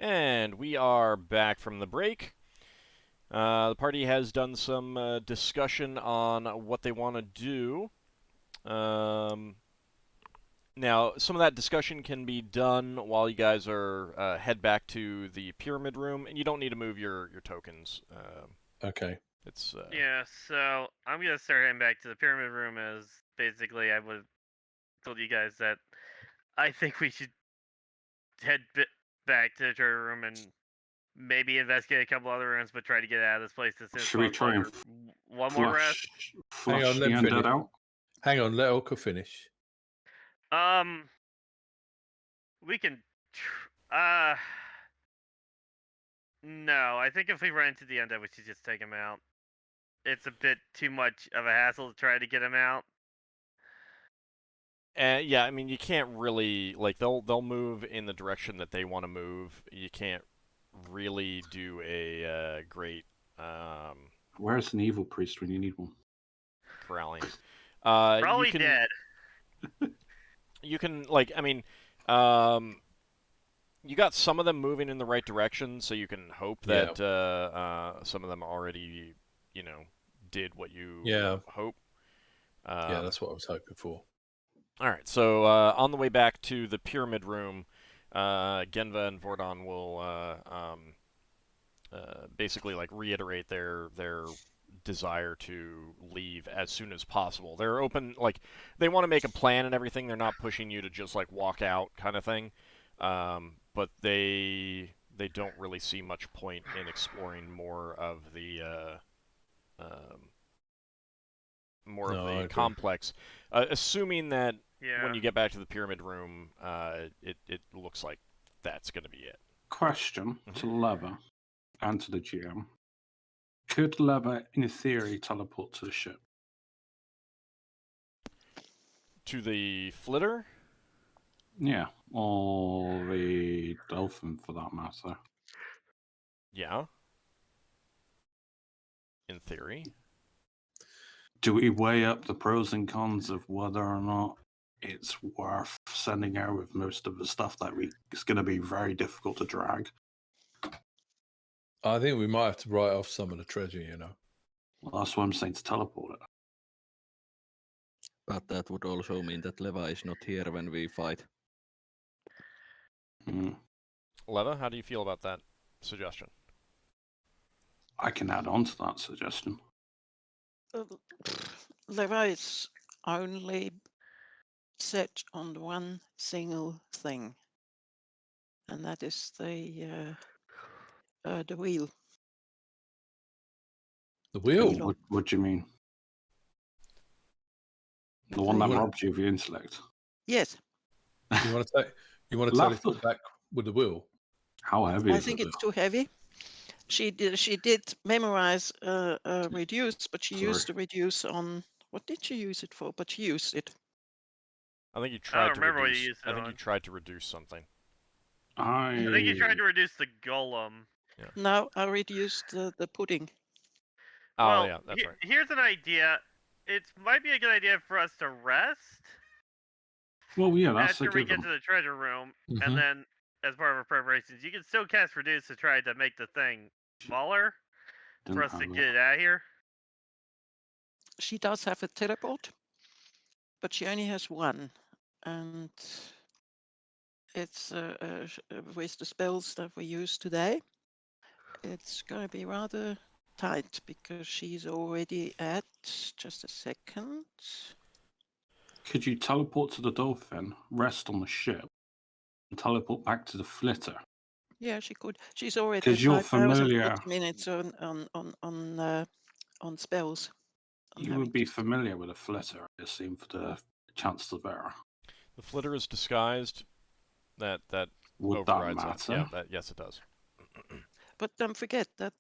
And we are back from the break. The party has done some discussion on what they want to do. Now, some of that discussion can be done while you guys are head back to the pyramid room, and you don't need to move your tokens. Okay. It's Yeah, so I'm gonna start heading back to the pyramid room. As basically, I would have told you guys that I think we should head back to the treasure room and maybe investigate a couple other rooms, but try to get out of this place as soon as Should we possible. try and One more rest? flush on, the let me undead finish. out? Hang on, let Ockar finish. We can. No, I think if we run into the undead, we should just take him out. It's a bit too much of a hassle to try to get him out. yeah, I mean, you can't really they'll move in the direction that they want to move. You can't really do a great Where's an evil priest when you need one? rallying. Probably you can, dead. You can you got some of them moving in the right direction, so you can hope that some of them already, did what you hope. Yeah, that's what I was hoping for. All right, so on the way back to the pyramid room, Genva and Vordon will basically reiterate their desire to leave as soon as possible. They're open, they want to make a plan and everything. They're not pushing you to just walk out kind of thing. But they don't really see much point in exploring more of the complex, assuming that when you get back to the pyramid room, it looks like that's going to be it. Question to Leva and to the GM: could Leva, in theory, teleport to the ship? To the flitter? Yeah, or the dolphin, for that matter. Yeah. In theory. Do we weigh up the pros and cons of whether or not it's worth sending out with most of the stuff that it's going to be very difficult to drag? I think we might have to write off some of the treasure, Well, that's what I'm saying, to teleport it. But that would also mean that Leva is not here when we fight. Leva, how do you feel about that suggestion? I can add on to that suggestion. Leva is only set on one single thing, and that is the wheel. The wheel? What do you mean? The one that robbed you of your intellect? Yes. You want to teleport back with the wheel? How heavy is it? I think it's too heavy. She did memorize reduce, but she used the reduce on, what did she use it for? But she used it. I think you tried to reduce. What you used it on. You tried to reduce something. I think you tried to reduce the golem. Yeah. No, I reduced the pudding. Oh, well, yeah, that's right. Here's an idea. It might be a good idea for us to rest. Well, yeah, that's after we get to the treasure room, and then as part of our preparations, you can still cast reduce to try to make the thing smaller for us to get it out of here. She does have a teleport, but she only has one, and it's with the spells that we use today, it's going to be rather tight because she's already at, just a second. Could you teleport to the dolphin, rest on the ship, and teleport back to the flitter? Yeah, she could. She's already 'cause you're familiar. 40 minutes on spells. You would be familiar with a flitter, I assume, for the chance of error. The flitter is disguised. That would overrides that matter? Yeah, yes, it does. But don't forget that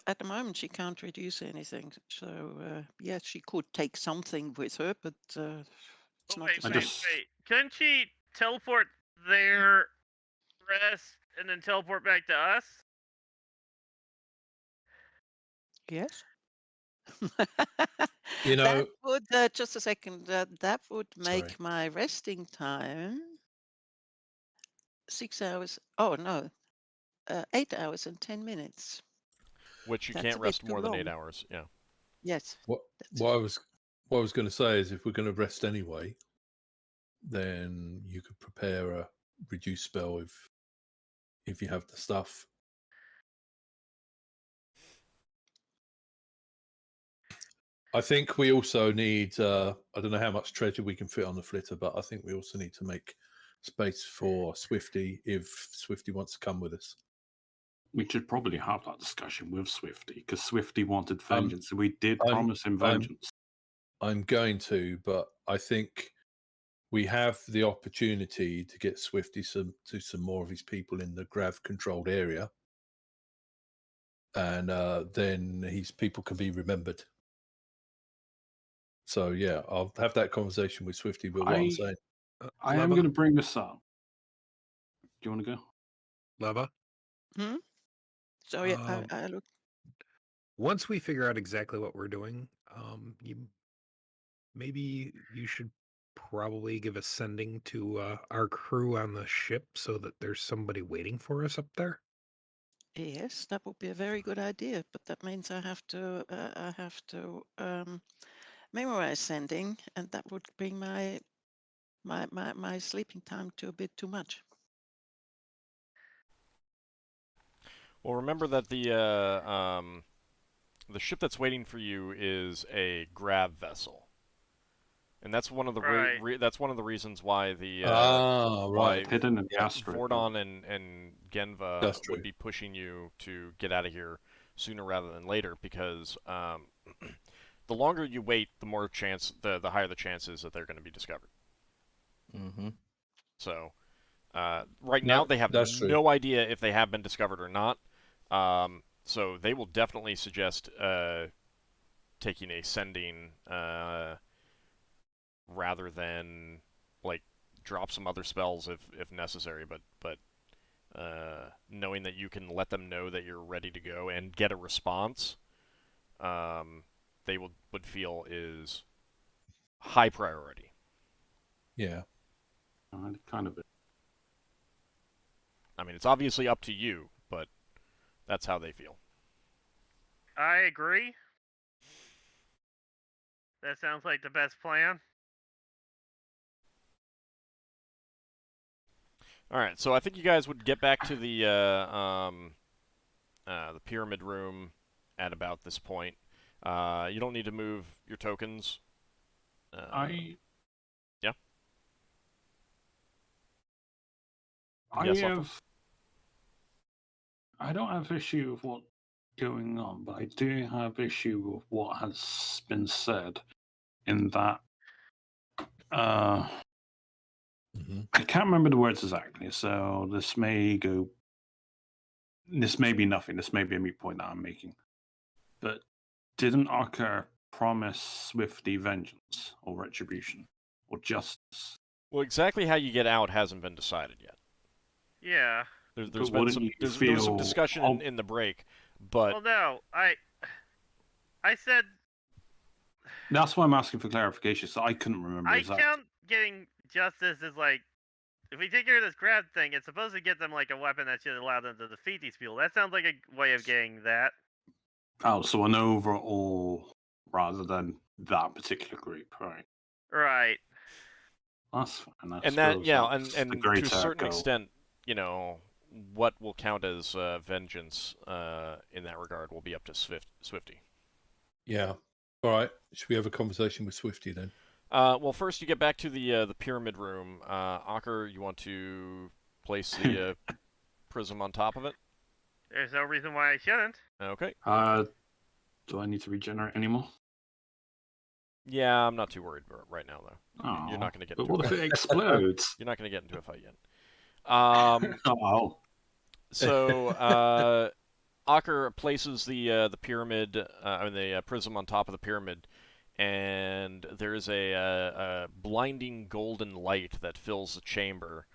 at the moment she can't reduce anything. So yes, she could take something with her, but it's not. Wait. Couldn't she teleport there, rest, and then teleport back to us? Yes. That would just a second. That would make my resting time 6 hours. Oh no, 8 hours and 10 minutes. Which you That's can't a bit rest too more than 8 long. hours. Yeah. Yes. What that's what I was going to say is, if we're going to rest anyway, then you could prepare a reduced spell if you have the stuff. I think we also need. I don't know how much treasure we can fit on the flitter, but I think we also need to make space for Swifty if Swifty wants to come with us. We should probably have that discussion with Swifty, because Swifty wanted Um, vengeance, and we did I'm- promise him I'm- vengeance. I'm going to, but I think we have the opportunity to get Swifty some more of his people in the Grav controlled area, and then his people can be remembered. So yeah, I'll have that conversation with Swifty. But what I'm saying, I am going to bring this up. Do you want to go? Leva? Sorry, Um, I look. Once we figure out exactly what we're doing, maybe you should probably give a sending to our crew on the ship so that there's somebody waiting for us up there. Yes, that would be a very good idea, but that means I have to memorize sending, and that would bring my sleeping time to a bit too much. Well, remember that the ship that's waiting for you is a grab vessel, and that's one of the that's one of the reasons why the right, hidden in the asteroid. Vordon and Genva That's true. would be pushing you to get out of here sooner rather than later, because the longer you wait, the more chance, the higher the chances that they're going to be discovered. Mm-hmm. So right now they have no idea if they have been discovered or not. So they will definitely suggest taking a sending rather than like drop some other spells if necessary. But knowing that you can let them know that you're ready to go and get a response, they would feel is high priority. Yeah. Kind of. I mean, it's obviously up to you, but that's how they feel. I agree. That sounds like the best plan. All right, so I think you guys would get back to the pyramid room at about this point. You don't need to move your tokens. Yeah. I don't have issue with what's going on, but I do have issue with what has been said. In that, I can't remember the words exactly. So this may be nothing. This may be a moot point that I'm making. But didn't Ockar promise Swifty vengeance or retribution or justice? Well, exactly how you get out hasn't been decided yet. Yeah. There's been some discussion in the break, but well, no, I said. That's why I'm asking for clarification. So I couldn't remember. I count getting justice as like, if we take care of this grab thing, it's supposed to get them like a weapon that should allow them to defeat these people. That sounds like a way of getting that. Oh, so an overall rather than that particular group, right? Right. That's fine. And that, yeah, and to a certain extent, you know, what will count as vengeance in that regard will be up to Swifty. Yeah. All right. Should we have a conversation with Swifty then? Well, first you get back to the pyramid room. Ockar, you want to place the prism on top of it? There's no reason why I shouldn't. Okay. Do I need to regenerate anymore? Yeah, I'm not too worried right now, though. Oh, you're not going to get. But what if it explodes? You're not going to get into a fight yet. So Ockar places the pyramid, the prism on top of the pyramid, and there's a blinding golden light that fills the chamber.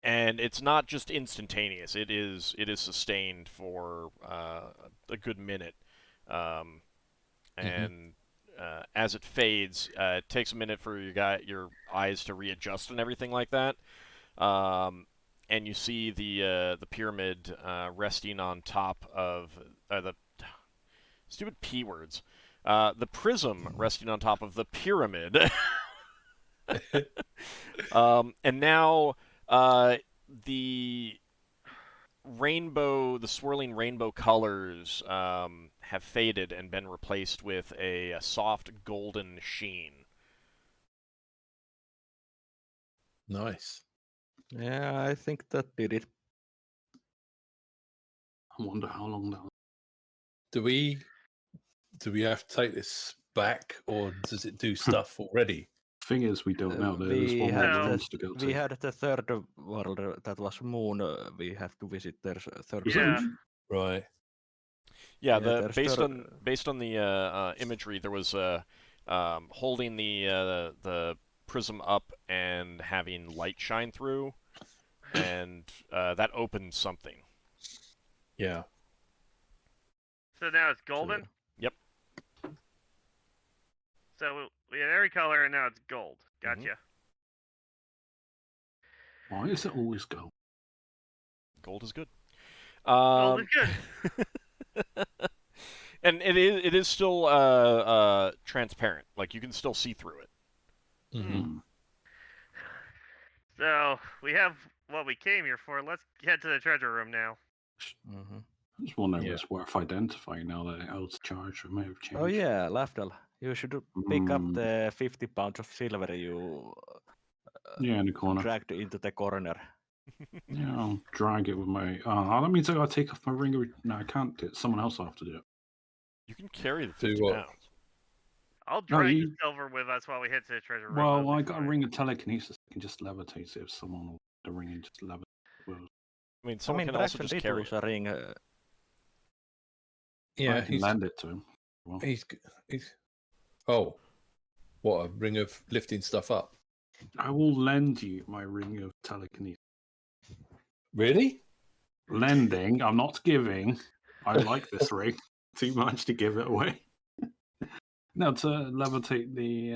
And it's not just instantaneous; it is sustained for a good minute. And as it fades, it takes a minute for your eyes to readjust and everything like that. and you see the pyramid resting on top of the stupid P words. The prism resting on top of the pyramid. And now the swirling rainbow colors have faded and been replaced with a soft golden sheen. Nice. Yeah, I think that did it. I wonder how long that. Do we have to take this back, or does it do stuff already? Thing is, we don't know. There's We one had more the- rooms to go to. We had the third world that was Moon. We have to visit their third. Is that Yeah. Moon? Right. Yeah, there's based on the imagery, there was holding the prism up and having light shine through, and that opened something. Yeah. So now it's golden. Yep. So we had every color, and now it's gold. Gotcha. Why is it always gold? Gold is good. Gold is good. And it is still transparent. Like you can still see through it. Mm-hmm. So we have what we came here for. Let's head to the treasure room now. Mhm. I just wondering if Yeah. it's worth identifying now that Oath's charge may have changed. Oh yeah, Lafdul. You should pick up Mm. the 50 pounds of silver you Yeah, in the corner. dragged into the corner. Yeah, I'll drag it with my. Oh, that means I gotta take off my ring. No, I can't do it. Someone else will have to do it. You can carry the Do 50 what? pounds. I'll No, drag you- the silver with us while we head to the treasure room. Well, that'll I be got a fine. ring of telekinesis. I can just levitate it if someone will the ring and just levitate. Well, I mean, I someone mean, can also Braxon just did carry lose it. a ring. Yeah, I can lend it to him. Well, he's. Oh, what, a ring of lifting stuff up? I will lend you my ring of telekinesis. Really? Lending. I'm not giving. I like this ring too much to give it away. No, to levitate the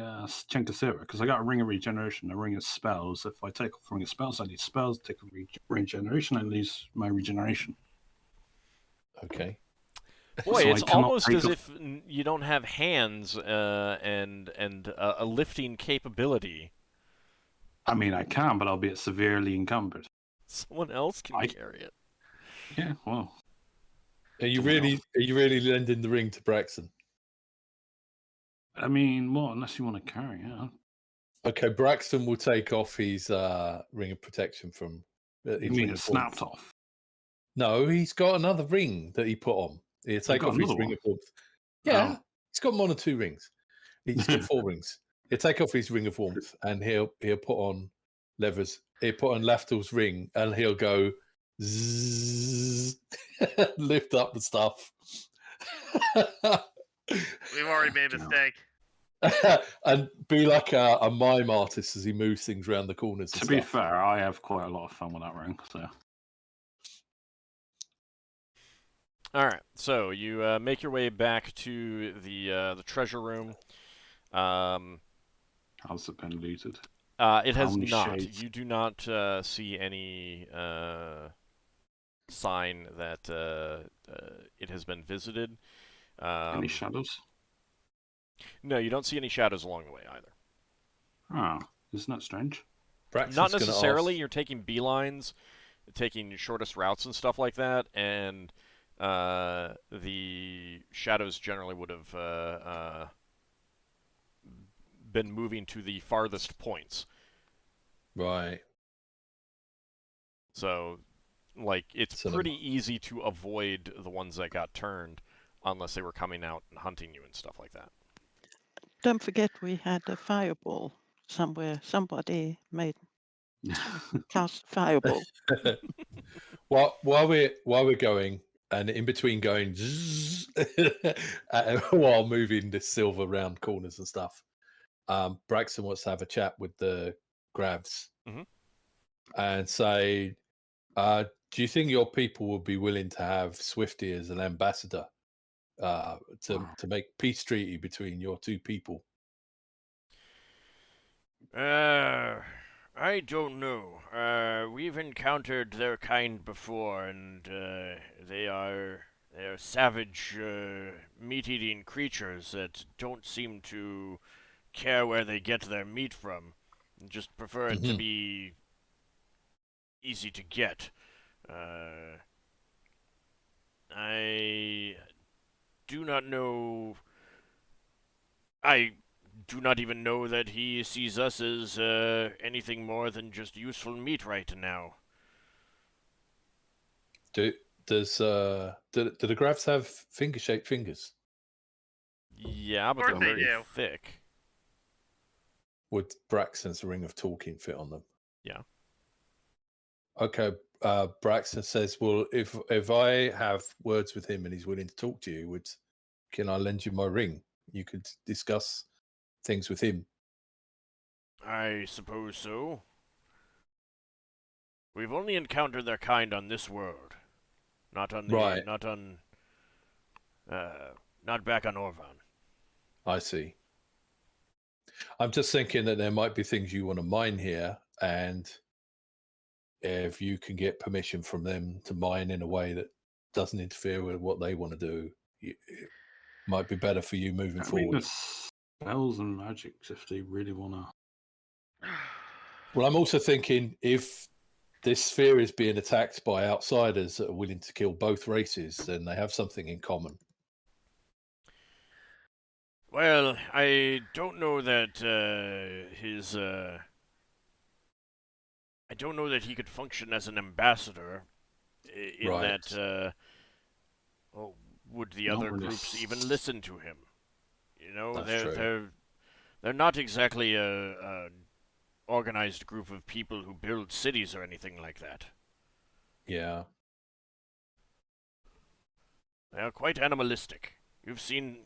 Chenkasira, because I got a ring of regeneration, a ring of spells. If I take off a ring of spells, I need spells. Take a regeneration, I lose my regeneration. Okay. Boy, So I it's cannot almost take as off- if you don't have hands and a lifting capability. I mean, I can, but I'll be severely encumbered. Someone else can I- carry it. Yeah, well, Are you Someone really? else. Are you really lending the ring to Braxon? I mean, well, unless you want to carry it. Okay, Braxton will take off his ring of protection from. You his mean ring it of snapped warmth. off? No, he's got another ring that he put on. He'll take got off his another ring one? of warmth. Yeah, Oh. he's got one or two rings. He's got 4 rings. He'll take off his ring of warmth and he'll put on levers. He'll put on Lafdul's ring and he'll go zzz, lift up the stuff. We've already made a No. mistake. And be like a mime artist as he moves things around the corners. And To be stuff. fair, I have quite a lot of fun with that ring. So All right, so you make your way back to the treasure room. how's it been looted? It has How many not. shades? You do not see any sign that it has been visited. Any shadows? No, you don't see any shadows along the way either. Ah, isn't that strange? Braxton's Not gonna necessarily. ask- You're taking beelines, taking shortest routes and stuff like that, and the shadows generally would have been moving to the farthest points. Right. So, like, it's So pretty easy to avoid the ones that got turned, unless they were coming out and hunting you and stuff like that. Don't forget we had a fireball somewhere. Somebody made cast fireball. while we're going, and in between going zzz, while moving this silver round corners and stuff, Braxton wants to have a chat with the Gravs Mhm. and say, do you think your people would be willing to have Swifty as an ambassador to make peace treaty between your two people? I don't know. We've encountered their kind before, and they are savage, meat-eating creatures that don't seem to care where they get their meat from. Just prefer it to Mhm. be easy to get. Uh, I do not know. I do not even know that he sees us as anything more than just useful meat right now. Do do the Gravs have finger-shaped fingers? Yeah, but course they're they very do. thick. Would Braxton's ring of talking fit on them? Yeah. Okay. Braxton says, "Well, if I have words with him and he's willing to talk to you, can I lend you my ring? You could discuss things with him." I suppose so. We've only encountered their kind on this world, not on the, Right. not back on Orvan. I see. I'm just thinking that there might be things you want to mine here, and if you can get permission from them to mine in a way that doesn't interfere with what they want to do, it might be better for you moving I mean, forward. there's spells and magics if they really want to. Well, I'm also thinking if this sphere is being attacked by outsiders that are willing to kill both races, then they have something in common. Well, I don't know that I don't know that he could function as an ambassador. In Right. that, oh, would the Not other really groups even listen to him? You know, That's true. they're not exactly a organized group of people who build cities or anything like that. Yeah. They are quite animalistic. You've seen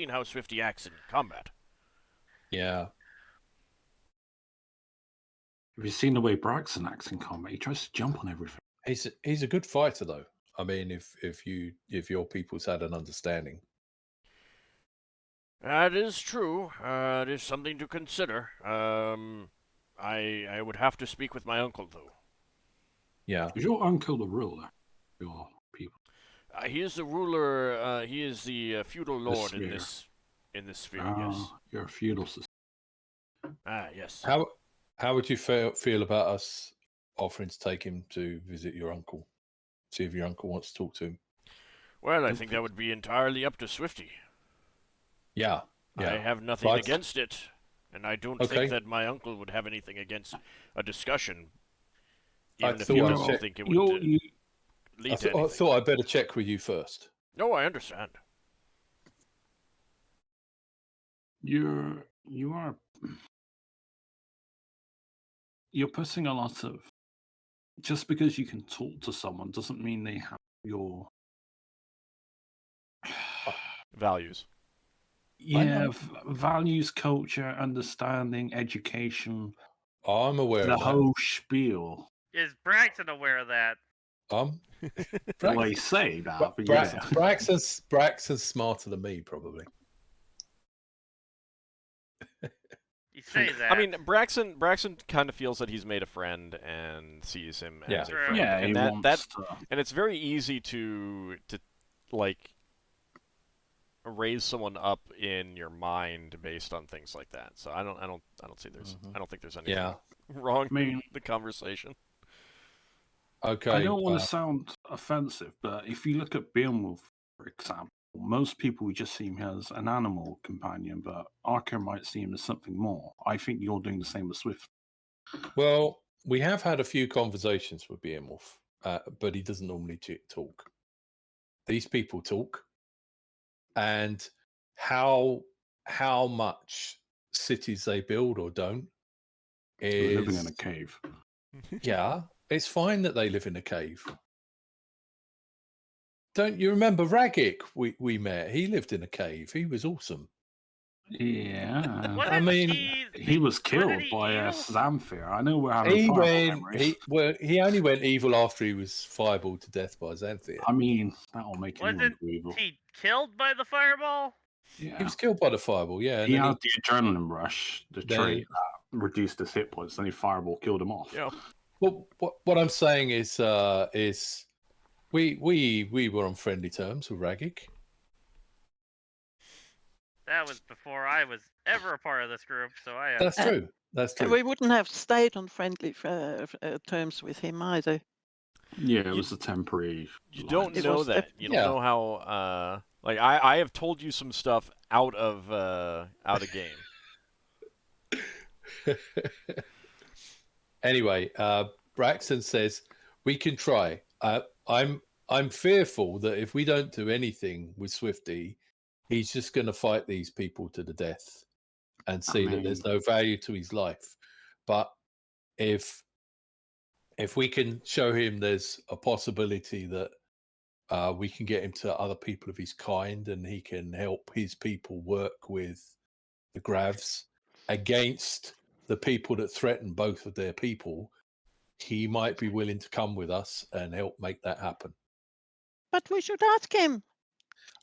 how swift he acts in combat. Yeah. Have you seen the way Braxon acts in combat? He tries to jump on everything. He's a good fighter, though. I mean, if your people's had an understanding. That is true. It is something to consider. I would have to speak with my uncle though. Yeah. Is your uncle the ruler? Your people. He is the ruler. He is the feudal lord in sphere. this sphere. Yes. You're a feudal system. Yes. How would you feel about us offering to take him to visit your uncle? See if your uncle wants to talk to him. Well, I think that would be entirely up to Swifty. Yeah. I have nothing But- against it, and I don't Okay. think that my uncle would have anything against a discussion. I Even if thought you I don't checked- think it would lead I to anything. thought I'd better check with you first. No, I understand. You're putting a lot of, just because you can talk to someone doesn't mean they have your Values. yeah values, culture, understanding, education, I'm aware the of that. whole spiel. Is Braxton aware of that? Brax- Well, they say that, Bra- but Bra- yeah. Braxton's smarter than me, probably. You say that. I mean, Braxton kind of feels that he's made a friend and sees him Yeah. as a True. friend. Yeah, he and that wants to. and it's very easy to like raise someone up in your mind based on things like that. So I don't see I don't think there's anything Yeah. wrong I mean, in the conversation. Okay. I don't want to sound offensive, but if you look at Beowulf, for example, most people just see him as an animal companion, but Ockar might see him as something more. I think you're doing the same with Swift. Well, we have had a few conversations with Beowulf, but he doesn't normally talk. These people talk, and how much cities they build or don't We're living is in a cave. yeah. It's fine that they live in a cave. Don't you remember Ragik? We met. He lived in a cave. He was awesome. Yeah. What I did mean, He was killed he by eat? Zamfir. I know we're having He fireball went. memories. He only went evil after he was fireballed to death by Xanthia. I mean, that'll make anyone Wasn't go evil. he killed by the fireball? He Yeah. was killed by the fireball. Yeah, and He then had the adrenaline rush, the then trait reduced his hit points, then he fireball killed him off. Yeah. Well, what I'm saying is we were on friendly terms with Ragic. That was before I was ever a part of this group, so I That's true. That's And true. we wouldn't have stayed on friendly terms with him either. Yeah, it You- was a temporary. You don't It know was that. You don't yeah. know how. Like I have told you some stuff out of game. Anyway, Braxon says we can try. I'm fearful that if we don't do anything with Swifty, he's just going to fight these people to the death and see that there's no value to his life. But if we can show him there's a possibility that we can get him to other people of his kind and he can help his people work with the Gravs against the people that threaten both of their people, he might be willing to come with us and help make that happen. But we should ask him.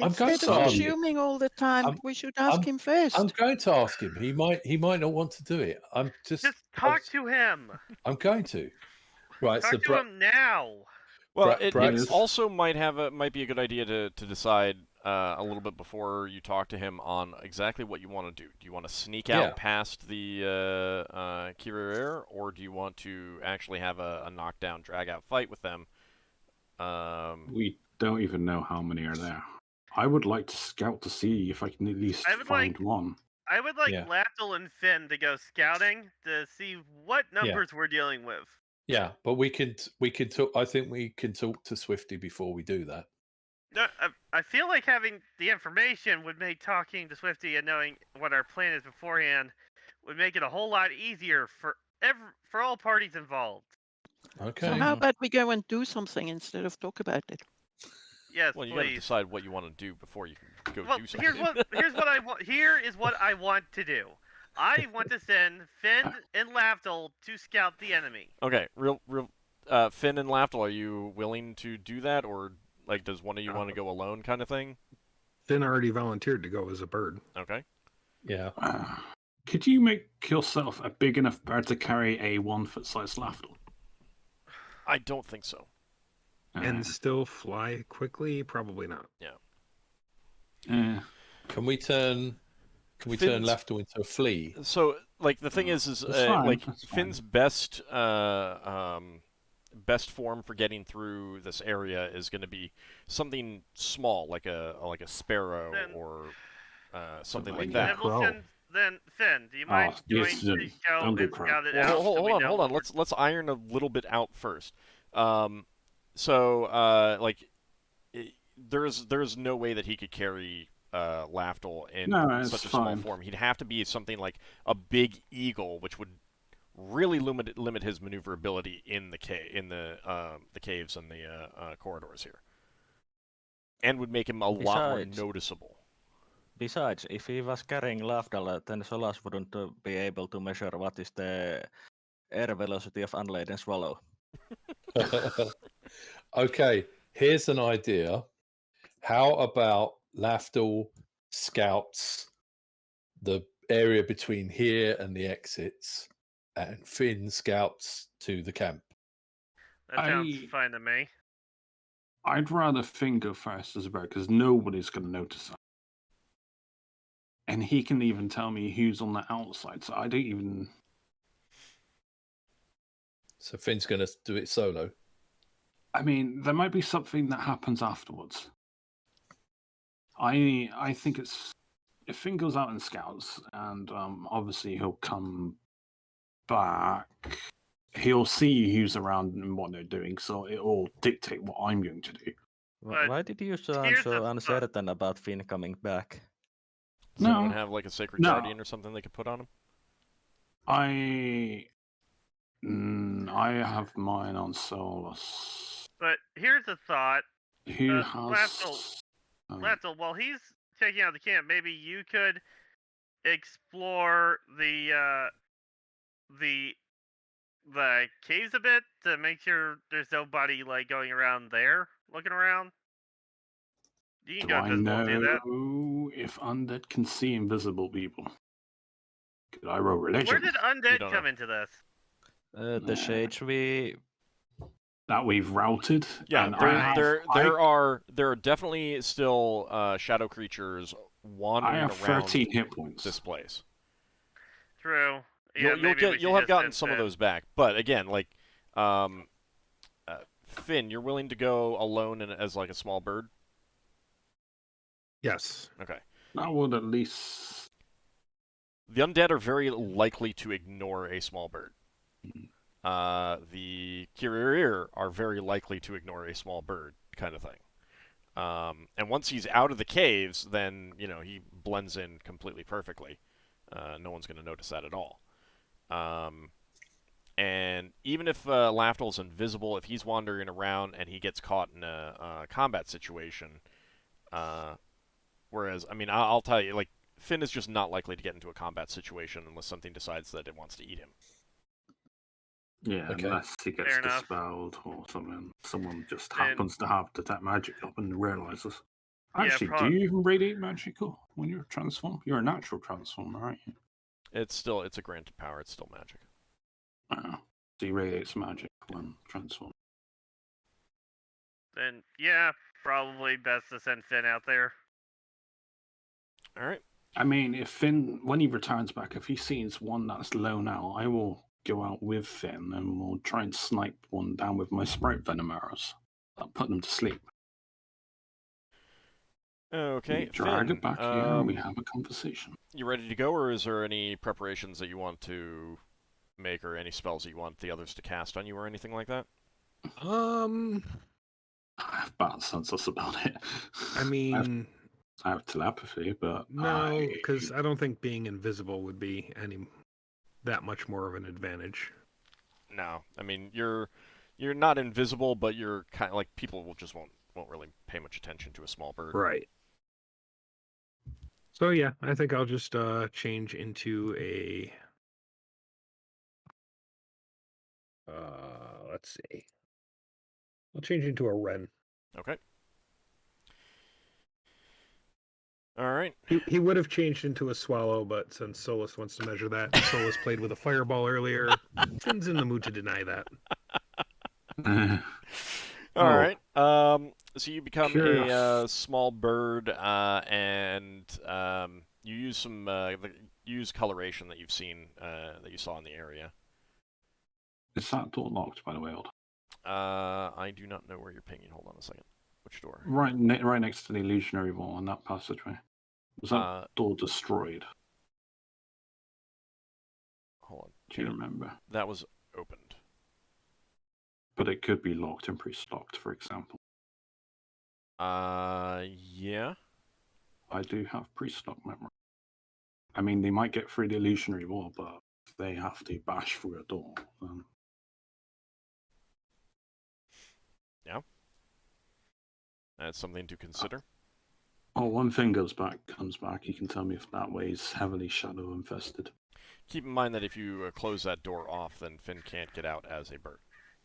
I'm going Instead to of ask him. assuming all the time, we should ask him first. I'm going to ask him. He might not want to do it. just talk to him. I'm going to. Right. Talk to him now. Well, it Brax- also might be a good idea to decide a little bit before you talk to him on exactly what you want to do. Do you want to sneak out past the Kirir, or do you want to actually have a knockdown, drag-out fight with them? We don't even know how many are there. I would like to scout to see if I can at least find one. I would like Lafdul and Finn to go scouting to see what numbers we're dealing with. Yeah, but we can talk. I think we can talk to Swifty before we do that. No, I feel like having the information would make talking to Swifty and knowing what our plan is beforehand would make it a whole lot easier for all parties involved. Okay. So how about we go and do something instead of talk about it? Yes, well, you please. got to decide what you want to do before you can go do something. Here's what I want. Here is what I want to do. I want to send Finn and Lafdul to scout the enemy. Okay, Finn and Lafdul, are you willing to do that, or like, does one of you want to go alone, kind of thing? Finn already volunteered to go as a bird. Okay. Yeah. Could you make yourself a big enough bird to carry a 1 foot size Lafdul? I don't think so. And still fly quickly? Probably not. Yeah. Can we turn Lafdul into a flea? So, like, the thing is like Finn's best form for getting through this area is going to be something small, like a sparrow or something like that. Then Finn, do you mind going to go and scout it out? Hold on. Let's iron a little bit out first. There's no way that he could carry Lafdul in such a small form. He'd have to be something like a big eagle, which would really limit his maneuverability in the caves and the corridors here, and would make him a lot more noticeable. Besides, if he was carrying Lafdul, then Solas wouldn't be able to measure what is the air velocity of unladen swallow. Okay, here's an idea. How about Lafdul scouts the area between here and the exits, and Finn scouts to the camp? That sounds fine to me. I'd rather Finn go first as a bird, because nobody's going to notice that. And he can even tell me who's on the outside, so I don't even... So Finn's going to do it solo? I mean, there might be something that happens afterwards. I think it's... If Finn goes out and scouts, and obviously he'll come back, he'll see who's around and what they're doing, so it'll dictate what I'm going to do. Why did you sound so uncertain about Finn coming back? Does anyone have like a sacred guardian or something they could put on him? I have mine on Solas. But here's a thought. Who has... Lafdul, while he's checking out the camp, maybe you could explore the caves a bit to make sure there's nobody like going around there looking around. You can go invisible and do that. If undead can see invisible people? Could I roll religion? Where did undead don't come know. into this? The shades we That we've routed. Yeah, and I there are definitely still shadow creatures I wandering have around 13 hit points. this place. True. Yeah, You'll have gotten some of those back, but again, like, Finn, you're willing to go alone as like a small bird? Yes. Okay. That would at least. The undead are very likely to ignore a small bird. The Kiririr are very likely to ignore a small bird, kind of thing. And once he's out of the caves, then he blends in completely perfectly. No one's going to notice that at all. And even if Lafdul's invisible, if he's wandering around and he gets caught in a combat situation, whereas, I mean, I'll tell you, like, Finn is just not likely to get into a combat situation unless something decides that it wants to eat him. Yeah, Okay. unless he gets Fair enough. dispelled or something. Someone just Then- happens to have detect magic up and realizes. Yeah, Actually, do you even radiate magical when you're transformed? You're a natural transformer, aren't you? It's a granted power. It's still magic. So he radiates magic when transformed. Then, yeah, probably best to send Finn out there. All right. I mean, if Finn, when he returns back, if he sees one that's low now, I will go out with Finn and we'll try and snipe one down with my sprite venom arrows. I'll put them to sleep. Okay. We drag Finn, it back here and we have a conversation. You ready to go, or is there any preparations that you want to make, or any spells that you want the others to cast on you, or anything like that? I I have bad senses about it. mean, I have telepathy, but no, because I don't think being invisible would be that much more of an advantage. No. I mean, you're not invisible, but you're kind of like, people won't really pay much attention to a small bird. Right. So yeah, I think I'll just change into a let's see. I'll change into a wren. Okay. All right. He would have changed into a swallow, but since Solas wants to measure that, Solas played with a fireball earlier. Finn's in the mood to deny that. All Oh. right. So you become a Curious. small bird, and you use some use coloration that you've seen that you saw in the area. Is that door locked, by the way, Old? I do not know where you're pinging. Hold on a second. Which door? Right next to the illusionary wall on that passageway. Was that door destroyed? Hold on. Do you remember? That was opened. But it could be locked and priest-locked, for example. Yeah. I do have priest-lock memory. I mean, they might get through the illusionary wall, but if they have to bash through a door, then... Yeah. That's something to consider. Oh, one thing comes back. You can tell me if that way is heavily shadow infested. Keep in mind that if you close that door off, then Finn can't get out as a bird.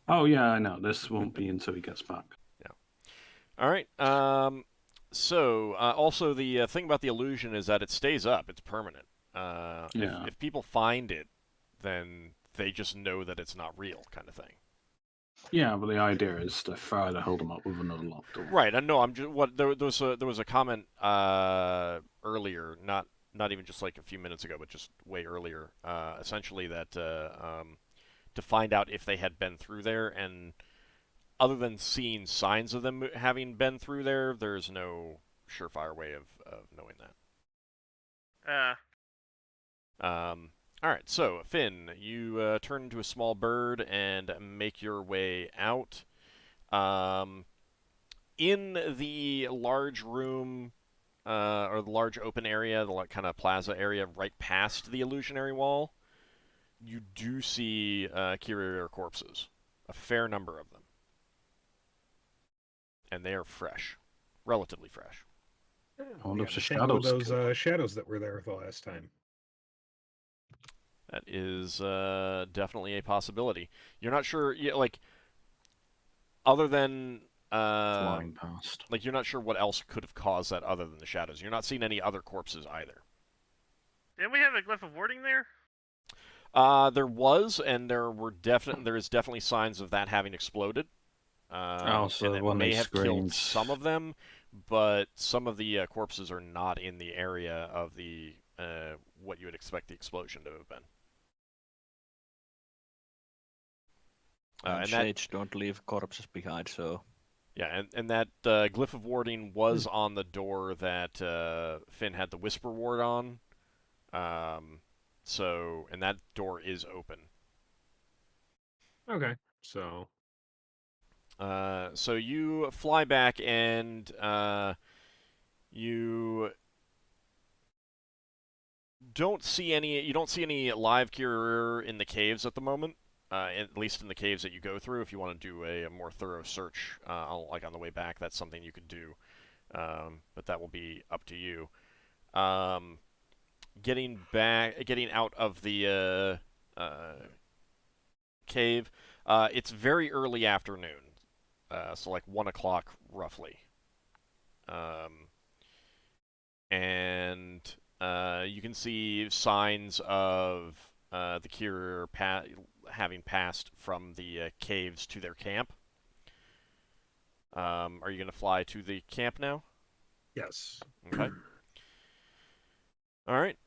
Oh, yeah, I know. This won't be until he gets back. Yeah. All right. So, also the thing about the illusion is that it stays up. It's permanent. Yeah. If people find it, then they just know that it's not real, kind of thing. Yeah, but the idea is to further hold them up with another locked door. Right. I know. I'm just there was a comment earlier, not even just like a few minutes ago, but just way earlier. Essentially that to find out if they had been through there, and other than seeing signs of them having been through there, there's no surefire way of knowing that. All right, so Finn, you turn into a small bird and make your way out. In the large room, or the large open area, the kind of plaza area right past the illusionary wall, you do see Kiririr corpses, a fair number of them. And they are fresh, relatively fresh. I wonder if the Same with shadows... those shadows that were there the last time. That is definitely a possibility. You're not sure, like, other than flying past. like, you're not sure what else could have caused that other than the shadows. You're not seeing any other corpses either. Didn't we have a glyph of warding there? There was, and there is definitely signs of that having exploded. So And it when they may have killed screamed, some of them, but some of the corpses are not in the area of the what you would expect the explosion to have been. And And that Shades don't leave corpses behind, so yeah, and that glyph of warding was on the door that Finn had the whisper ward on. And that door is open. Okay, so So you fly back and you don't see any. You don't see any live Kirir in the caves at the moment. At least in the caves that you go through. If you want to do a more thorough search, like on the way back, that's something you could do. But that will be up to you. Um, getting out of the cave. It's very early afternoon, so like 1 o'clock roughly. Um, and you can see signs of the Kirir having passed from the caves to their camp. Are you going to fly to the camp now? yes. Okay. All right.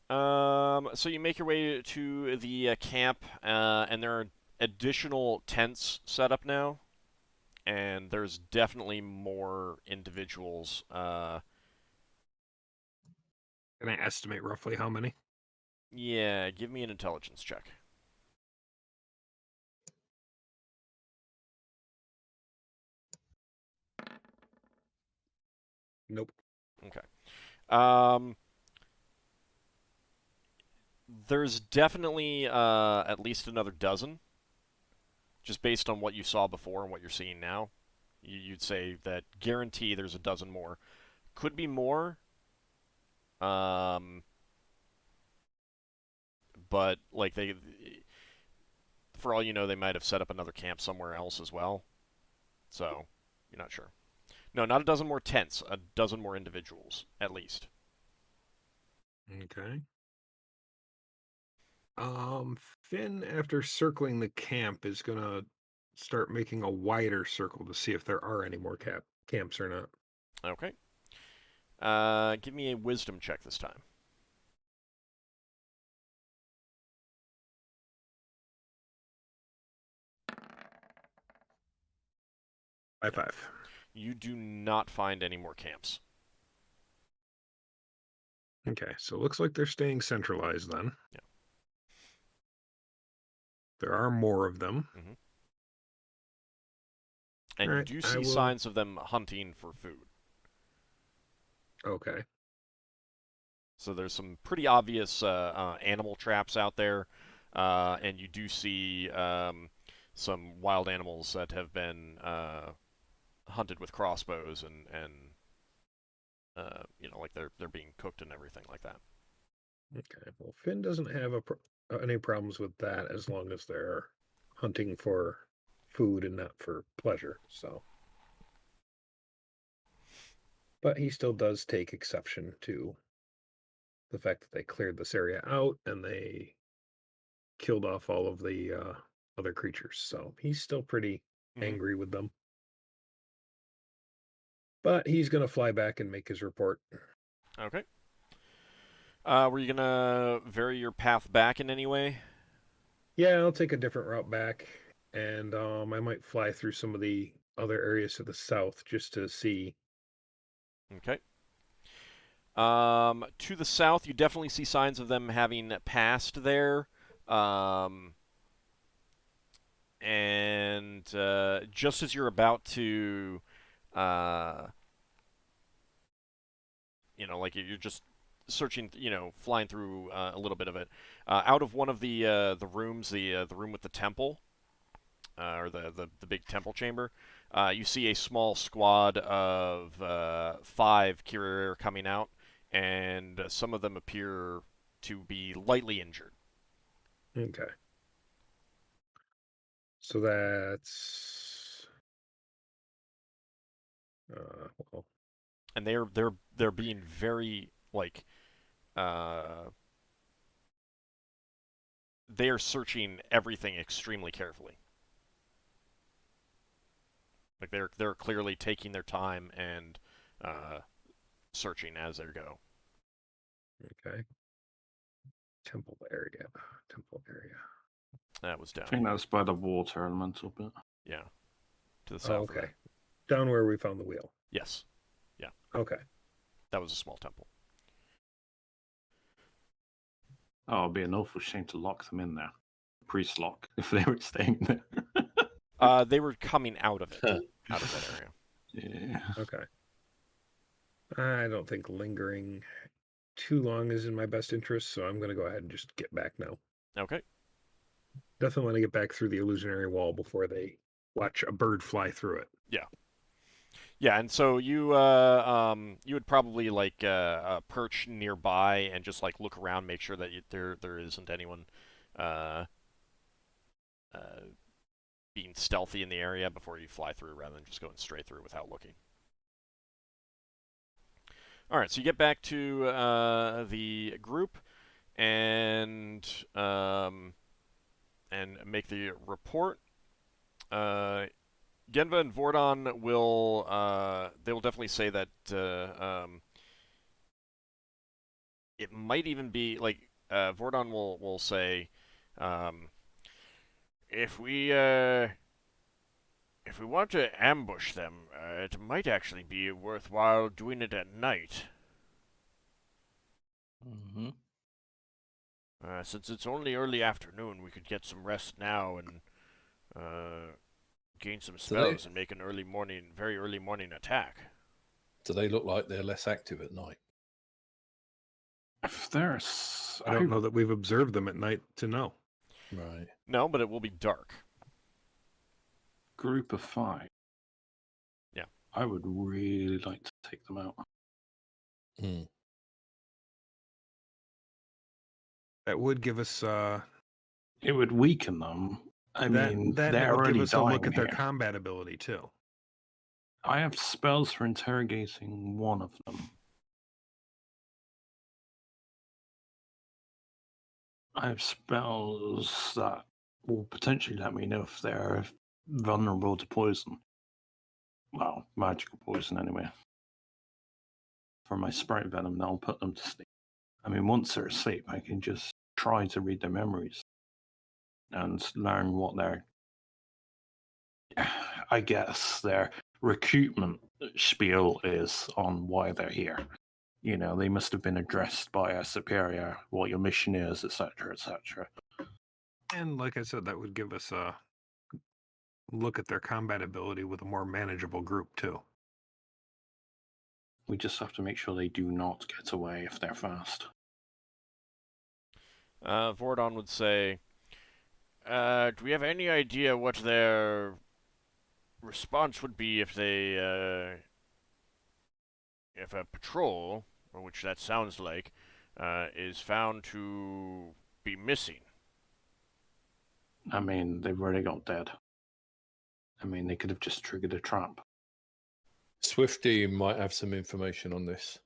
So you make your way to the camp, and there are additional tents set up now, and there's definitely more individuals. Can I estimate roughly how many? Yeah, give me an intelligence check. Nope. Okay. There's definitely at least another dozen, just based on what you saw before and what you're seeing now. You'd say that guarantee there's a dozen more. Could be more, um, but like for all you know, they might have set up another camp somewhere else as well. So you're not sure. No, not a dozen more tents. A dozen more individuals, at least. Okay. Finn, after circling the camp, is gonna start making a wider circle to see if there are any more camps or not. Okay. Give me a wisdom check this time. High five. You do not find any more camps. Okay, so it looks like they're staying centralized then. Yeah. There are more of them. Mm-hmm. And All you right, do I see will. signs of them hunting for food. Okay. So there's some pretty obvious animal traps out there, and you do see some wild animals that have been hunted with crossbows and like they're being cooked and everything like that. Okay. Well, Finn doesn't have any problems with that as long as they're hunting for food and not for pleasure. So, but he still does take exception to the fact that they cleared this area out and they killed off all of the other creatures. So he's still pretty angry with them. But he's going to fly back and make his report. Okay. Were you gonna vary your path back in any way? Yeah, I'll take a different route back, and I might fly through some of the other areas to the south just to see. Okay. To the south, you definitely see signs of them having passed there. And just as you're about to, uh, like you're just searching, flying through a little bit of it, out of one of the rooms, the room with the temple, or the big temple chamber, you see a small squad of 5 Kirir coming out, and some of them appear to be lightly injured. Okay. So that's well, And they're being very like they are searching everything extremely carefully. Like they're clearly taking their time and searching as they go. Okay. Temple area. Temple area. That was I down think here. that's by the water elemental bit. Yeah, to the Oh, south of okay. that. Down where we found the wheel. Yes, Okay. that was a small temple. Oh, it'd be an awful shame to lock them in there. Priest lock, if they were staying there. They were coming out of it, out of that area. Yeah. Okay. I don't think lingering too long is in my best interest, so I'm going to go ahead and just get back now. Okay. Definitely want to get back through the illusionary wall before they watch a bird fly through it. Yeah, and so you would probably like perch nearby and just like look around, make sure that there isn't anyone being stealthy in the area before you fly through, rather than just going straight through without looking. All right, so you get back to the group and make the report. Genva and Vordon will they will definitely say that it might even be like Vordon will say if we want to ambush them, it might actually be worthwhile doing it at night. Mm-hmm. Since it's only early afternoon, we could get some rest now and gain some spells and make an very early morning attack. Do they look like they're less active at night? If there's, I don't know that we've observed them at night to know. Right. No, but it will be dark. Group of 5. Yeah. I would really like to take them out. Mm. That would give us It would weaken them. I mean, that they're would give already us a look dying at their here. combat ability too. I have spells for interrogating one of them. I have spells that will potentially let me know if they're vulnerable to poison. Well, magical poison anyway. For my sprite venom, that'll put them to sleep. I mean, once they're asleep, I can just try to read their memories and learn what their, I guess, their recruitment spiel is on why they're here. You know, they must have been addressed by a superior, what your mission is, etc., etc. And like I said, that would give us a look at their combat ability with a more manageable group too. We just have to make sure they do not get away if they're fast. Vordon would say, do we have any idea what their response would be if they, if a patrol, or which that sounds like, is found to be missing? I mean, they've already got dead. I mean, they could have just triggered a trap. Swifty might have some information on this.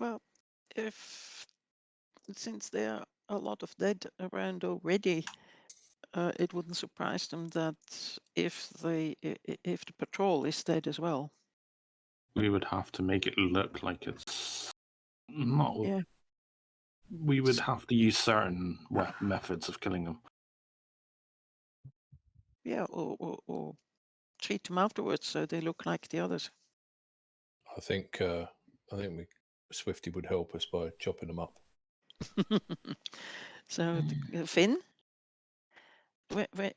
Well, since there are a lot of dead around already, it wouldn't surprise them that if the patrol is dead as well. We would have to make it look like it's not. Yeah. We would have to use certain methods of killing them. Yeah, or treat them afterwards so they look like the others. I think Swifty would help us by chopping them up. So, Finn,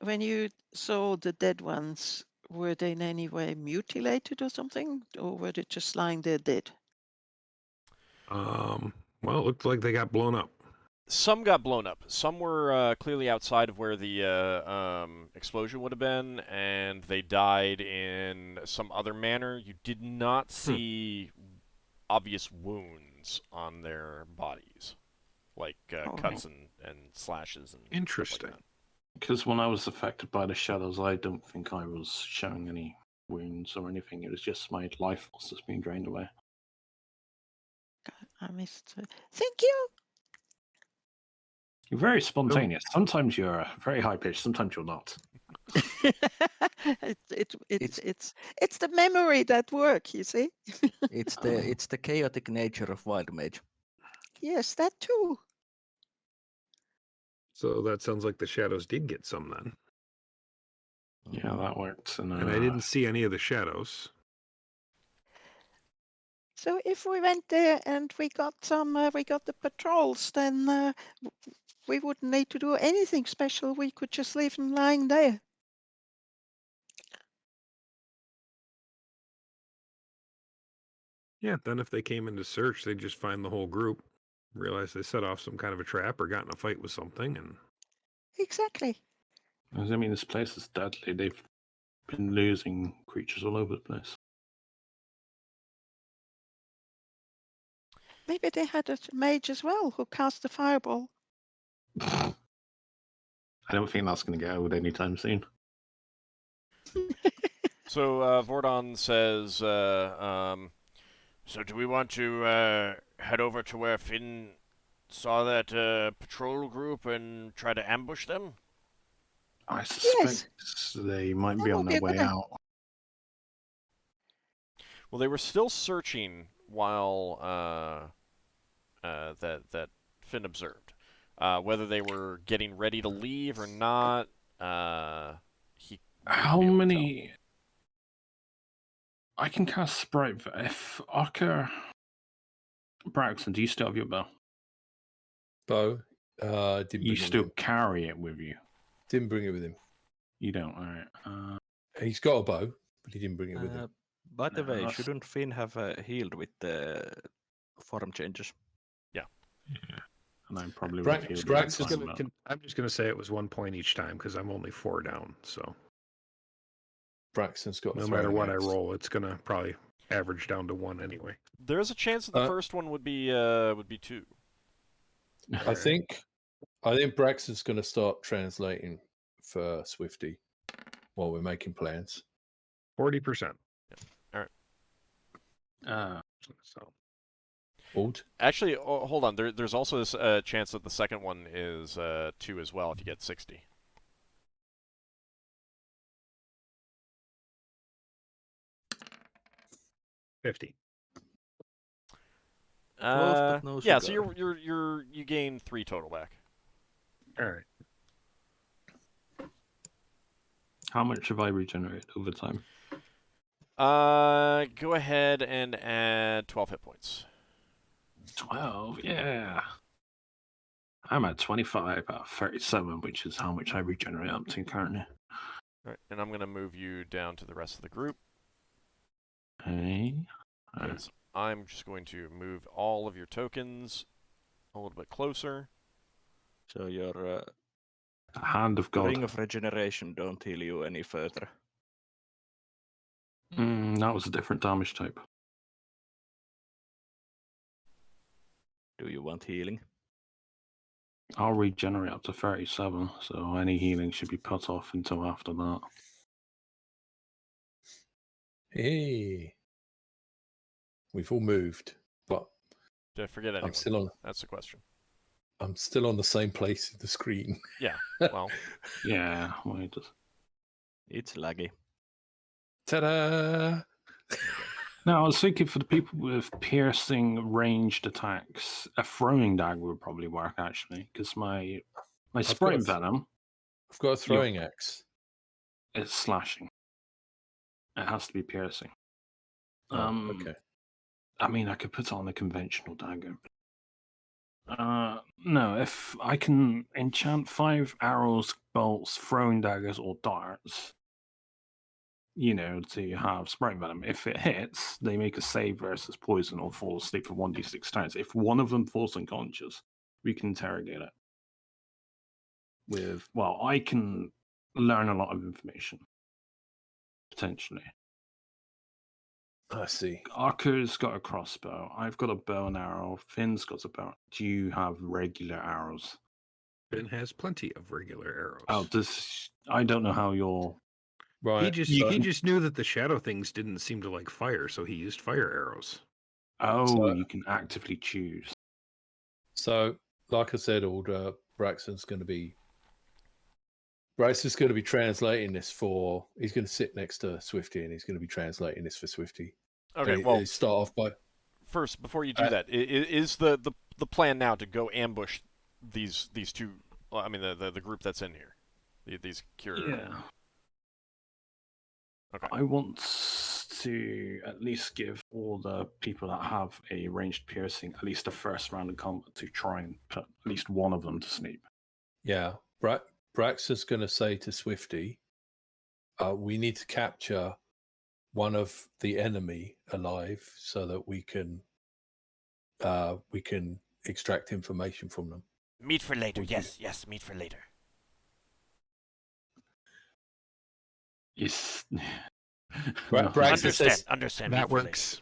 when you saw the dead ones, were they in any way mutilated or something, or were they just lying there dead? Well, it looked like they got blown up. Some got blown up. Some were clearly outside of where the explosion would have been, and they died in some other manner. You did not see obvious wounds on their bodies, like cuts and slashes and Interesting. stuff like that. Because when I was affected by the shadows, I don't think I was showing any wounds or anything. It was just my life force that's being drained away. I missed. Thank you. You're very spontaneous. Sometimes you're very high pitched. Sometimes you're not. It's the memory that work. You see. It's the chaotic nature of wild mage. Yes, that too. So that sounds like the shadows did get some then. Yeah, that works. And I didn't see any of the shadows. So if we went there and we got the patrols, then we wouldn't need to do anything special. We could just leave them lying there. Yeah, then if they came in to search, they'd just find the whole group, realize they set off some kind of a trap or got in a fight with something, and Exactly. I mean, this place is deadly. They've been losing creatures all over the place. Maybe they had a mage as well who cast the fireball. I don't think that's going to get old anytime soon. So Vordon says, so do we want to head over to where Finn saw that patrol group and try to ambush them? I suspect they might be on their way out. Well, they were still searching while that Finn observed. Whether they were getting ready to leave or not, he. How many? I can cast Sprite. If Ockar, Braxon, do you still have your bow? Bow. You still carry it with you. Didn't bring it with him. You don't. All right. He's got a bow, but he didn't bring it with him. By the way, shouldn't Finn have healed with the form changes? Yeah. And I'm probably I'm just gonna say it was 1 point each time because I'm only 4 down. So Braxton's got no matter what I roll, it's gonna probably average down to 1 anyway. There's a chance that the first one would be 2. I think Braxton's going to start translating for Swifty while we're making plans. 40%. Yeah. All right. So. Old. Actually, hold on. There's also this chance that the second one is 2 as well if you get 60. $50. Close, but no yeah, cigar. so you gain 3 total back. All right. How much have I regenerated over time? Go ahead and add 12 hit points. 12, yeah. I'm at 25 out of 37, which is how much I regenerate up to currently. All right, and I'm going to move you down to the rest of the group. Okay. Because I'm just going to move all of your tokens a little bit closer. So your Hand of God. Ring of Regeneration don't heal you any further. That was a different damage type. Do you want healing? I'll regenerate up to 37, so any healing should be put off until after that. Hey. We've all moved, but Did I forget anyone? I'm still on. That's the question. I'm still on the same place in the screen. Yeah, well. Yeah, wait. It's laggy. Ta-da! Now, I was thinking for the people with piercing ranged attacks, a throwing dagger would probably work, actually, because my Sprite Venom... I've got a throwing axe. It's slashing. It has to be piercing. Okay. I mean, I could put it on a conventional dagger. No, if I can enchant 5 arrows, bolts, throwing daggers, or darts, to have Sprite Venom. If it hits, they make a save versus poison or fall asleep for 1d6 times. If one of them falls unconscious, we can interrogate it. I can learn a lot of information. Potentially. I see. Ockar's got a crossbow. I've got a bow and arrow. Finn's got a bow. Do you have regular arrows? Finn has plenty of regular arrows. Oh, I don't know how you're... Right. He just knew that the shadow things didn't seem to like fire, so he used fire arrows. Oh, you can actively choose. So like I said, Braxon's going to be translating this for. He's going to sit next to Swifty, and he's going to be translating this for Swifty. Okay, And well, they start off by first, before you do that, is the plan now to go ambush these two? I mean, the group that's in here, these cure. Yeah. Okay. I want to at least give all the people that have a ranged piercing at least a first round of combat to try and put at least one of them to sleep. Yeah, Brax is going to say to Swifty, "We need to capture one of the enemy alive so that we can extract information from them." Meat for later. Would you- Yes, meat for later. Yes. Braxton Understand. That works.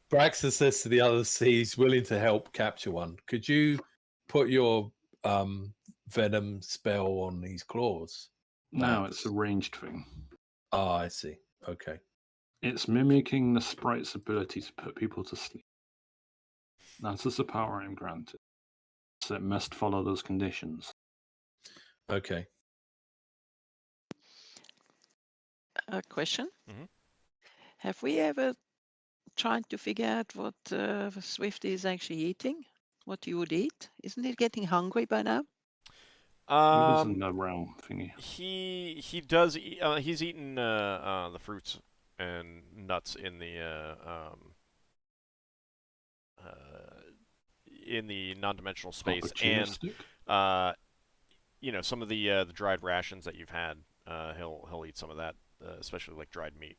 Braxton says to the others he's willing to help capture one. Could you put your venom spell on these claws? No, it's a ranged thing. Ah, I see. Okay. It's mimicking the sprite's ability to put people to sleep. That is the power I am granted. So it must follow those conditions. Okay. A question. Mhm. Have we ever tried to figure out what Swifty is actually eating? What you would eat? Isn't it getting hungry by now? It was in the realm thingy. He does. He's eaten the fruits and nuts in the non-dimensional space, and some of the dried rations that you've had. He'll eat some of that, especially like dried meat.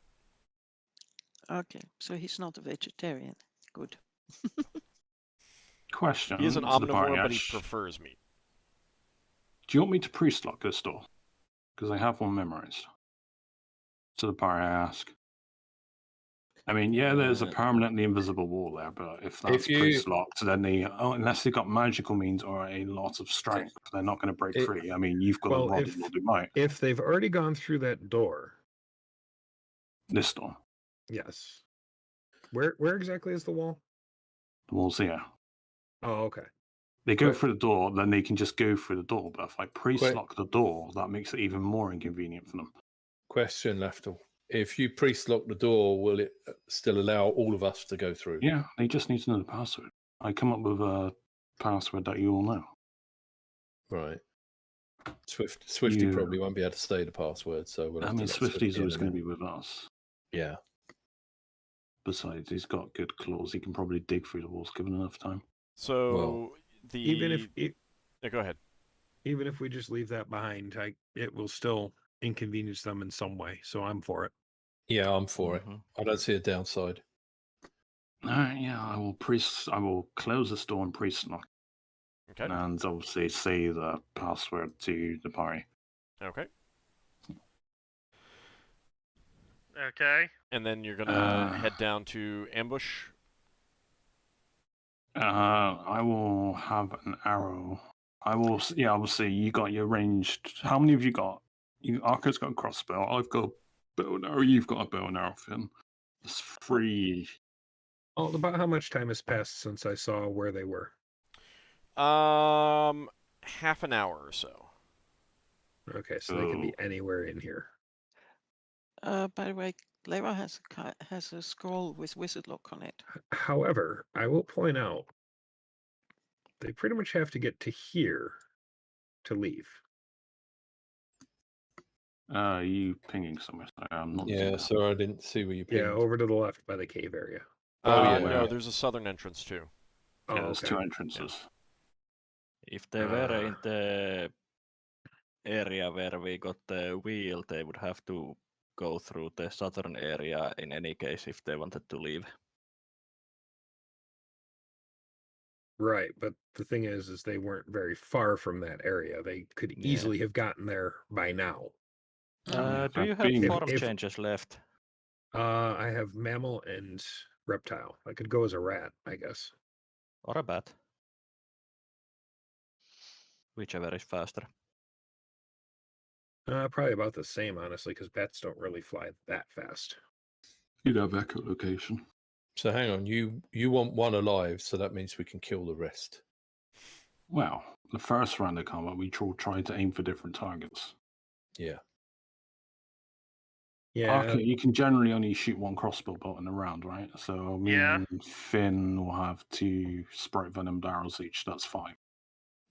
Okay, so he's not a vegetarian. Good. Question. He is an to the party, omnivore, but he Ash. prefers meat. Do you want me to priest lock this door? Because I have one memorized. To the party, I ask. I mean, yeah, there's a permanently invisible wall there, but if that's priest locked, then unless they've got magical means or a lot of strength, they're not going to break free. I mean, you've got a rod that will do might. If they've already gone through that door. This door. Yes. Where exactly is the wall? The wall's here. Oh, okay. They go through the door, then they can just go through the door. But if I priest lock the door, that makes it even more inconvenient for them. Question, Lafdul. If you priest lock the door, will it still allow all of us to go through? Yeah, they just need to know the password. I come up with a password that you all know. Right. Swifty probably won't be able to say the password, so we'll have to let Swifty's always going to be with us. Yeah. Besides, he's got good claws. He can probably dig through the walls given enough time. So go ahead. Even if we just leave that behind, it will still inconvenience them in some way. So I'm for it. Yeah, I'm for it. I don't see a downside. All right, yeah, I will close this door and priest lock. Okay. And obviously say the password to the party. Okay. Okay. And then you're gonna head down to ambush. I will have an arrow. I will. Yeah, obviously you got your ranged. How many have you got? Ockar's got a crossbow. I've got a bow and arrow. You've got a bow and arrow, Finn. It's 3. Oh, about how much time has passed since I saw where they were? Half an hour or so. Okay, so they can be anywhere in here. By the way, Leva has a scroll with wizard lock on it. However, I will point out they pretty much have to get to here to leave. You pinging somewhere? I'm not. Yeah, so I didn't see where you pinged. Yeah, over to the left by the cave area. No, there's a southern entrance too. Yeah, there's 2 entrances. If they were in the area where we got the wheel, they would have to go through the southern area in any case if they wanted to leave. Right, but the thing is they weren't very far from that area. They could easily have gotten there by now. Do you have form changes left? I have mammal and reptile. I could go as a rat, I guess. Or a bat. Whichever is faster. Probably about the same, honestly, because bats don't really fly that fast. You'd have echolocation. So hang on, you want one alive, so that means we can kill the rest. Well, the first round of combat, we tried to aim for different targets. Yeah. Yeah. Okay, you can generally only shoot one crossbow bolt in a round, right? So me Yeah. and Finn will have 2 Sprite Venom arrows each. That's 5.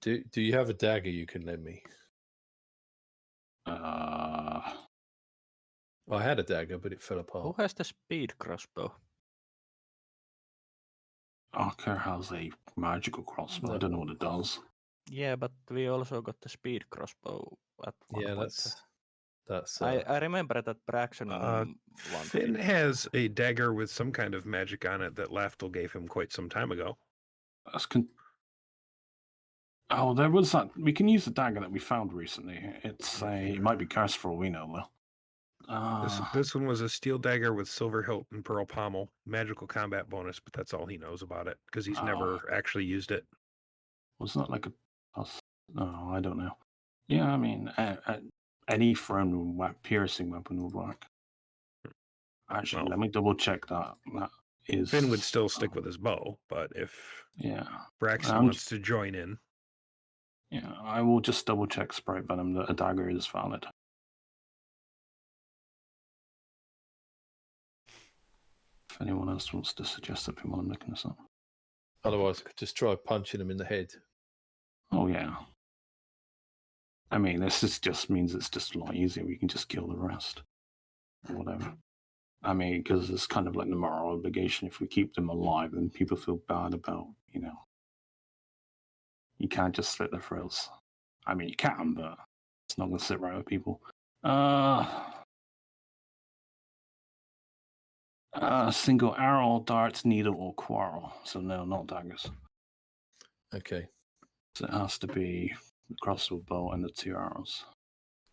Do you have a dagger you can lend me? Uh, I had a dagger, but it fell Who apart. has the speed crossbow? Ockar has a magical crossbow. I No. don't know what it does. Yeah, but we also got the speed crossbow at one Yeah, point. that's. I remember that Braxon wanted Finn it. has a dagger with some kind of magic on it that Lafdul gave him quite some time ago. Oh, there was that. We can use the dagger that we found recently. It might be cursed for all we know, though. This one was a steel dagger with silver hilt and pearl pommel, magical combat bonus, but that's all he knows about it because he's never actually used it. Wasn't that like a? No, I don't know. Yeah, I mean, any thrown piercing weapon would work. Actually, Well, let me double check that. That is. Finn would still stick with his bow, but if Braxon wants to join in, yeah, I will just double check Sprite Venom that a dagger is valid. If anyone else wants to suggest something while I'm looking this up. Otherwise, I could just try punching him in the head. Oh yeah. I mean, this just means it's just a lot easier. We can just kill the rest, or whatever. I mean, because it's kind of like the moral obligation. If we keep them alive, then people feel bad about, you can't just slit their throats. I mean, you can, but it's not going to sit right with people. Single arrow, darts, needle, or quarrel. So no, not daggers. Okay. So it has to be the crossbow bolt and the 2 arrows.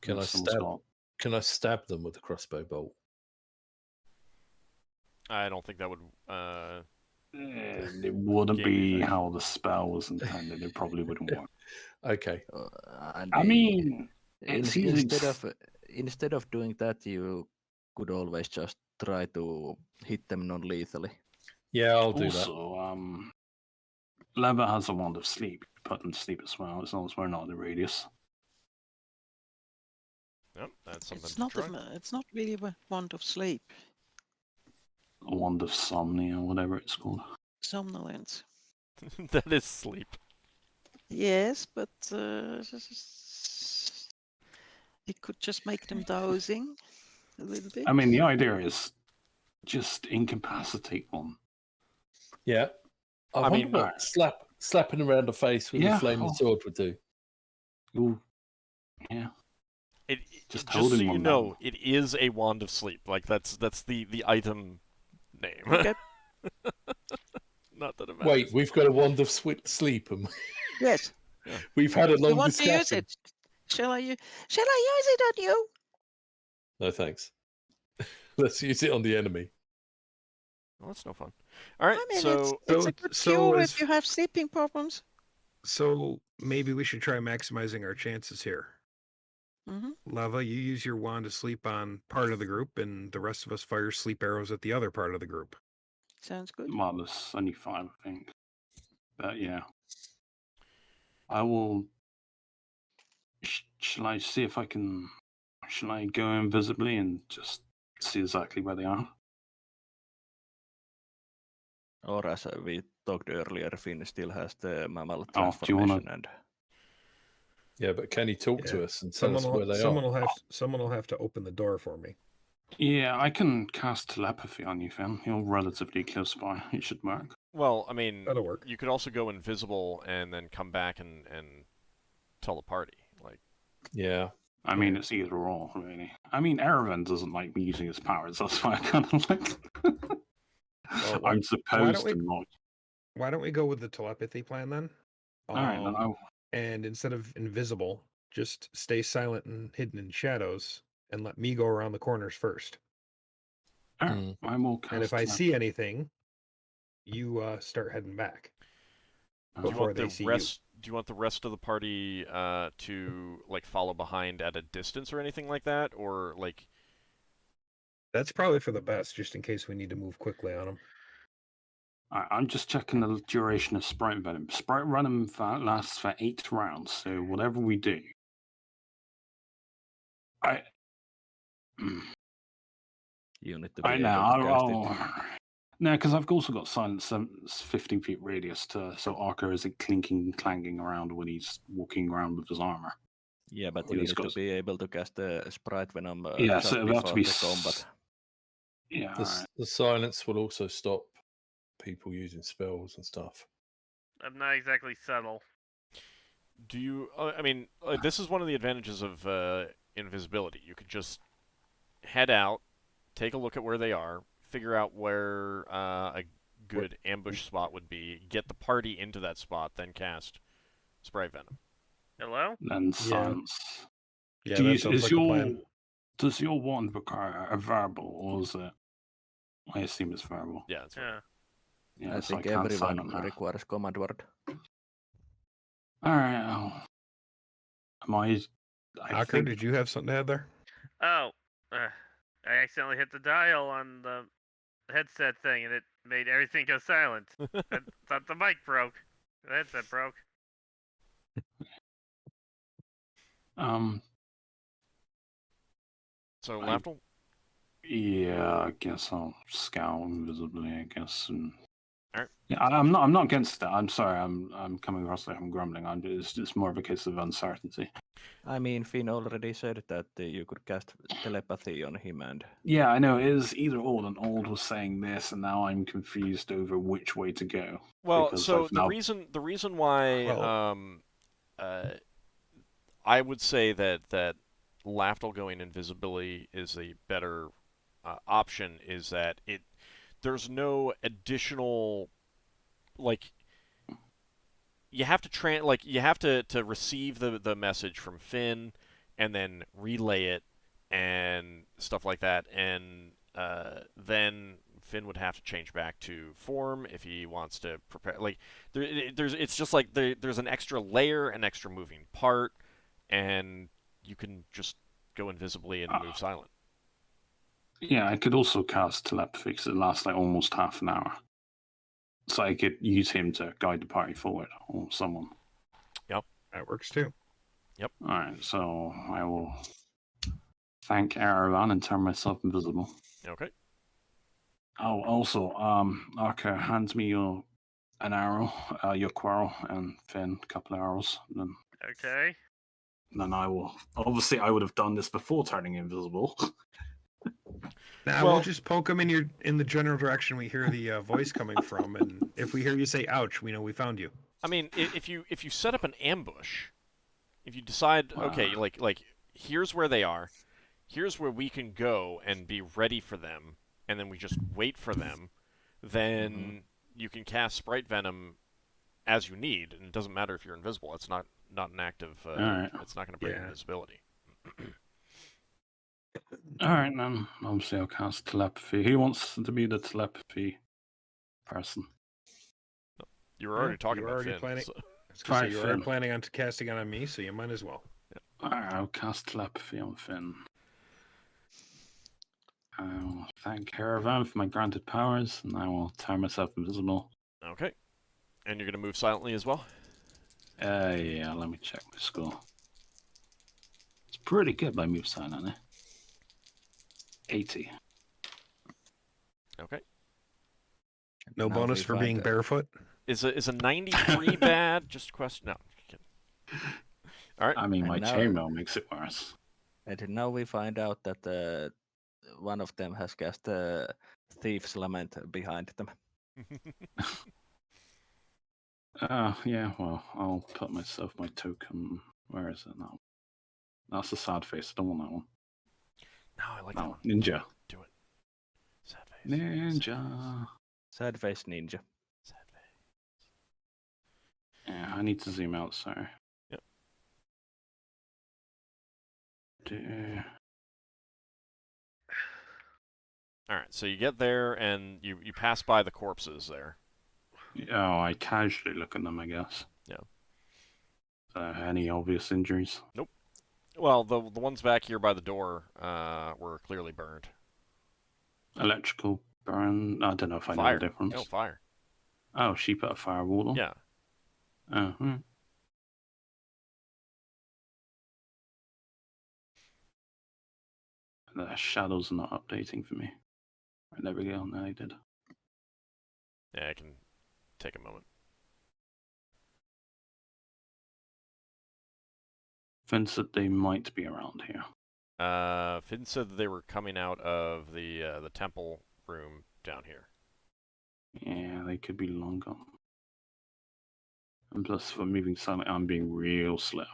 Can I stab them with the crossbow bolt? I don't think that would. It wouldn't be how the spell was intended. It probably wouldn't work. Okay. I mean, instead of doing that, you could always just try to hit them non-lethally. Yeah, I'll do that. Also, Leva has a wand of sleep. Put them to sleep as well, as long as we're not in the radius. Yep, that's something It's to not try. it's not really a wand of sleep. A wand of somnia, whatever it's called. Somnolence. That is sleep. Yes, but it could just make them dozing a little bit. I mean, the idea is just incapacitate one. Yeah. I mean, what slapping around the face with a flaming sword would do. Ooh. Yeah. Just so you know, it is a wand of sleep. Like that's the item name. Okay. Not that it matters. Wait, we've got a wand of sleep. Yes. Yeah. We've had a long you want discussion. to use it? Shall I use it on you? No, thanks. Let's use it on the enemy. Well, that's no fun. All right, I mean, so it's a good cure if you have sleeping problems. So maybe we should try maximizing our chances here. Mm-hmm. Lava, you use your wand to sleep on part of the group, and the rest of us fire sleep arrows at the other part of the group. Sounds good. Well, there's only 5, I think. But yeah. I will... Shall I see if I can... Shall I go invisibly and just see exactly where they are? Or as we talked earlier, Finn still has the mammal Oh, do you transformation wanna... Yeah, but can he talk to us and tell us where they are? Someone will have to open the door for me. Yeah, I can cast telepathy on you, Finn. You're relatively close by. It should work. well, I mean, That'll work. you could also go invisible and then come back and tell the party. Like, yeah. I mean, it's either or, really. I mean, Erevan doesn't like me using his powers. That's why I kind of like... I'm supposed to not. Why don't we go with the telepathy plan then? All right, then I'll... And instead of invisible, just stay silent and hidden in shadows, and let me go around the corners first. All right, I will cast And if I see anything, you start heading back. do you want the rest of the party to like follow behind at a distance or anything like that, or like? That's probably for the best, just in case we need to move quickly on them. I'm just checking the duration of Sprite Venom. Sprite Venom lasts for 8 rounds, so whatever we do. You need to be I able know. to cast it. No, because I've also got silence 15 feet radius so Ockar isn't clinking, clanging around when he's walking around with his armor. Yeah, but When you he's need to got- be able to cast the Sprite Venom Yeah, just so it'll have before to be the combat. Yeah, The silence will also stop people using spells and stuff. I'm not exactly subtle. Do you? I mean, this is one of the advantages of invisibility. You could just head out, take a look at where they are, figure out where a good ambush spot would be, get the party into that spot, then cast Sprite Venom. Hello? and silence. Yeah, Do that you, sounds is like your, a plan. Does your wand require a verbal, or is it? I assume it's verbal. Yeah, that's right. Yeah. Yeah, I so think can't everyone silent her. requires command word. All right. I Ockar, think did you have something to add there? Oh, I accidentally hit the dial on the headset thing, and it made everything go silent. I thought the mic broke. The headset broke. So, I- Lafdul? Yeah, I guess I'll scout invisibly. I guess. And... Alright. Yeah, I'm not against that. I'm sorry. I'm coming across like I'm grumbling. It's more of a case of uncertainty. I mean, Finn already said that you could cast telepathy on him, and Yeah, I know. It is either or. And Old was saying this, and now I'm confused over which way to go. Well, because so I've the now- reason why I would say that Lafdul going invisibility is a better option is that there's no additional like you have to you have to receive the message from Finn and then relay it and stuff like that, and then Finn would have to change back to form if he wants to prepare. Like it's just like there's an extra layer, an extra moving part, and you can just go invisibly and move silent. Yeah, I could also cast telepathy because it lasts like almost half an hour. So I could use him to guide the party forward, or someone. That works too. All right, so I will thank Aravan and turn myself invisible. Okay. Oh, also, Ockar, hand me an arrow, your quarrel, and Finn a couple of arrows. Okay. Then I will. Obviously, I would have done this before turning invisible. Now Well- we'll just poke him in the general direction we hear the voice coming from, and if we hear you say "ouch," we know we found you. I mean, if you set up an ambush, if you decide, okay, like here's where they are, here's where we can go and be ready for them, and then we just wait for them, then you can cast Sprite Venom as you need, and it doesn't matter if you're invisible. It's not an active. Alright. It's not going to break Yeah. invisibility. All right, then. Obviously, I'll cast telepathy. Who wants to be the telepathy person? You were already talking you were about already Finn. planning- so- I was gonna say, Right, you are Finn. planning on casting it on me, so you might as well. All right, I'll cast telepathy on Finn. I'll thank Caravan for my granted powers, and I will turn myself invisible. Okay. And you're going to move silently as well? Yeah, let me check my score. It's pretty good by move silently. 80. Okay. No Now bonus we for find being that- barefoot. Is a 93 bad? Just a question. No. All right. I mean, And my now- chainmail makes it worse. And now we find out that one of them has cast Thief's Lament behind them. Yeah, well, I'll put myself my token. Where is it now? That's a sad face. I don't want that one. No, I like that No, one. ninja. Do it. Sad face. Ninja. Sad face ninja. Sad face. Yeah, I need to zoom out, sorry. Yep. All right. So you get there and you pass by the corpses there. Oh, I casually look at them, I guess. Yeah. Any obvious injuries? Well, the ones back here by the door were clearly burned. Electrical burn? I don't know if I know the difference. No, fire. Oh, she put a firewall on? Yeah. Oh, The shadows are not updating for me. Right, there we go. No, they did. Yeah, I can take a moment. Finn said they might be around here. Finn said that they were coming out of the temple room down here. Yeah, they could be long gone. And plus, for moving silently, I'm being real slow.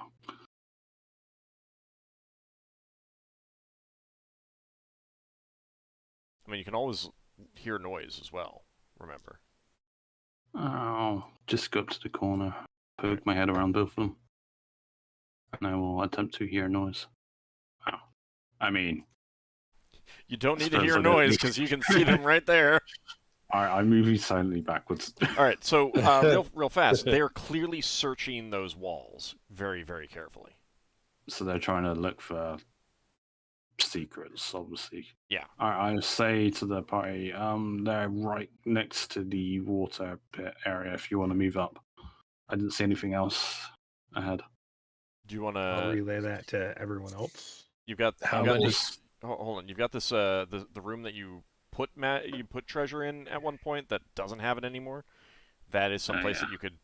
I mean, you can always hear noise as well, remember. I'll just go up to the corner, poke my head around both of them, and I will attempt to hear noise. Wow. I mean... You don't need to Suppose hear I don't noise, need- because you can see them right there. I'm moving silently backwards. All right, so real fast. They are clearly searching those walls very, very carefully. So they're trying to look for secrets, obviously. Yeah. I say to the party, they're right next to the water pit area if you want to move up. I didn't see anything else ahead. Do you want I'll to... relay that to everyone else. You've got... How you've got many? this... Hold on. You've got this, the room that you put treasure in at one point that doesn't have it anymore. That is someplace yeah. that you could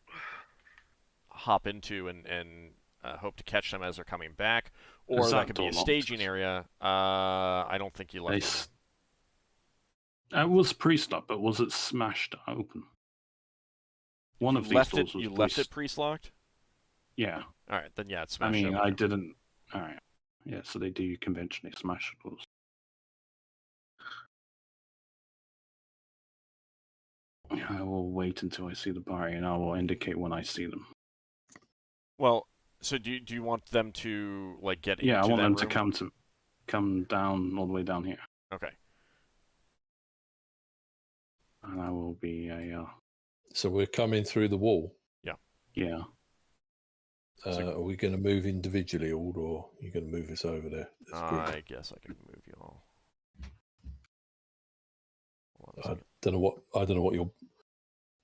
hop into and hope to catch them as they're coming back. Or Is that that could be a door locked? staging area. I don't think you left it. It was pre-stop, but was it smashed open? One You of these left doors it. was You left it pre-locked. Yeah. All right, then yeah, it's I smashed. mean, open. I didn't. All right. Yeah, so they do conventionally smash doors. I will wait until I see the party, and I will indicate when I see them. Well, so do you want them to like get Yeah, I into want that them room? to come down all the way down here, Okay. and I will be So we're coming through the wall. yeah. So- Are we going to move individually, or are you going to move us over there? as a group? I guess I can move you all. Hold on a I second. don't know what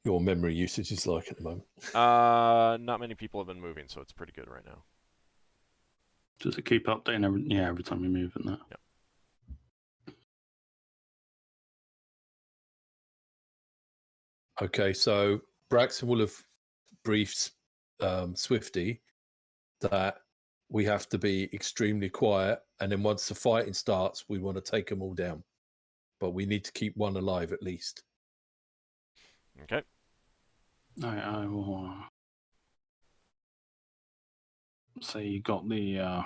your memory usage is like at the moment. Not many people have been moving, so it's pretty good right now. Does it keep updating every time we move in that? Yep. Okay, so Braxon will have briefed Swifty that we have to be extremely quiet, and then once the fighting starts, we want to take them all down. But we need to keep one alive at least. Okay. I will say you got the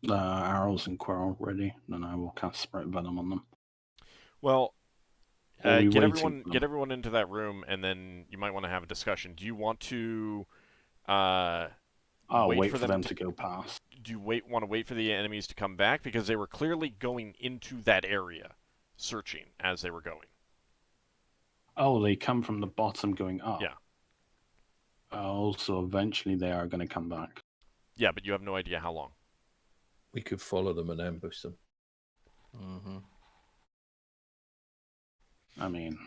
arrows and quarrel ready, then I will cast Sprite Venom on them. Well, Or are we get waiting for them? everyone into that room, and then you might want to have a discussion. Do you want to I'll wait for them to to go past. do you want to wait for the enemies to come back, because they were clearly going into that area, searching as they were going. Oh, they come from the bottom going up. Yeah. Also, eventually they are going to come back. Yeah, but you have no idea how long. We could follow them and ambush them. Mm-hmm. I mean,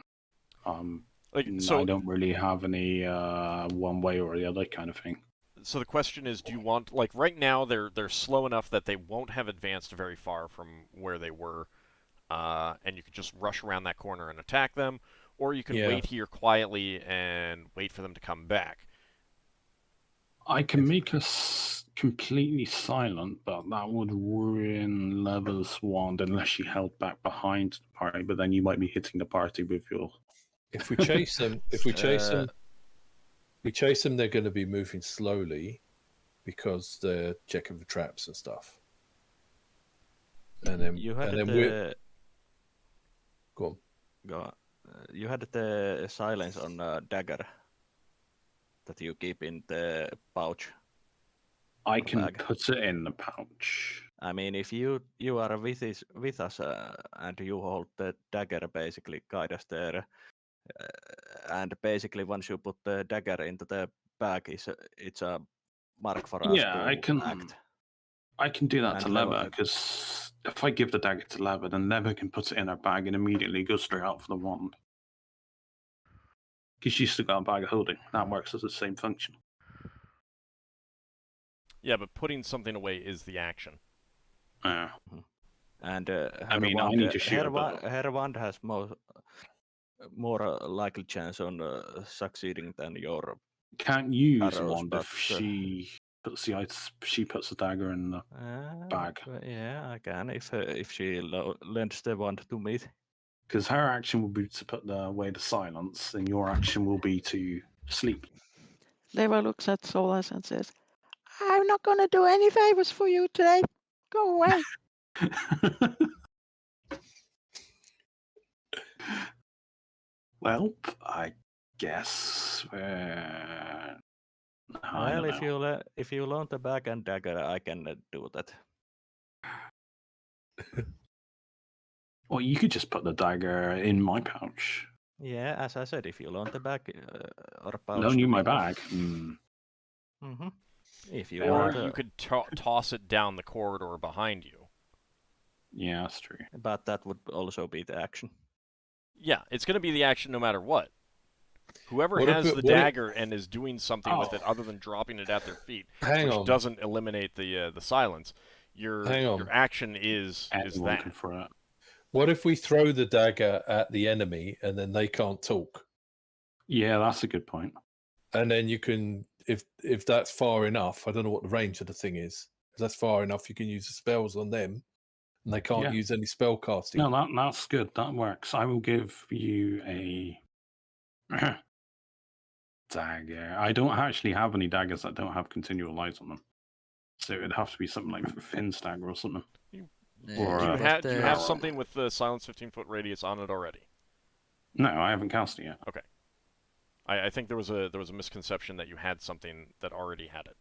So I don't really have any one way or the other kind of thing. So the question is, do you want, like, right now they're slow enough that they won't have advanced very far from where they were, and you can just rush around that corner and attack them, or you can wait here quietly and wait for them to come back. I can make us completely silent, but that would ruin Leather's wand unless she held back behind the party. But then you might be hitting the party with your. If we chase them, they're going to be moving slowly because they're checking for traps and stuff. And then You had we're go on. You had the silence on dagger that you keep in the pouch. I can bag. put it in the pouch. I mean, if you are with us and you hold the dagger, basically guide us there, and basically once you put the dagger into the bag, it's a mark for us to act. I can do that And to Lever, because if I give the dagger to Lever, then Lever can put it in her bag and immediately go straight out for the wand. Because you still got a bag of holding. That works as the same function. Yeah, but putting something away is the action. And I mean, I need to shoot a bow. her wand has more likely chance on succeeding than your Can't use arrows, wand but if she puts the dagger in the bag. Yeah, I can if she lends the wand to me. Because her action will be to put away the silence, and your action will be to sleep. Leva looks at Solas and says, I'm not going to do any favors for you today. Go away. Well, I guess. I Well, don't know. if you loan the bag and dagger, I can do that. Well, you could just put the dagger in my pouch. Yeah, as I said, if you loan the bag or pouch. Loan you to my me. bag. Mm-hmm. If you Or want, you could toss it down the corridor behind you. Yeah, that's true. But that would also be the action. Yeah, it's going to be the action no matter what. Whoever What has if the it- what if- dagger and is doing something with it other than dropping it at their feet, Hang which on. doesn't eliminate the silence, Hang on. your action is Anyone that. can throw it. What if we throw the dagger at the enemy and then they can't talk? Yeah, that's a good point. And then you can, if that's far enough, I don't know what the range of the thing is. If that's far enough, you can use the spells on them, and they can't Yeah. use any spell casting. No, that's good. That works. I will give you a dagger. I don't actually have any daggers that don't have continual light on them. So it'd have to be something like Finn's dagger or something. Or, Do you have arrow. something with the silence 15-foot radius on it already? No, I haven't cast it yet. Okay. I think there was a misconception that you had something that already had it.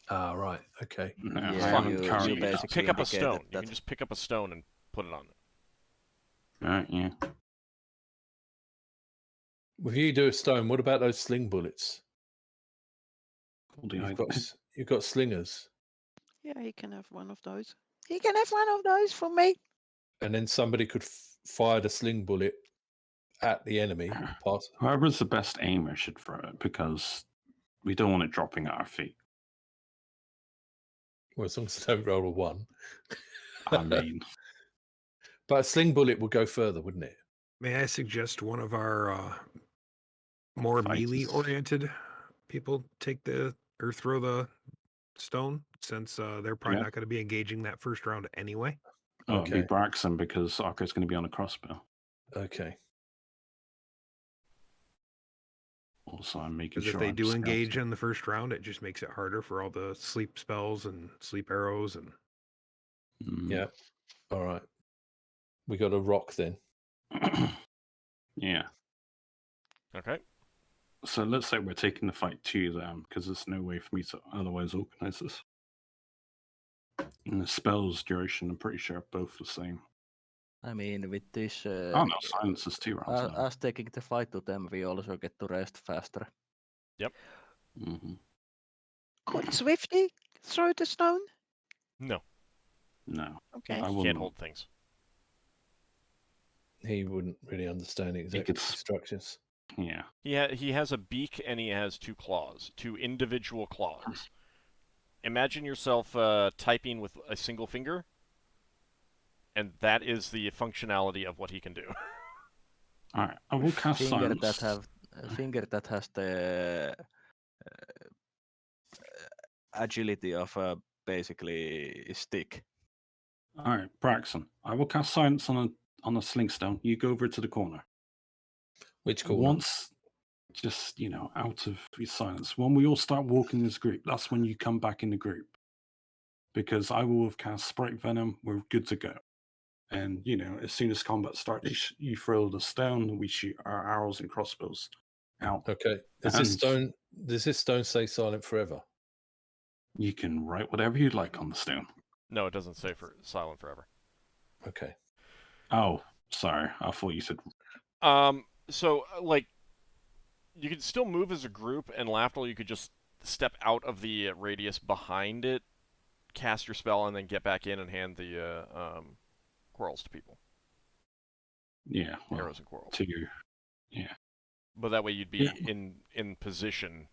Ah, right. Okay. No, Yeah, I It's haven't fine. currently You can basically pick up a indicated stone. You that- can just pick up a stone and put it on it. Right, yeah. If you do a stone, what about those sling bullets? You've got slingers, Yeah, he can have one of those. He can have one of those for me. and then somebody could fire the sling bullet at the enemy. Pass. Whoever's the best aimer should throw it because we don't want it dropping at our feet. Well, as long as they don't roll a 1. I mean, But a sling bullet would go further, wouldn't it? May I suggest one of our more Fighters. melee-oriented people take or throw the stone, since they're probably Yeah. not going to be engaging that first round anyway. it'd be Okay. Braxon because Ockar's going to be on a crossbow. Okay. Also, I'm making Because sure if they I'm do scouting. engage in the first round, it just makes it harder for all the sleep spells and sleep arrows. And Yeah. All right. We got a rock then. Yeah. Okay. So let's say we're taking the fight to them because there's no way for me to otherwise organize this. And the spell's duration, I'm pretty sure, are both the same. I mean, with this, Oh no, silence is 2 rounds. now. us taking the fight to them, we also get to rest faster. Mhm. Could Swifty throw the stone? No, No. Okay. I you can't wouldn't. hold things. He wouldn't really understand exactly could the structures. Yeah. He has a beak and he has 2 claws, 2 individual claws. Imagine yourself typing with a single finger, and that is the functionality of what he can do. All right. I will cast Finger silence. that has the agility of basically stick. All right, Braxon. I will cast silence on a sling stone. You go over to the corner. Which corner? Once, just out of your silence. When we all start walking this group, that's when you come back in the group. Because I will have cast Sprite Venom. We're good to go. And as soon as combat starts, you throw the stone. We shoot our arrows and crossbows out. Okay. Does this stone stay silent forever? You can write whatever you'd like on the stone. No, it doesn't say for silent forever. Okay. Oh, sorry. I thought you said. So you could still move as a group, and Lafdul, you could just step out of the radius behind it, cast your spell, and then get back in and hand the quarrels to people. Yeah. Well, Arrows and quarrels. to you. Yeah. But that way you'd be in position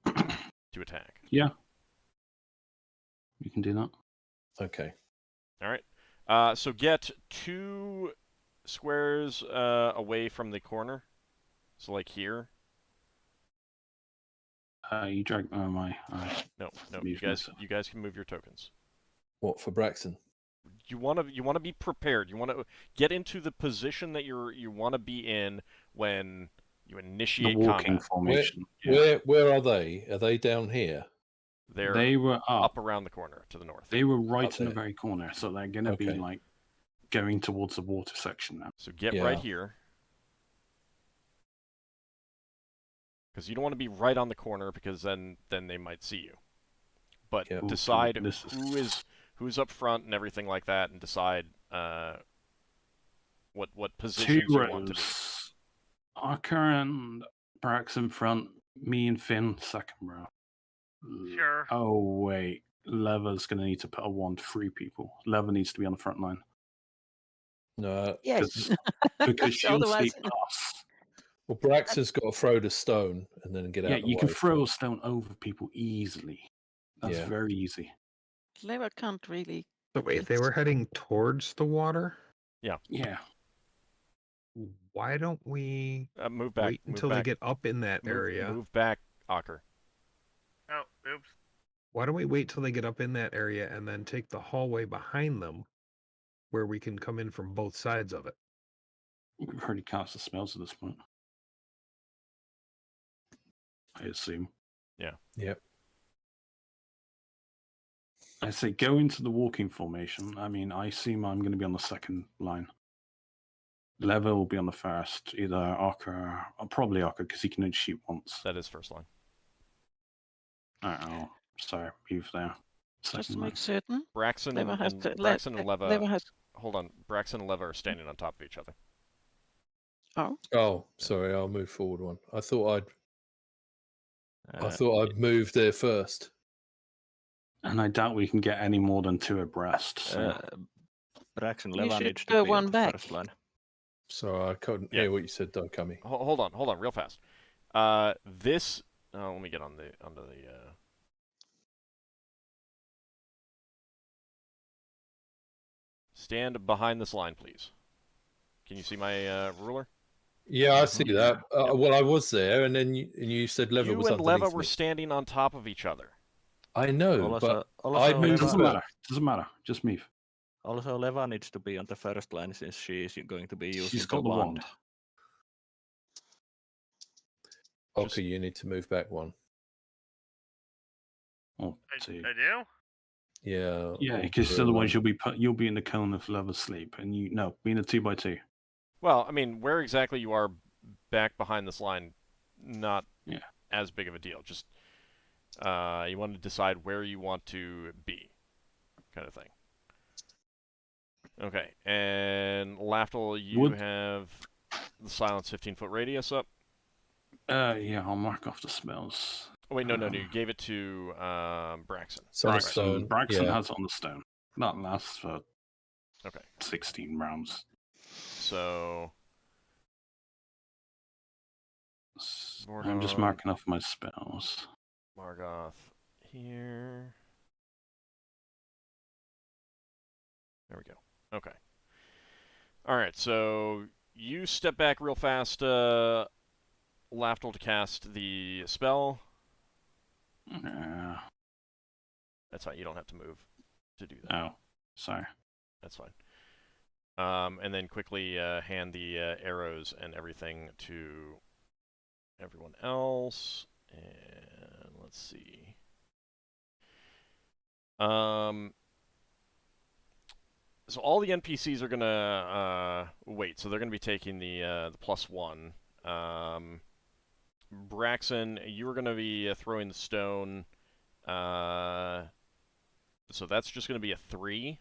to attack. Yeah. You can do that. Okay. All right. So get 2 squares away from the corner. So like here. You drag my. No. Move You guys can move your tokens. What for Braxon? You want to be prepared. You want to get into the position that you want to be in when you the initiate walking combat. formation. Where are they? Are they down here? They were up around the corner to the north. They were right Up in the there. very corner, so they're going to be Okay. like going towards the water section now. So get Yeah. right here. Because you don't want to be right on the corner, because then they might see you. But Yep. decide Okay, who's up front and everything like that, and decide what 2 positions you want to be. rows. Ockar and Braxon front, me and Finn second row. Sure. Oh wait, Lever's going to need to put a 1 to 3 people. Lever needs to be on the front line No. Yes. because she'll Otherwise, see us. Well, Braxton's got to throw the stone and then get out Yeah, of the you way. can throw a stone over people easily. That's Yeah. very easy. Lever can't really. So wait, they were heading towards the water. Yeah. Why don't we Move back. wait until they get up in that move, area? Move back, Ockar. Oh, oops. Why don't we wait till they get up in that area and then take the hallway behind them, where we can come in from both sides of it? We've already cast the spells at this point. I assume. Yep. I say go into the walking formation. I mean, I assume I'm going to be on the second line. Lever will be on the first. Either Ockar, or probably Ockar, because he can only shoot once. That is first line. Oh, sorry, move there. Just to Second line. make certain. Braxon Lever has and to, Braxon and Leva. Lever has. Hold on. Braxon and Leva are standing on top of each other. Oh, Oh, sorry. I'll move forward one. I thought Uh, I'd move there first. And I doubt we can get any more than 2 abreast. So. Braxon You Leva should needs to go be one on the back. first line. So I couldn't Yeah. hear what you said, Dokami. Hold on, real fast. This. Oh, let me get onto the. Stand behind this line, please. Can you see my ruler? Yeah, I see that. Yep. Well, I was there, and then you said Lever You was and underneath Leva were me. standing on top of each other. I know, but I moved Doesn't first. matter. Doesn't matter. Just move. Also, Leva needs to be on the first line since she is going to be using She's got the wand. Okay, you need to move back one. Oh, I 2. do? Yeah. Yeah, because otherwise you'll be in the cone of Lever's sleep, and be in a 2x2. Well, I mean, where exactly you are back behind this line, not Yeah. as big of a deal. Just you want to decide where you want to be, kind of thing. Okay, and Lafdul, you have the silence 15-foot radius up. Yeah, I'll mark off the spells. Oh wait, no, you gave it to Braxon. So Braxon, Braxon yeah. has it on the stone. That lasts for Okay. 16 rounds. So I'm just marking off my spells. Margoth here. There we go. Okay. All right, so you step back real fast, Lafdul, to cast the spell. Yeah. That's fine. You don't have to move to do that. Oh, sorry. That's fine. And then quickly hand the arrows and everything to everyone else. And let's see. So all the NPCs are gonna wait. So they're gonna be taking the +1. Braxon, you're gonna be throwing the stone. So that's just gonna be a 3.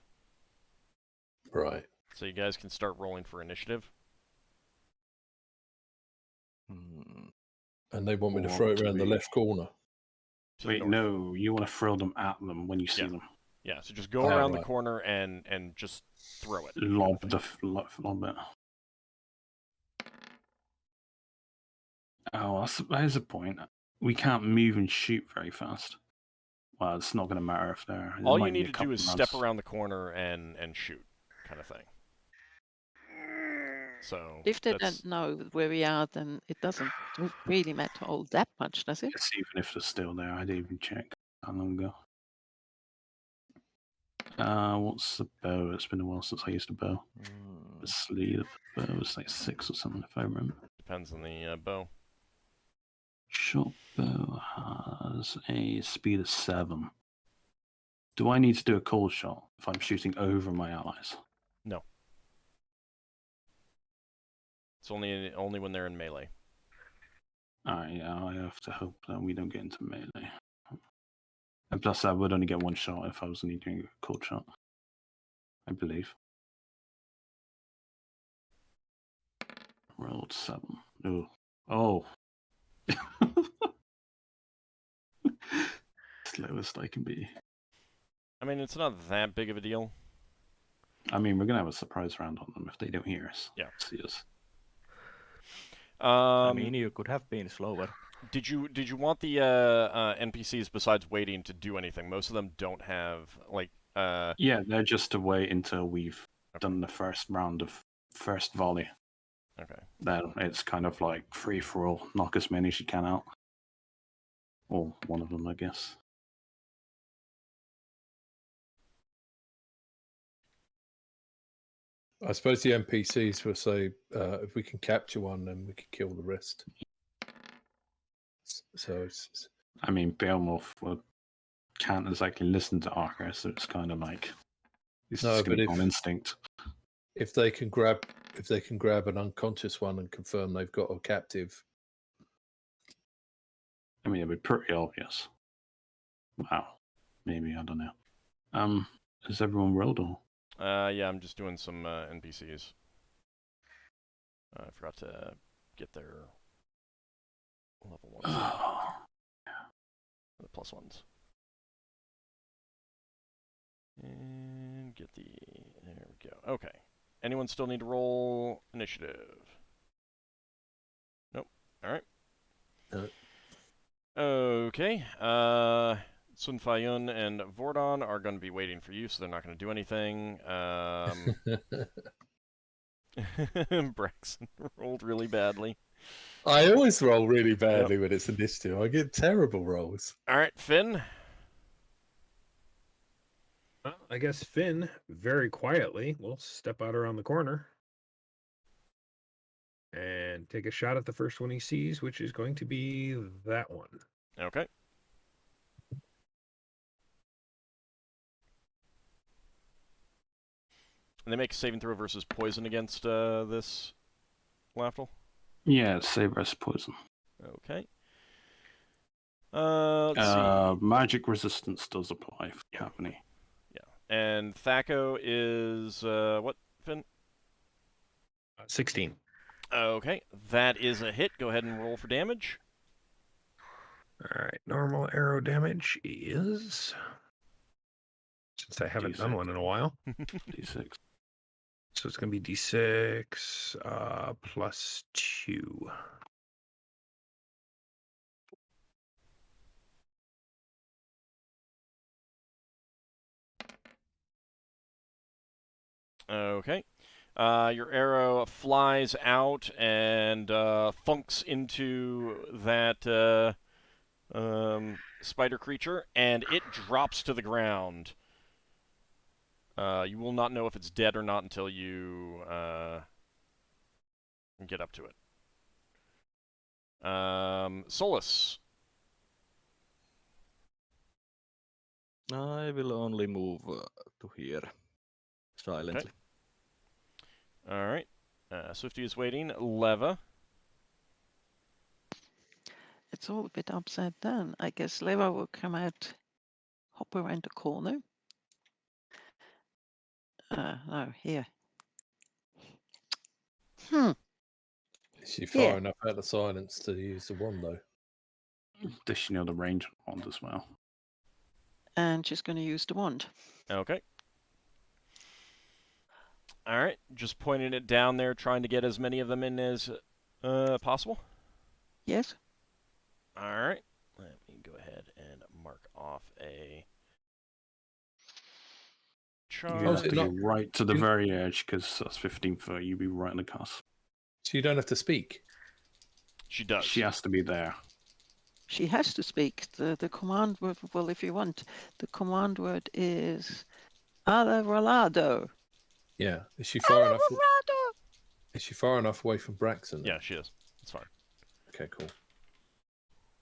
Right. So you guys can start rolling for initiative. And they want me to throw it around the left corner. Wait, no, you want to throw them at them when you see them. Yeah, so just go around the corner and just throw it. Lob it. Oh, there's a point. We can't move and shoot very fast. Well, it's not going to matter if they're. There All you might be need a to do couple is rounds. step around the corner and shoot, kind of thing. So If they that's... don't know where we are, then it doesn't really matter all that much, does it? Yes, even if they're still there, I didn't even check how long ago. What's the bow? It's been a while since I used a bow. The sleeve of the bow was like 6 or something, if I remember. Depends on the bow. Short bow has a speed of 7. Do I need to do a cold shot if I'm shooting over my allies? No. It's only when they're in melee. Alright, yeah, I have to hope that we don't get into melee. And plus, I would only get 1 shot if I was only doing a cold shot. I believe. Rolled 7. Ooh. Oh. Slowest I can be. I mean, it's not that big of a deal. I mean, we're going to have a surprise round on them if they don't hear us. Yeah. See us. I mean, you could have been slower. Did you want the NPCs besides waiting to do anything? Most of them don't have like. Yeah, they're just to wait until we've done the first round of first volley. Okay. Then it's kind of like free for all. Knock as many as you can out. Or one of them, I guess. I suppose the NPCs will say, if we can capture one, then we can kill the rest. So it's... I mean, Beowulf can't exactly listen to Ockar, so it's kind of like it's No, just going but to go on instinct. if they can grab an unconscious one and confirm they've got a captive. I mean, it'd be pretty obvious. Wow. Maybe, I don't know. Is everyone rolled or? Yeah, I'm just doing some NPCs. I forgot to get their level 1. Oh. The plus ones. And get the... There we go. Okay. Anyone still need to roll initiative? Nope. Alright. Okay. Sun Fayun and Vordon are going to be waiting for you, so they're not going to do anything. Braxon rolled really badly. I always roll really badly when it's initiative. I get terrible rolls. Alright, Finn. Well, I guess Finn, very quietly, will step out around the corner and take a shot at the first one he sees, which is going to be that one. Okay. And they make a saving throw versus poison against this Lafdul? Yeah, it's save versus poison. Okay. Let's see. Magic resistance does apply if you have any. Yeah. And Thaco is what, Finn? 16. Okay. That is a hit. Go ahead and roll for damage. All right. Normal arrow damage is... Since I haven't done one in a while. D6. So it's going to be D6 plus 2. Okay. Your arrow flies out and funks into that spider creature, and it drops to the ground. You will not know if it's dead or not until you get up to it. Solas. I will only move to here, silently. Okay. All right. Swifty is waiting. Leva. It's all a bit upside down. I guess Leva will come out, hop around the corner. No, here. Is she far enough out of silence to use the wand, though? Does she know the range wand as well? And she's going to use the wand. Okay. All right. Just pointing it down there, trying to get as many of them in as possible. Yes. All right. Let me go ahead and mark off a You Oh, charge. is have it to not- go right to the you- very edge because that's 15 foot. You'd be right in the cusp. So you don't have to speak. She does. She has to be there. She has to speak. The command word, well, if you want, the command word is Alaralado. Yeah. Is she far enough? Alaralado! Is she far enough away from Braxon? Yeah, she is. It's fine. Okay, cool.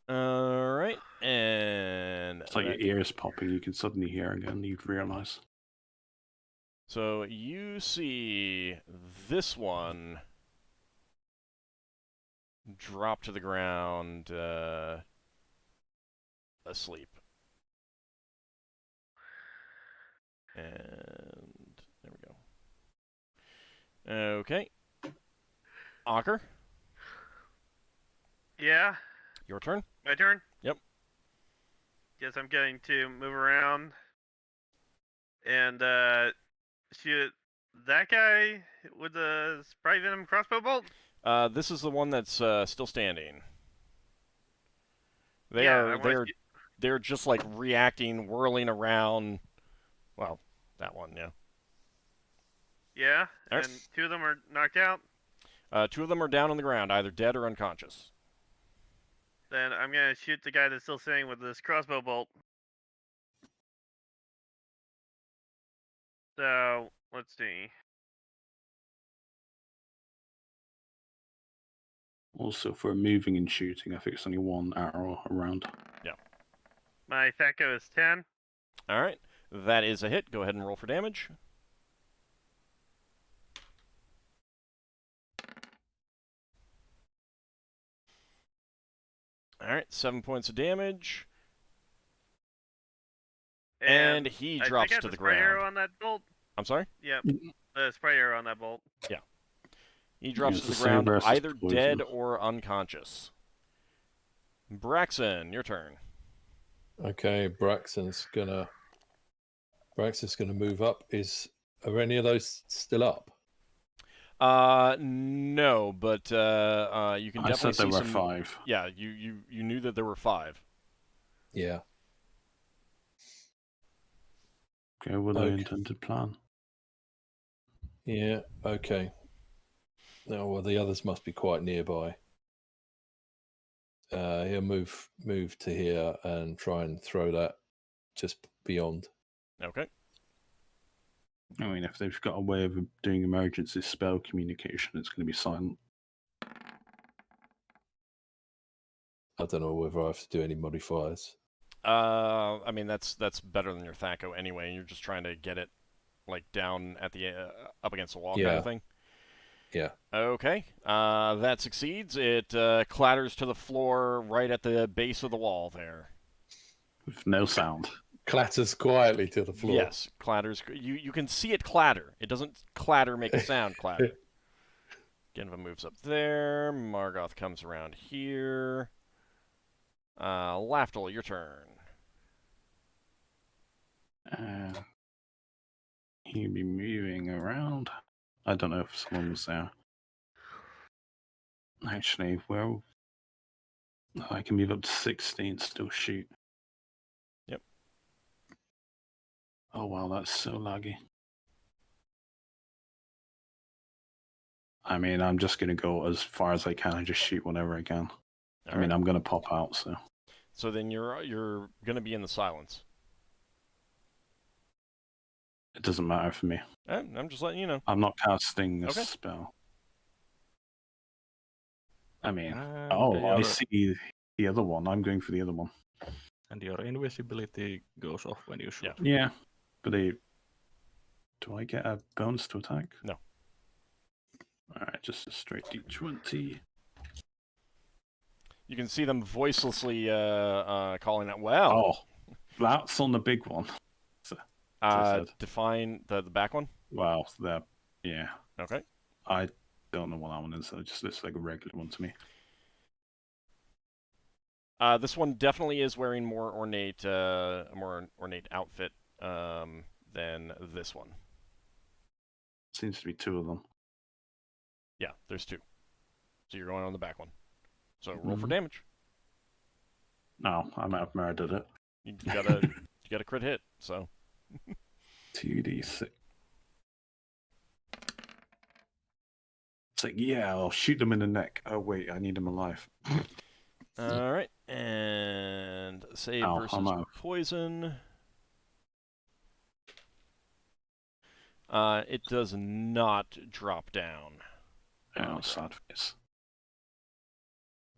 All right, and It's like that- your ears popping. You can suddenly hear again. You'd realize. so you see this one drop to the ground, asleep. And there we go. Okay. Ockar, Yeah, your turn. my turn. Yep. Guess I'm going to move around and shoot that guy with the spray venom crossbow bolt. This is the one that's still standing. They Yeah, I are wanna they're shoot- they're just like reacting, whirling around. Well, that one, yeah. Yeah, Alright. and 2 of them are knocked out. 2 of them are down on the ground, either dead or unconscious. Then I'm gonna shoot the guy that's still sitting with this crossbow bolt. So let's see. Also, for moving and shooting, I think it's only 1 arrow around. My THAC0 is 10. All right, that is a hit. Go ahead and roll for damage. All right, 7 points of damage, and he I drops think I to had the spray arrow ground. on that bolt. I'm sorry. Yep, the spray arrow on that bolt. He drops it's to the the same ground, versus either poison. dead or unconscious. Braxon, your turn. Okay, Braxon's gonna move up. Are any of those still up? No, but you can I definitely said there see were some. 5. Yeah, you knew that there were 5. Yeah. Go with the Okay. intended plan. Yeah. Okay. No, well, the others must be quite nearby. He'll move to here and try and throw that just beyond. Okay. I mean, if they've got a way of doing emergency spell communication, it's going to be silent. I don't know whether I have to do any modifiers. I mean that's better than your THAC0 anyway. You're just trying to get it like down at the up against the wall kind Yeah. of thing. Yeah. Okay. That succeeds. It clatters to the floor right at the base of the wall there. With no sound. Clatters quietly to the floor. Yes, clatters. You can see it clatter. It doesn't clatter, make a sound clatter. Genva moves up there. Margoth comes around here. Lafdul, your turn. He'd be moving around. I don't know if someone was there. Actually, well, I can move up to 60 and still shoot. Yep. Oh wow, that's so laggy. I mean, I'm just going to go as far as I can and just shoot whenever I can. I mean, I'm going to pop out, so. So then you're going to be in the silence. It doesn't matter for me. I'm just letting you know. I'm not casting a Okay. spell. I mean, And I see the other one. I'm going for the other one. And your invisibility goes off when you shoot. Yeah, but do I get a bonus to attack? No. Alright, just a straight D20. You can see them voicelessly calling out, well. Oh, that's on the big one. Define the back one. Wow, yeah. Okay. I don't know what that one is, so it just looks like a regular one to me. This one definitely is wearing a more ornate outfit than this one. Seems to be 2 of them. Yeah, there's 2. So you're going on the back one. So roll for damage. No, I might have murdered it. You got a crit hit. So 2d6. It's like, yeah, I'll shoot them in the neck. Oh wait, I need them alive. all right, and save Ow, versus I'm out. poison. It does not drop down. Oh, sad face.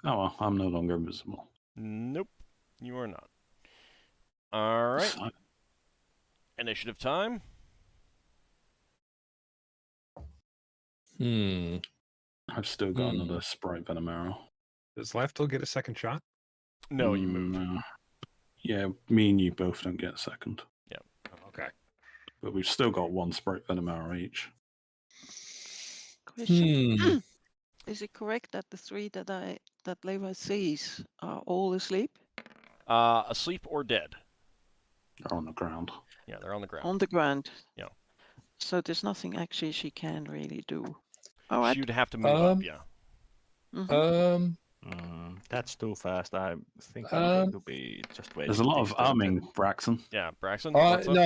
Oh well, I'm no longer invisible. Nope, you are not. All right, Sad. initiative time. I've still got another Sprite Venom Arrow. Does Lafdul get a second shot? No, you move. No. Yeah, me and you both don't get a second. Oh, okay. But we've still got one Sprite Venom Arrow each. Question. Is it correct that the three that Levi sees are all asleep? Asleep or dead. They're on the ground. Yeah, they're on the ground. On the ground. Yeah. So there's nothing actually she can really do. All right. She'd have to move up, yeah. Mhm. That's too fast. I think I'm going to be just waiting. There's a lot of arming, Braxon. Yeah, Braxon. what's up? No,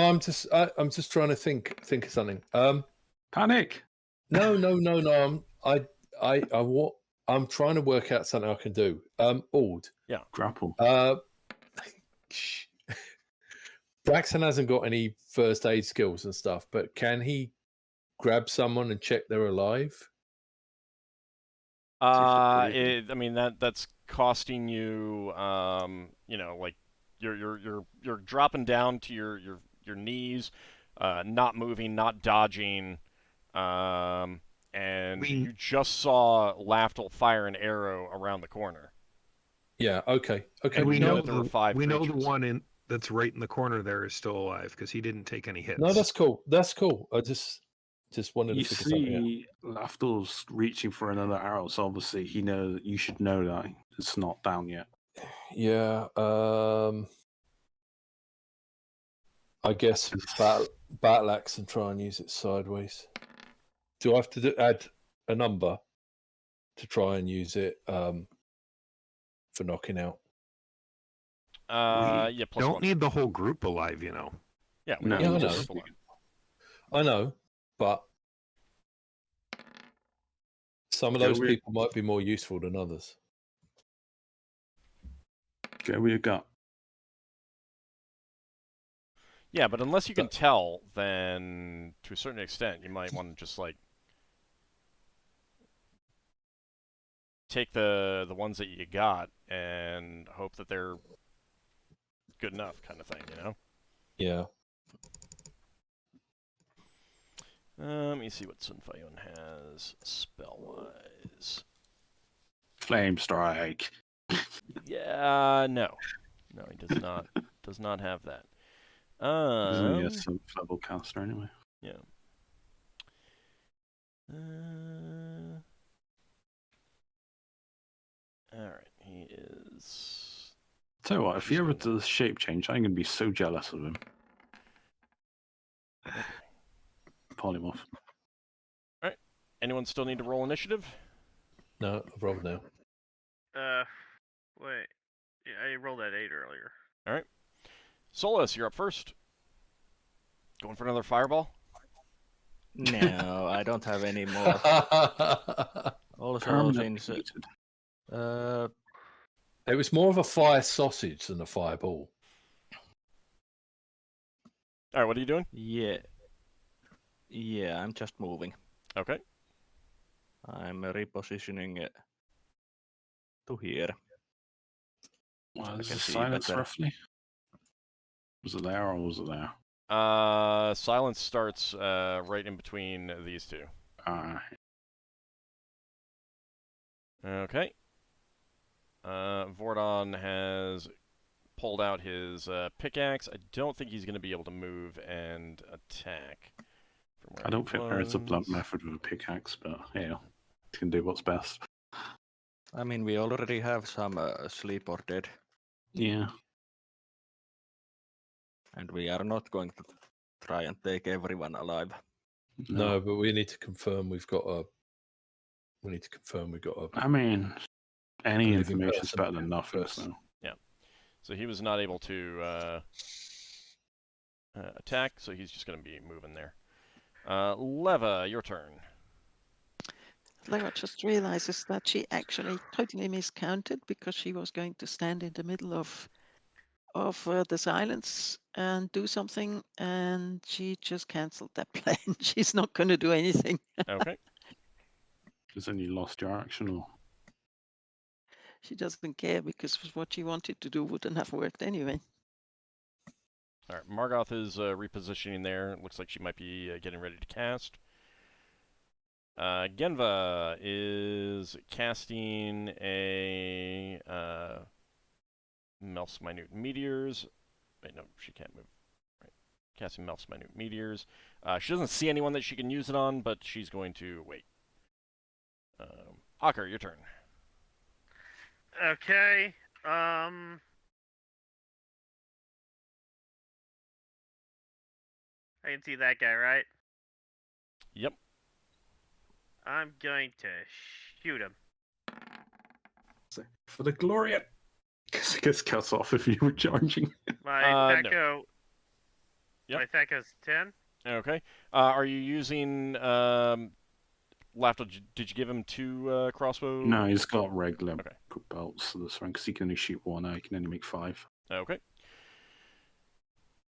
I'm just trying to think of something. Panic! No. I'm trying to work out something I can do. Ald. Grapple. Braxton hasn't got any first aid skills and stuff, but can he grab someone and check they're alive? I mean that's costing you, like you're dropping down to your knees, not moving, not dodging, and you just saw Lafdul fire an arrow around the corner. Yeah. Okay. And we know know there were 5 we know the creatures. one that's right in the corner there is still alive because he didn't take any hits. No, that's cool. That's cool. I just wanted You to figure something out. see, Lafdul's reaching for another arrow, so obviously you should know that it's not down yet. Yeah. I guess battle axe and try and use it sideways. Do I have to add a number to try and use it for knocking out? Yeah, plus Don't 1. need the whole group alive, you know. Yeah, we No, don't need I to know. just alive. I know, but some of Go those with- people might be more useful than others. Go with your gut. Yeah, but unless you can tell, then to a certain extent, you might want to just like take the ones that you got and hope that they're good enough, kind of thing, you know. Yeah. Let me see what Sunfayun has spell-wise. Flame strike. Yeah, no, he does not. Does not have that. He's only a level caster anyway. Yeah. Alright, he is... Tell you what, if he ever does shape change, I'm going to be so jealous of him. Polymorph. Alright, anyone still need to roll initiative? No, I've rolled now. Wait. Yeah, I rolled that 8 earlier. Alright. Solas, you're up first. Going for another fireball? No, I don't have any more. Also, Permanently since muted. It was more of a fire sausage than a fireball. Alright, what are you doing? yeah, I'm just moving. Okay. I'm repositioning it to here. Well, I is can the see silence better. roughly? Was it there or was it there? Silence starts right in between these two. Okay. Vordon has pulled out his pickaxe. I don't think he's going to be able to move and attack. From where I don't he think there is a blunt was. method with a pickaxe, but yeah, you can do what's best. I mean, we already have some sleep or dead, Yeah. and we are not going to try and take everyone alive. No, but we need to confirm we've got a. We need to confirm we've got a. I mean, Any living information is person better than nothing. first. So So he was not able to attack, so he's just going to be moving there. Leva, your turn. Lara just realizes that she actually totally miscounted because she was going to stand in the middle of the silence and do something, and she just cancelled that plan. She's not going to do anything. Okay. because then you lost your action. Or She doesn't care because what she wanted to do wouldn't have worked anyway. All right. Margoth is repositioning there. It looks like she might be getting ready to cast. Genva is casting a Melf's Minute Meteors. Wait, no, she can't move. Right. Casting Melf's Minute Meteors. She doesn't see anyone that she can use it on, but she's going to wait. Ockar, your turn. Okay. I can see that guy, right? Yep. I'm going to shoot him. so, for the glory, because it gets cut off if you were charging. My No. Thaco. Yep. My Thaco's 10. Okay. Are you using Lafdul? Did you give him 2 crossbow? No, he's got regular Okay. bolts for this one because he can only shoot 1. He can only make 5. Okay.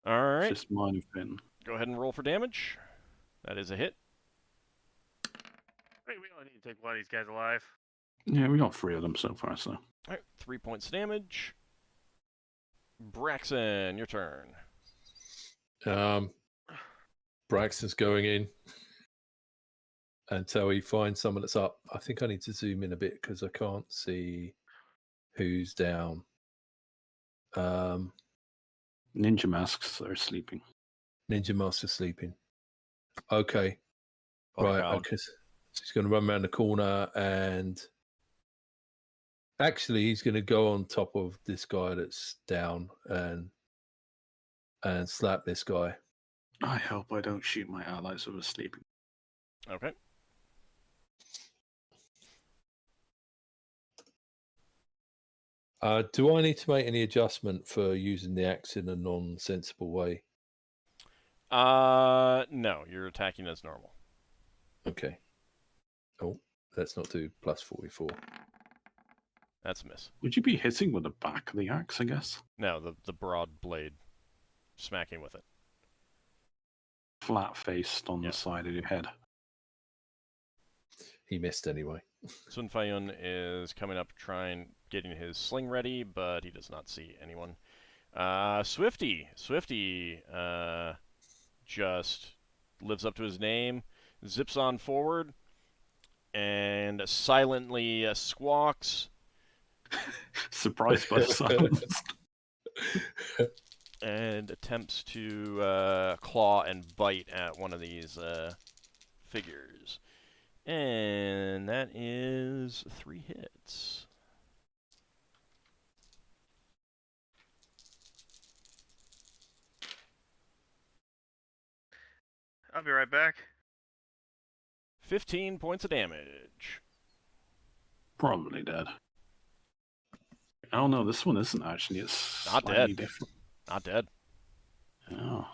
All right. It's just minor fin. Go ahead and roll for damage. That is a hit. Wait, we only need to take one of these guys alive. Yeah, we got 3 of them so far. So All right. 3 points of damage. Braxon, your turn. Braxton's going in until he finds someone that's up. I think I need to zoom in a bit because I can't see who's down. ninja masks are sleeping. Ninja Master's sleeping. Okay. Or Right. down. Okay. So he's going to run around the corner and actually he's going to go on top of this guy that's down and slap this guy. I hope I don't shoot my allies who are sleeping. Okay. Do I need to make any adjustment for using the axe in a non-sensible way? No, you're attacking as normal. Okay. Oh, let's not do plus 44. That's a miss. Would you be hitting with the back of the axe, I guess? No, the broad blade. Smacking with it. Flat faced on Yeah. the side of your head. He missed anyway. Sun Fayun is coming up trying getting his sling ready, but he does not see anyone. Swifty just lives up to his name, zips on forward, and silently squawks Surprised by the silence. and attempts to claw and bite at one of these figures. And that is 3 hits. I'll be right back. 15 points of damage. Probably dead. Oh no, this one isn't actually. It's Not slightly dead. different. Not dead. Oh.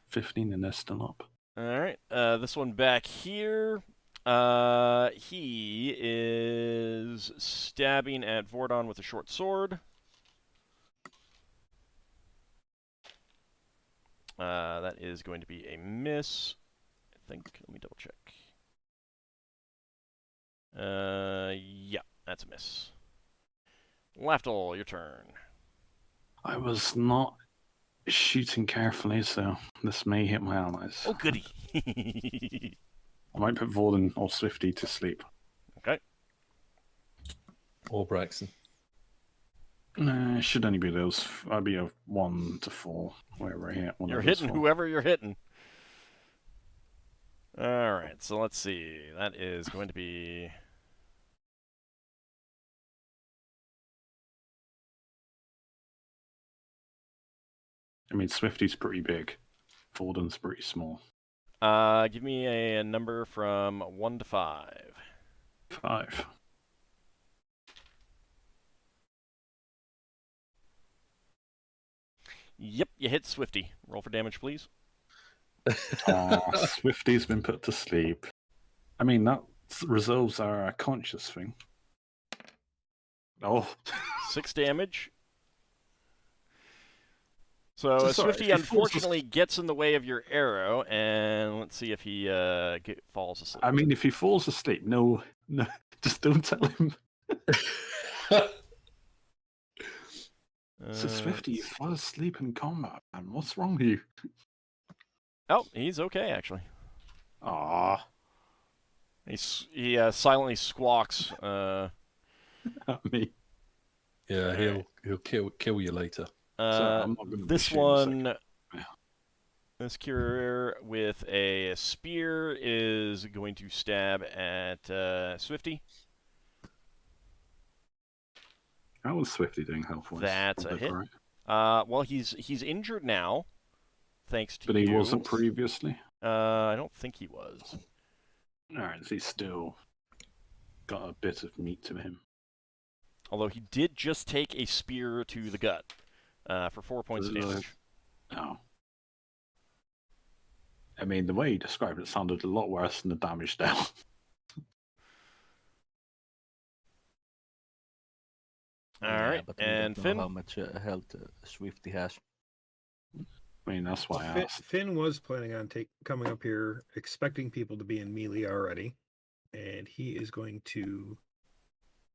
15 and they're still up. Alright, this one back here. He is stabbing at Vordon with a short sword. That is going to be a miss. I think. Let me double check. Yeah, that's a miss. Lafdul, your turn. I was not shooting carefully, so this may hit my allies. Oh, goody. I might put Vorden or Swifty to sleep. Okay. Or Braxton. Nah, it should only be those. I'd be a 1 to 4, wherever I hit. You're hitting whoever you're hitting. Alright, so let's see. That is going to be... I mean, Swifty's pretty big. Vorden's pretty small. give me a number from 1 to 5. 5. Yep, you hit Swifty. Roll for damage, please. Swifty's been put to sleep. I mean, that resolves our conscious thing. Oh. 6 damage. So It's all right, Swifty if he falls unfortunately gets in the way of your arrow, and let's see if he falls asleep. I mean, if he falls asleep, no, just don't tell him. So Swifty, you fell asleep in combat, man. What's wrong with you? Oh, he's okay actually. Ah, He silently squawks. at me. Yeah, he'll kill you later. I'm not gonna This wish him a second. one, this curer with a spear is going to stab at Swifty. How was Swifty doing health-wise? That's a hit. Right? Well, he's injured now, thanks to But you. he wasn't previously. I don't think he was. Alright, so he's still got a bit of meat to him. Although he did just take a spear to the gut for 4 points of damage. Oh. I mean, the way you described it sounded a lot worse than the damage dealt. All right, but we and don't know Finn? how much health Swifty has. I mean, that's why I asked. Finn was planning on coming up here, expecting people to be in melee already, and he is going to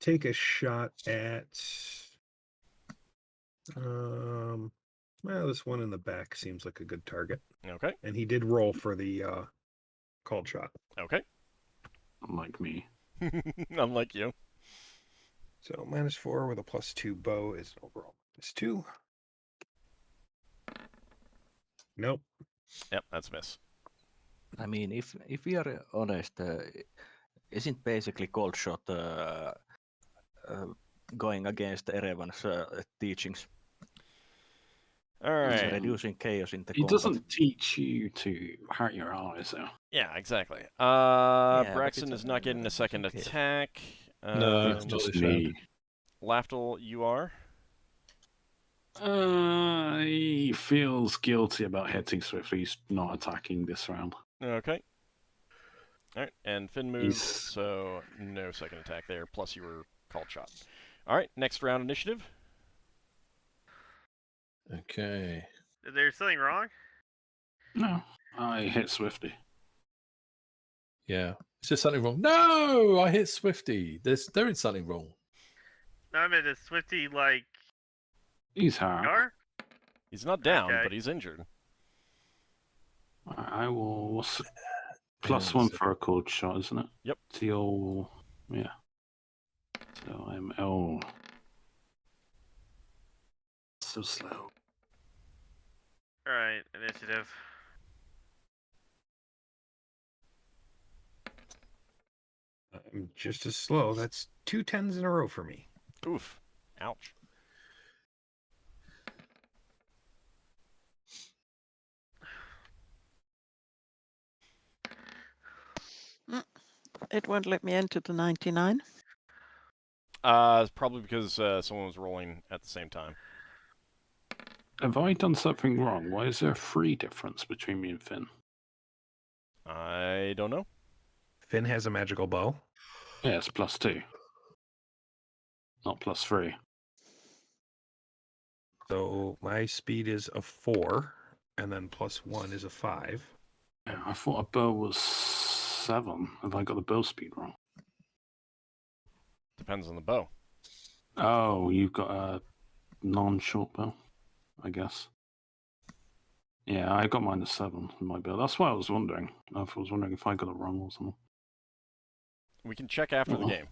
take a shot at well, this one in the back seems like a good target. Okay. And he did roll for the called shot. Okay. Unlike me. Unlike you. So -4 with a +2 bow is overall -2. Nope. Yep, that's a miss. I mean, if we are honest, isn't basically cold shot going against Erevan's teachings? All It's right. reducing chaos in the He combat. doesn't teach you to hurt your allies, though. Yeah, exactly. but Braxon it's is not getting a second okay. attack. No, It's not just this round. me. Lafdul, you are? He feels guilty about hitting Swift. He's not attacking this round. Okay. All right, and Finn moved, He's- so no second attack there, plus you were called shot. All right, next round initiative. Okay. There's something wrong? No, I hit Swifty. Yeah. Is there something wrong? No, I hit Swifty. There is something wrong. No, I mean, is Swifty like He's hurt. Gar? He's not down, Okay. but he's injured. I will. What's Yeah, +1 so- for a cold shot, isn't it? Yep. Till yeah. So I'm so slow. Alright, initiative. I'm just as slow. That's 2 10s in a row for me. Oof. Ouch. It won't let me enter the 99. Probably because someone was rolling at the same time. Have I done something wrong? Why is there a 3 difference between me and Finn? I don't know. Finn has a magical bow. Yeah, it's +2. Not +3. So my speed is a 4, and then +1 is a 5. Yeah, I thought a bow was 7. Have I got the bow speed wrong? Depends on the bow. Oh, you've got a non-short bow, I guess. Yeah, I got mine as 7 in my bow. That's why I was wondering. I was wondering if I got it wrong or something. We can check after the Uh-oh. game.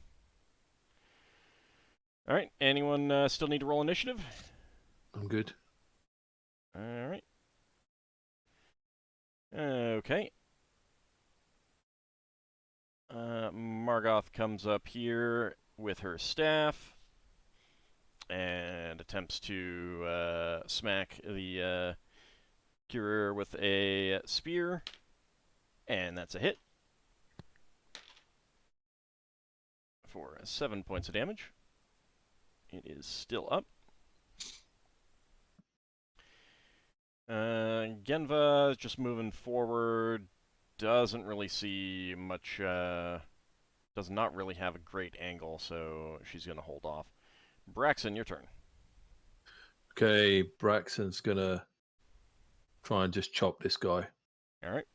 All right. Anyone still need to roll initiative? I'm good. All right. Okay. Margoth comes up here with her staff and attempts to smack the curer with a spear, and that's a hit for 7 points of damage. It is still up. Genva is just moving forward. Doesn't really see much. Does not really have a great angle, so she's gonna hold off. Braxon, your turn. Okay, Braxton's gonna try and just chop this guy. All right.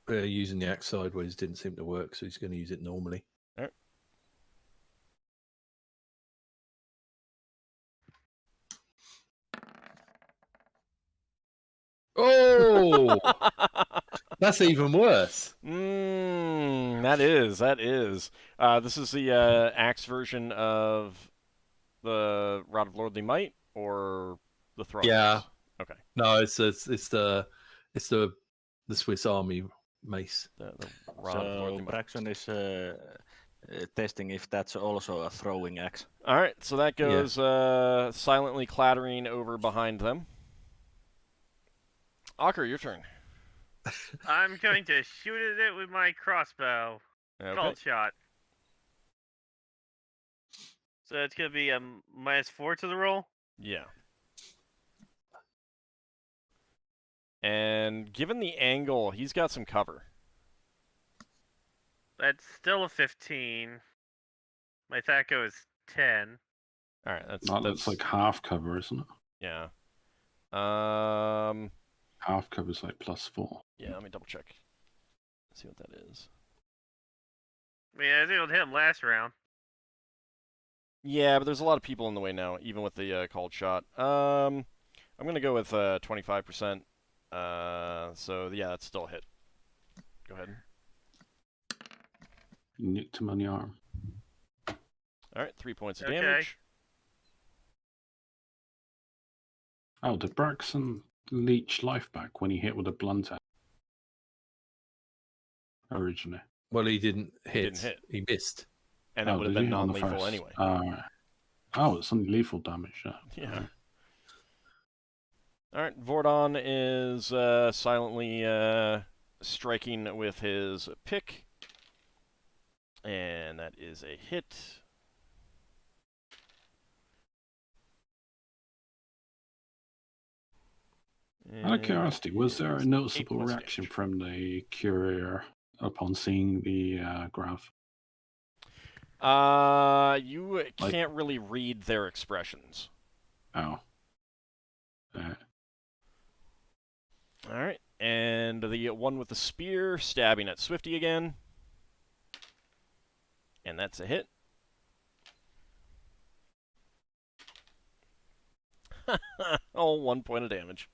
Using the axe sideways didn't seem to work, so he's going to use it normally. All right. Oh, that's even worse. That is. This is the axe version of the Rod of Lordly Might, or the Throne. Yeah. Okay. No, it's the Swiss Army mace. The Rod of Lordly So Might. Braxon is testing if that's also a throwing axe. All right, so that goes silently clattering over behind them. Ockar, your turn. I'm going to shoot at it with my crossbow. Okay. Called shot. So it's going to be a -4 to the roll. Yeah. And given the angle, he's got some cover. That's still a 15. My THAC0 is 10. All right, that's like half cover, isn't it? Yeah. Half cover is like +4. Yeah, let me double check. See what that is. I mean, I think it'll hit him last round. Yeah, but there's a lot of people in the way now, even with the called shot. I'm gonna go with 25%. So yeah, that's still a hit. Go ahead. Nicked him on the arm. All right, 3 points of Okay. damage. Oh, did Braxon leech life back when he hit with a blunt axe? Originally. Well, he didn't hit. Didn't hit. He missed. And it would have did been he on the non-lethal first? anyway. Oh, it's only lethal damage. Yeah. Alright. All right, Vordon is silently striking with his pick. And that is a hit. Out of curiosity, was there a And noticeable 8 points of reaction damage. from the courier upon seeing the graph? You can't really read their expressions. Oh. All right, and the one with the spear stabbing at Swifty again. And that's a hit. Oh, 1 point of damage.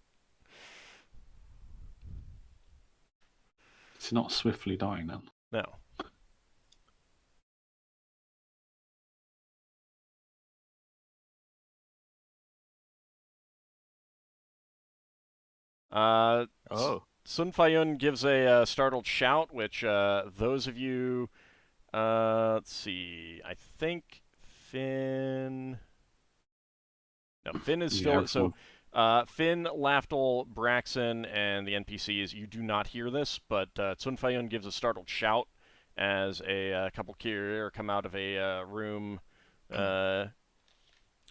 It's not swiftly dying then. No. Oh. Sun Fayun gives a startled shout, which those of you, let's see, I think Finn. No, Finn is still. So Finn, Lafdul, Braxon, and the NPCs, you do not hear this, but Sun Fayun gives a startled shout as a couple courier come out of a room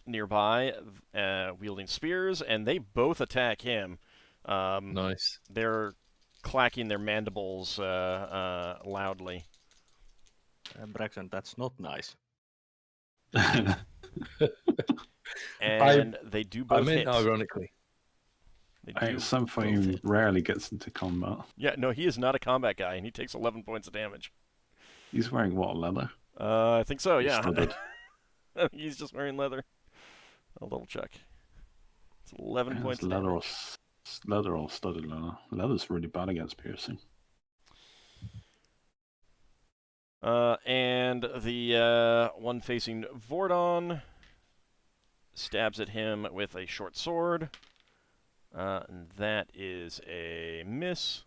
nearby, wielding spears, and they both attack him. Nice. They're clacking their mandibles loudly. Braxon, that's not nice. And they do both I meant hit. ironically. They do Something both hit. rarely gets into combat. Yeah, no, he is not a combat guy, and he takes 11 points of damage. He's wearing what, leather? I think so, yeah. Studded. He's just wearing leather. I'll double check. It's 11 Yeah, points it's of leather or, damage. leather or studded leather. Leather's really bad against piercing. And the one facing Vordon stabs at him with a short sword. And that is a miss.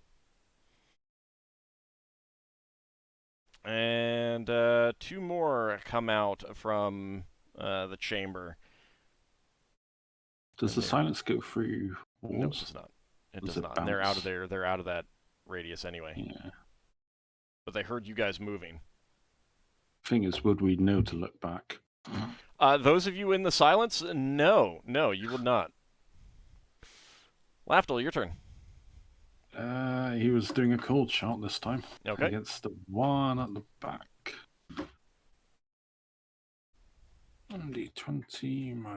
And 2 more come out from the chamber. Does the silence go through walls? No, it does not. It Does does it not. And they're out of bounce? there. They're out of that radius anyway. Yeah. But they heard you guys moving. Thing is, would we know to look back? Those of you in the silence, no, you would not. Lafdul, your turn. He was doing a cold shot this time. Okay. Against the one at the back. D20.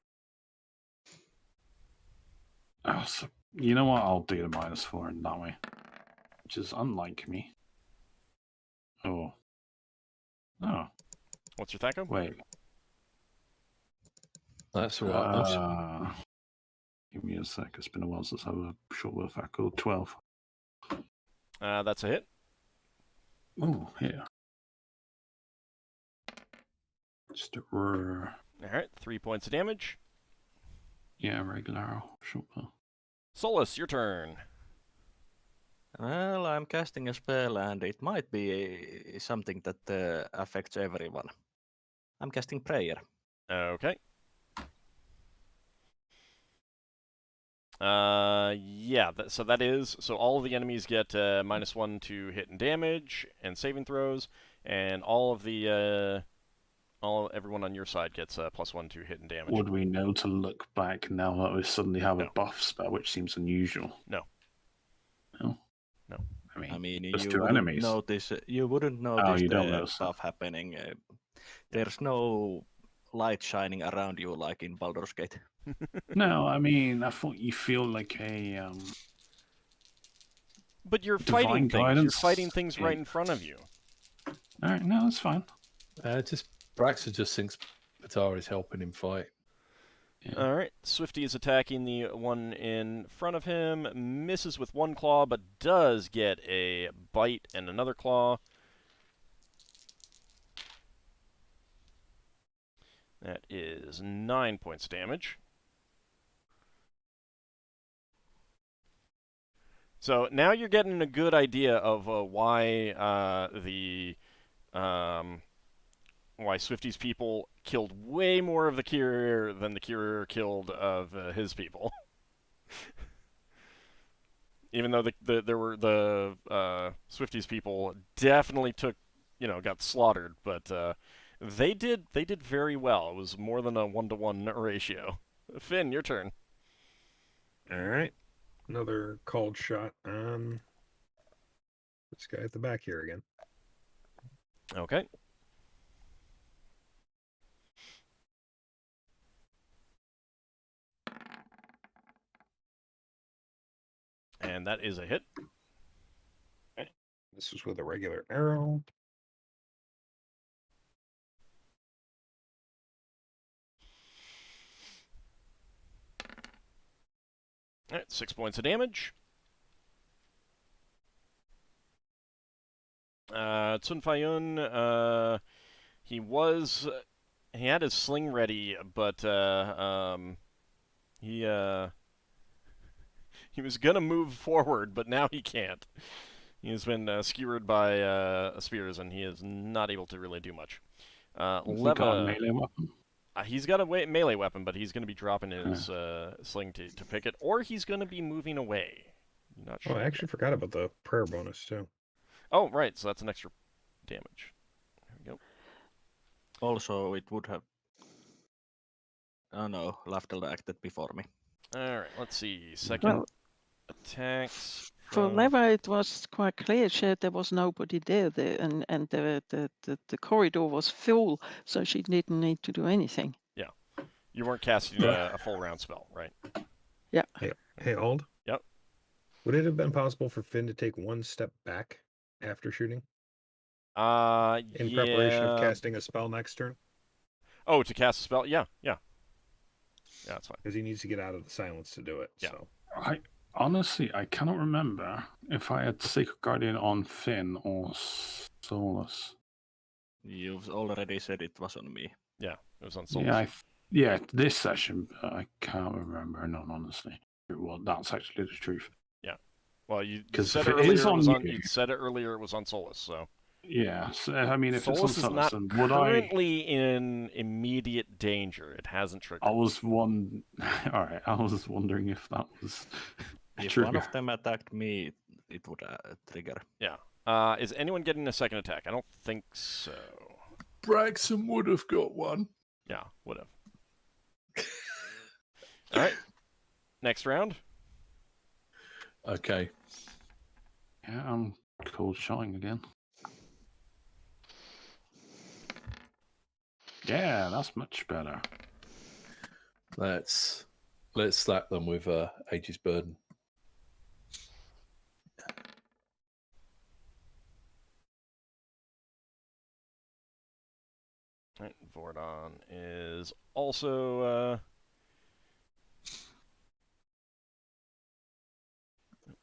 Oh, so, you know what? I'll do the -4 in that way. Which is unlike me. Oh. Oh. What's your THAC? Wait. That's all right. Give me a sec. It's been a while since I have a short with THAC. 12. That's a hit. Oh, yeah. Just a All right, 3 points of damage. yeah, regular short bow. Solas, your turn. Well, I'm casting a spell, and it might be something that affects everyone. I'm casting prayer. Okay. Yeah, so that is, so all of the enemies get -1 to hit and damage and saving throws, and all of the, everyone on your side gets +1 to hit and damage. Would we know to look back now that we suddenly have No. a buff spell, which seems unusual? No. No? No. I mean you two wouldn't enemies. notice. You wouldn't notice you don't the notice that. buff happening. There's no light shining around you like in Baldur's Gate. No, I mean, I thought you feel like a But you're divine fighting things. You're guidance. fighting things right in front of you. All right, no, that's fine. Just Braxon just thinks Patara is helping him fight. Yeah. All right, Swifty is attacking the one in front of him. Misses with one claw, but does get a bite and another claw. That is 9 points of damage. So now you're getting a good idea of why why Swifty's people killed way more of the Courier than the Courier killed of his people. Even though the Swifty's people definitely got slaughtered, but they did very well. It was more than a 1-to-1 ratio. Finn, your turn. All right. Another cold shot on this guy at the back here again. Okay. And that is a hit. Okay. This was with a regular arrow. All right, 6 points of damage. Tsun Fayun, he had his sling ready, but he was gonna move forward, but now he can't. He has been skewered by spears, and he is not able to really do much. Has he got a Leva, melee weapon? he's got a melee weapon, but he's going to be dropping his sling to pick it, or he's going to be moving away. Not sure. Oh, I actually forgot about the prayer bonus too. Oh, right. So that's an extra damage. There we go. Also, it would have. Oh no, Lafdul acted before me. All right. Let's see. Second attacks. For Leva, it was quite clear. There was nobody there, and the corridor was full, so she didn't need to do anything. Yeah, you weren't casting a full round spell, right? Yeah. Hey, Ald. Yep. Would it have been possible for Finn to take one step back after shooting in preparation of casting a spell next turn? Oh, to cast a spell? Yeah, that's fine. Because he needs to get out of the silence to do it. Yeah. So. Honestly, I cannot remember if I had Sacred Guardian on Finn or Solas. You've already said it was on me. Yeah, it was on Solas. Yeah, this session, but I can't remember. No, honestly, well, that's actually the truth. Yeah, well, you 'Cause said if it earlier is it was on on. you- You said it earlier it was on Solas, so. Yeah, so, I mean, if it's on Solas is Solas, not then would I? currently in immediate danger. It hasn't triggered. I was one. All right, I was wondering if that was. If trigger. one of them attacked me, it would trigger. Yeah. Is anyone getting a second attack? I don't think so. Braxon would have got one. Yeah, would have. All right. Next round. Okay. Yeah, I'm cold shotting again. Yeah, that's much better. Let's slap them with Aegis Burden. Right, Vordon is also.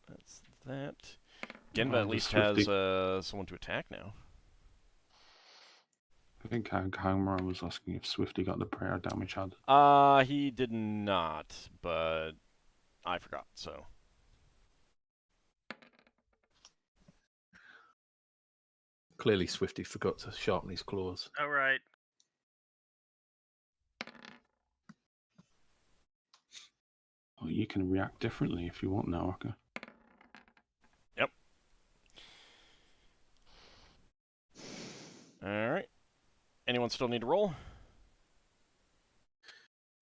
That's that. Genva at The least has Swifty. someone to attack now. I think Anghammarand was asking if Swifty got the prayer damage added. He did not, but I forgot, so. Clearly, Swifty forgot to sharpen his claws. All right. Oh, you can react differently if you want now, Ockar. Yep. Alright. Anyone still need to roll?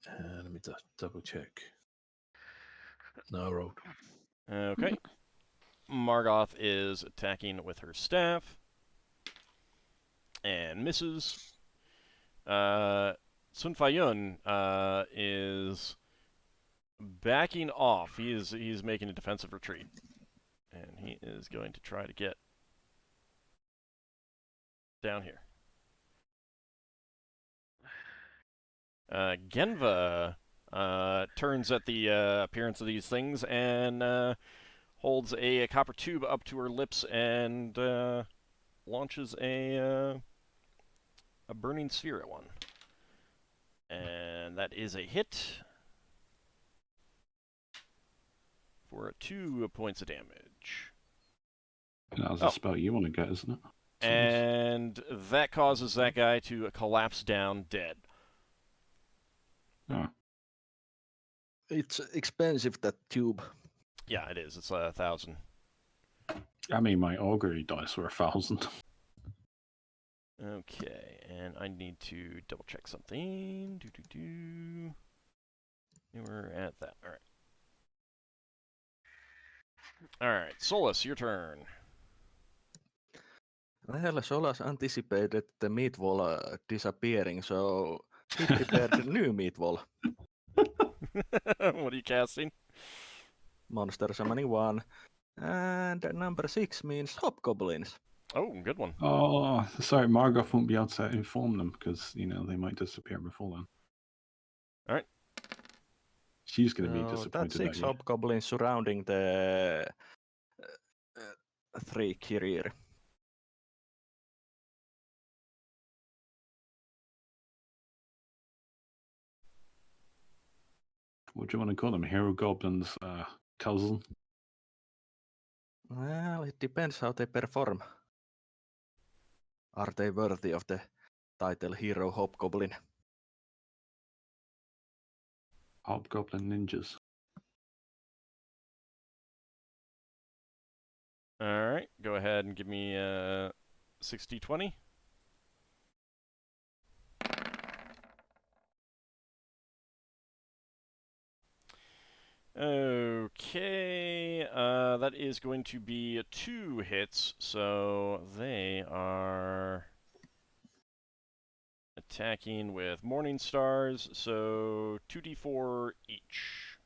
Let me double check. No, I rolled. Okay. Margoth is attacking with her staff. And misses. Sun Fayun is backing off. He's making a defensive retreat. And he is going to try to get down here. Genva turns at the appearance of these things and holds a copper tube up to her lips and launches a burning sphere at one. And that is a hit for 2 points of damage. That's a spell you want to get, isn't it? And that causes that guy to collapse down dead. Oh. It's expensive, that tube. Yeah, it is. It's 1,000. I mean, my augury dice were 1,000. Okay, and I need to double check something. We're at that. All right. All right, Solas, your turn. Well, Solas anticipated the meat wall disappearing, so he prepared a new meat wall. What are you casting? Monster summoning 1. And number 6 means hobgoblins. Oh, good one. Oh, sorry, Margot won't be able to inform them because, they might disappear before then. All right. She's going to be That's disappointed 6 at you. hobgoblins surrounding the 3 Kirir. What do you want to call them? Hero goblins, cousin? Well, it depends how they perform. Are they worthy of the title Hero Hobgoblin? Hobgoblin ninjas. All right, go ahead and give me 60-20. Okay, that is going to be 2 hits, so they are attacking with Morning Stars, so 2d4 each.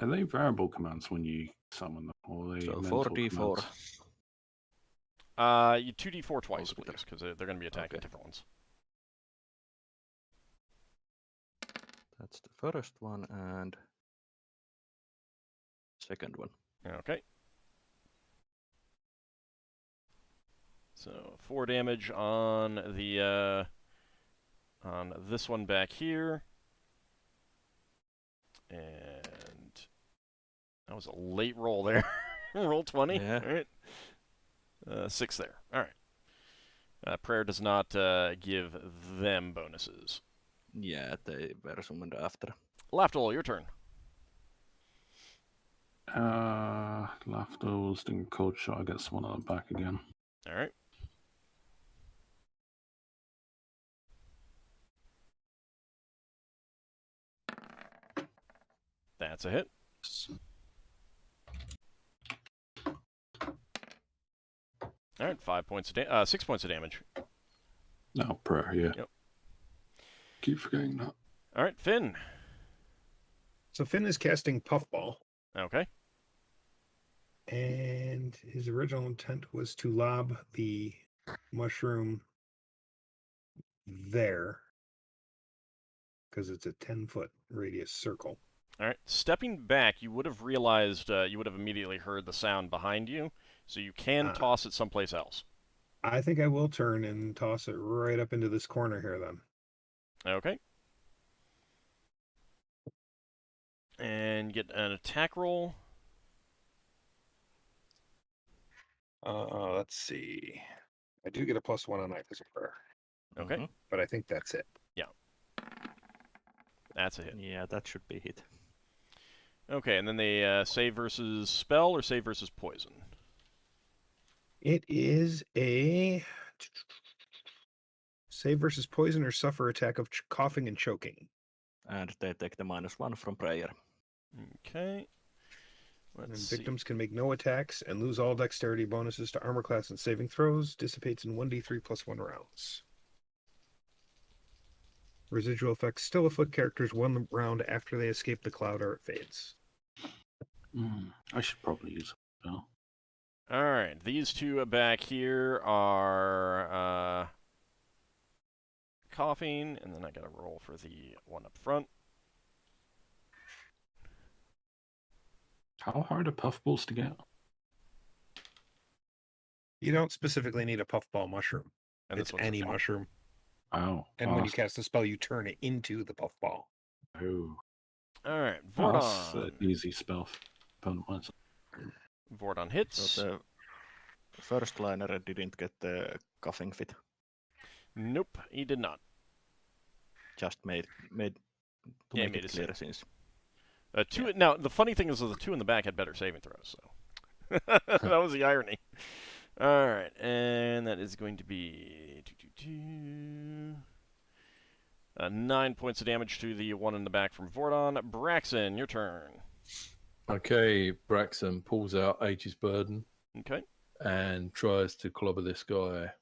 Are they variable commands when you summon them? Or are they So mental 4d4. commands? You 2d4 twice, Altogether. please, because they're going to be attacking Okay. different ones. That's the first one and second one. Okay. So 4 damage on the on this one back here, and that was a late roll there. Roll 20. Yeah. All right. 6 there. All right. Prayer does not give them bonuses. Yeah, they were summoned after. Lafdul, your turn. Lafdul's doing cold shot. I get someone on the back again. All right. That's a hit. All right, 6 points of damage. No, prayer, yeah. Yep. Keep forgetting that. All right, Finn. So Finn is casting Puffball, Okay. and his original intent was to lob the mushroom there because it's a 10-foot radius circle. All right. Stepping back, you would have realized you would have immediately heard the sound behind you, so you can toss it someplace else. I think I will turn and toss it right up into this corner here then. Okay. And get an attack roll. Let's see. I do get a +1 on Knife as a prayer, Okay. but I think that's it. That's a hit. Yeah, that should be hit. Okay, and then they save versus spell or save versus poison. It is a save versus poison or suffer attack of coughing and choking. And they take the -1 from prayer. Okay. And Let's see. victims can make no attacks and lose all dexterity bonuses to armor class and saving throws. Dissipates in 1d3 +1 rounds. Residual effects still afflict characters 1 round after they escape the cloud or it fades. I should probably use it now. All right, these two back here are coughing, and then I got to roll for the one up front. How hard are puffballs to get? You don't specifically need a puffball mushroom. And It's this one's any a mushroom. Oh. And when you cast a spell, you turn it into the puffball. Oh. All right, Oh, that's an Vordon. easy spell. Opponent. Vordon hits. So the first liner didn't get the coughing fit. Nope, he did not. Just made Yeah, he make made it a clear save. since. Now, the funny thing is that the two in the back had better saving throws, so that was the irony. All right, and that is going to be 9 points of damage to the one in the back from Vordon. Braxon, your turn. Okay, Braxon pulls out Age's Burden Okay. and tries to clobber this guy.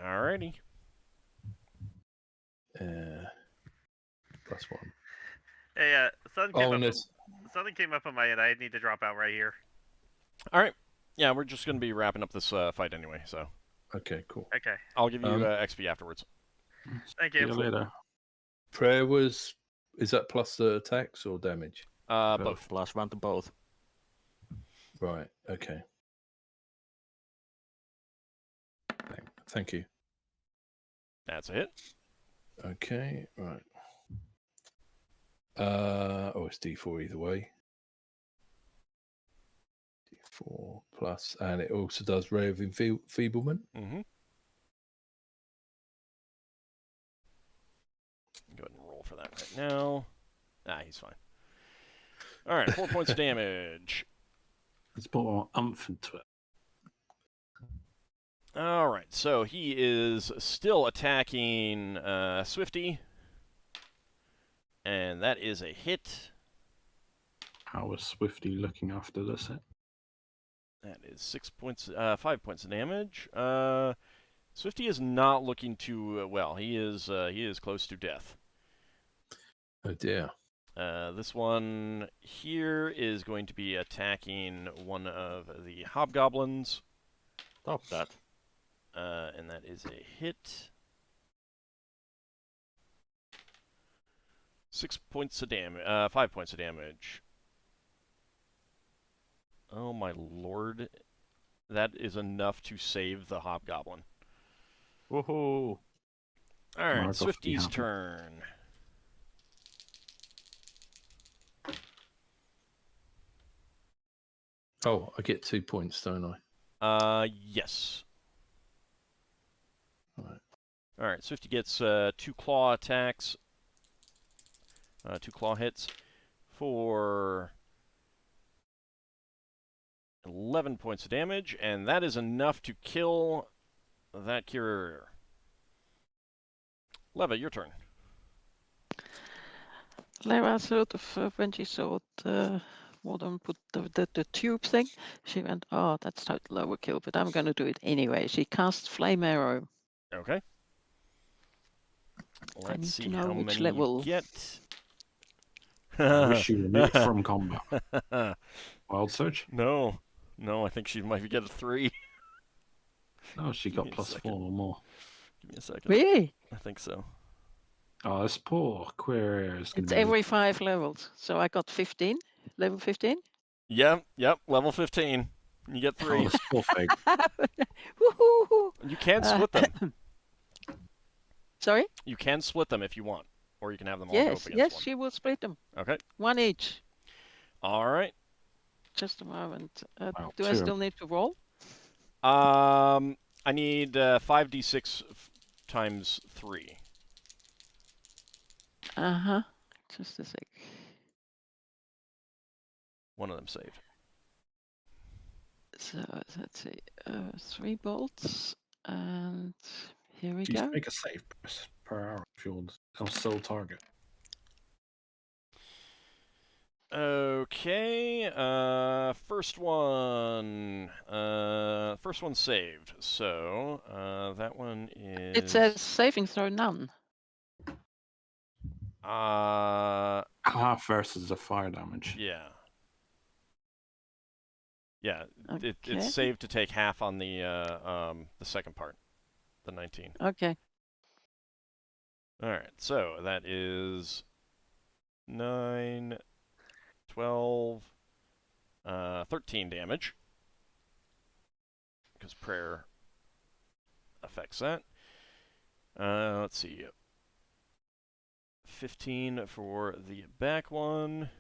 Alrighty. +1. Hey, Something came up on my end. I need to drop out right here. All right. Yeah, we're just going to be wrapping up this fight anyway, so Okay, cool. Okay. I'll give you XP afterwards. Thank See you. you later. Prayer is that plus the attacks or damage? Both. +1 to both. Right, okay. Thank you. That's a hit. Okay, right. It's D4 either way. D4 plus, and it also does Ray of Enfeeblement. Mm-hmm. Go ahead and roll for that right now. He's fine. All right, 4 points of damage. Let's put more umph into it. All right, so he is still attacking Swifty, and that is a hit. How is Swifty looking after this hit? That is 5 points of damage. Swifty is not looking too well. He is close to death. Oh dear. This one here is going to be attacking one of the hobgoblins. Stop that. And that is a hit. 6 points of damage. 5 points of damage. Oh my lord. That is enough to save the hobgoblin. Woohoo! Alright, Mark off Swifty's the turn. Oh, I get 2 points, don't I? Yes. Right. Alright, Swifty gets 2 claw attacks. 2 claw hits for 11 points of damage, and that is enough to kill that cure. Leva, your turn. Lara sort of, when she saw the Walden put the tube thing. She went, oh, that's total overkill, but I'm going to do it anyway. She cast Flame Arrow. Okay. I Let's need see to know how which many level. you get. I wish you removed from combat. Wild Search? No, I think she might get a 3. No, she Give got me a plus second. 4 or more. Give me a second. Really? I think so. Oh, this poor queer is going It's to be... every 5 levels. So I got 15, level 15. Yep, level 15. You get 3. Oh, this poor fig. Woohoo! You can split them. Sorry? You can split them if you want. Or you can have them all go up Yes, against yes, one. she will split them. Okay. 1 each. All right. Just a moment. Wow, Do I 2. still need to roll? I need 5d6 times 3. Uh-huh. Just a sec. One of them saved. So let's see. 3 bolts. And here we Please go. make a save per hour if you want. I'll still target. Okay, first one saved. So, that one is... It says saving throw none. Half versus the fire damage. Yeah. Yeah, Okay. it's saved to take half on the second part, the 19. Okay. Alright, so that is 9, 12, 13 damage. Because prayer affects that. Let's see. 15 for the back one,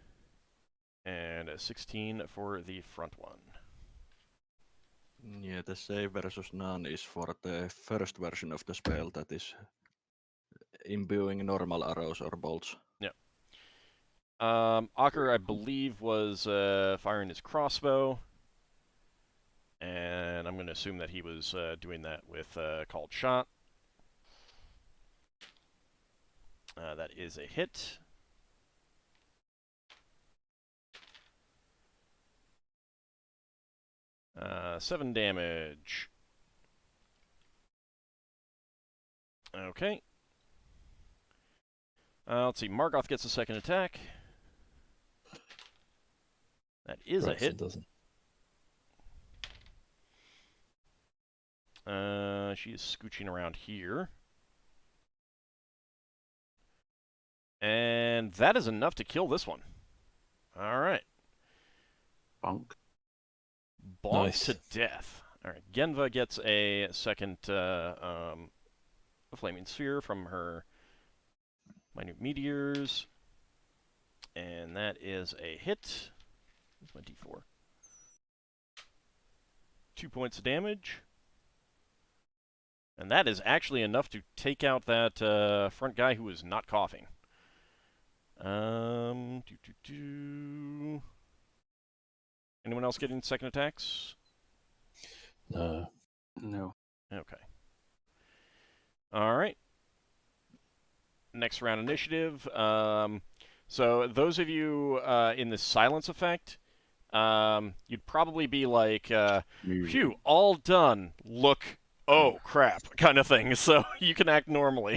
and a 16 for the front one. Yeah, the save versus none is for the first version of the spell that is imbuing normal arrows or bolts. Yeah. Ockar, I believe, was firing his crossbow, and I'm going to assume that he was doing that with called shot. That is a hit. Uh, 7 damage. Okay. Let's see. Margoth gets a second attack. That is a hit. Doesn't. She is scooching around here. And that is enough to kill this one. Alright. Bonk. Bonk Nice. to death. Alright, Genva gets a second flaming sphere from her minute meteors. And that is a hit. Where's my d4? 2 points of damage. And that is actually enough to take out that front guy who is not coughing. Anyone else getting second attacks? No. No. Okay. All right. Next round initiative. So those of you in the silence effect, you'd probably be like, phew, all done. Look, oh crap, kind of thing. So you can act normally.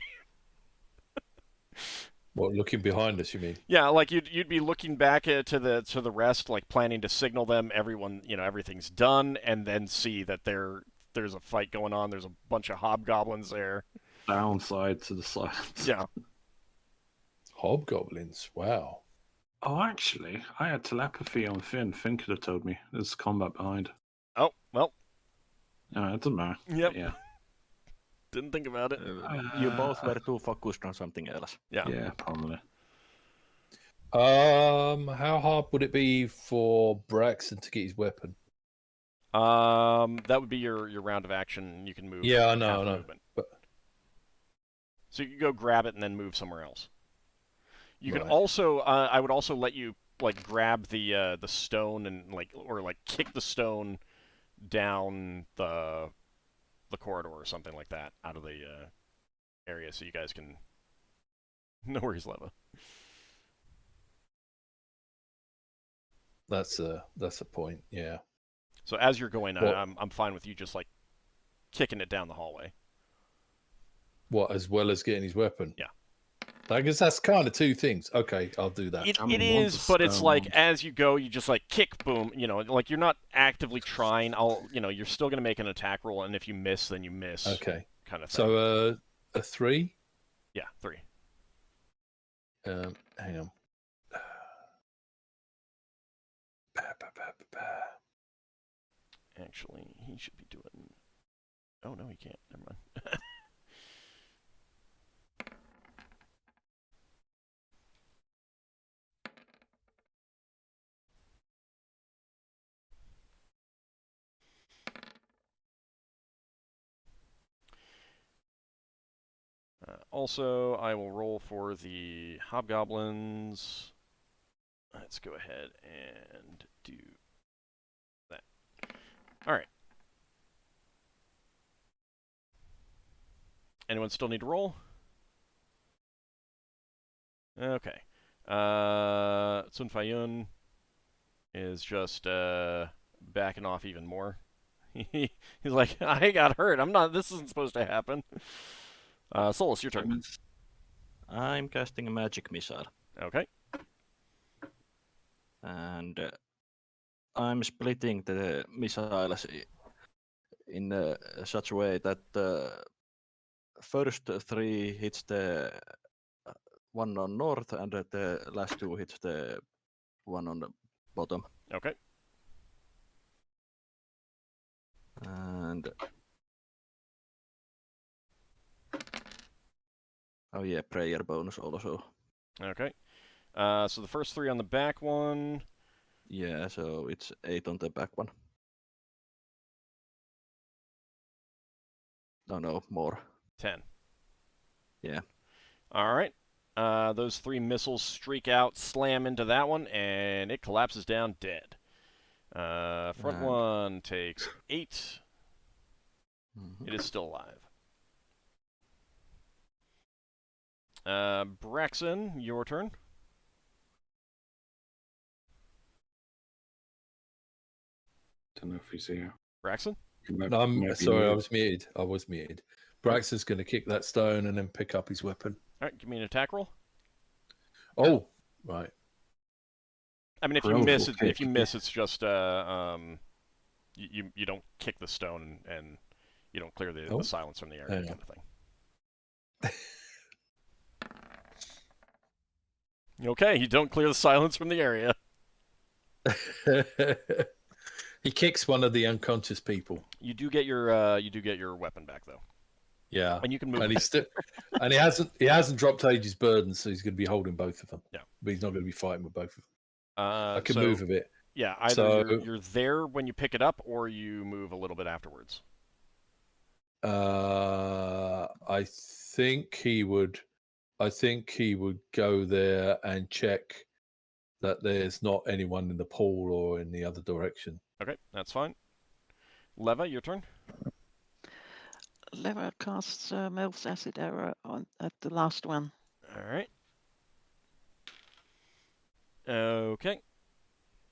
What, looking behind us, you mean? Yeah, like you'd be looking back to the rest, like planning to signal them everyone, everything's done, and then see that there's a fight going on. There's a bunch of hobgoblins there. Downside to the silence. Yeah. Hobgoblins. Wow. Oh, actually, I had telepathy on Finn. Finn could have told me there's combat behind. Oh well. No, it doesn't matter. Yep. Yeah. Didn't think about it. You both were too focused on something else. Yeah. Yeah, probably. How hard would it be for Braxon to get his weapon? That would be your round of action. You can move. Yeah, I half know. movement. But So you can go grab it and then move somewhere else. You can Right. also, I would also let you like grab the stone and or kick the stone down the corridor or something like that out of the area, so you guys can. No worries, Leva. That's a point. Yeah. So as you're going, What? I'm fine with you just like kicking it down the hallway. What, as well as getting his weapon? Yeah. I guess that's kind of two things. Okay, I'll do that. It I is, want a but it's like stone. as you go, you just like kick, boom. Like you're not actively trying. You're still gonna make an attack roll, and if you miss, then you miss. Okay. Kind of thing. So a 3. Yeah, 3. Hang on. Actually, he should be doing. Oh no, he can't. Never mind. Also, I will roll for the hobgoblins. Let's go ahead and do that. All right. Anyone still need to roll? Okay. Sun Fayun is just backing off even more. He's like, I got hurt. I'm not. This isn't supposed to happen. Solas, your turn. I'm casting a magic missile. Okay. And I'm splitting the missiles in such a way that the first 3 hits the one on north, and the last 2 hits the one on the bottom. Okay. And oh yeah, prayer bonus also. Okay. So the first 3 on the back one. Yeah, so it's 8 on the back one. No, more. 10. Yeah. All right. Those 3 missiles streak out, slam into that one, and it collapses down dead. Front one takes 8. Mm-hmm. It is still alive. Braxon, your turn. Don't know if he's here. Braxon? No, I'm sorry, I was muted. Braxton's going to kick that stone and then pick up his weapon. All right, give me an attack roll. Oh, right. I mean, if you miss, it's just you don't kick the stone and you don't clear the silence from the area, kind of thing. Okay, you don't clear the silence from the area. He kicks one of the unconscious people. You do get your weapon back though. Yeah, and you can move. And he hasn't dropped Age's burden, so he's going to be holding both of them. Yeah, but he's not going to be fighting with both of them. I can move a bit. Yeah, either you're there when you pick it up, or you move a little bit afterwards. I think he would go there and check that there's not anyone in the pool or in the other direction. Okay, that's fine. Leva, your turn. Leva casts Mel's Acid Arrow at the last one. All right. Okay.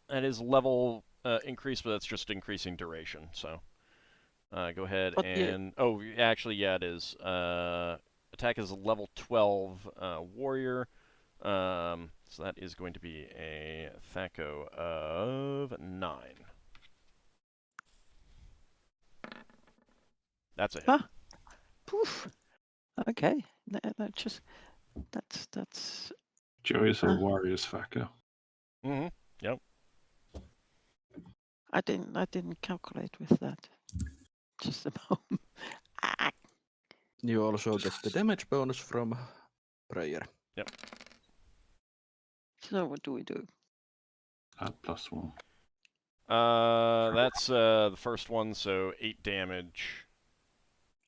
That is level increase, but that's just increasing duration. So go ahead and... Oh, actually, yeah, it is. Attack is level 12 warrior. So that is going to be a THAC0 of 9. That's a hit. Huh? Poof. Okay. That's. Joey's a warrior's THAC0. Mm-hmm. Yep. I didn't calculate with that. Just a moment. You also get the damage bonus from prayer. Yep. So what do we do? Add +1. That's the first one, so 8 damage.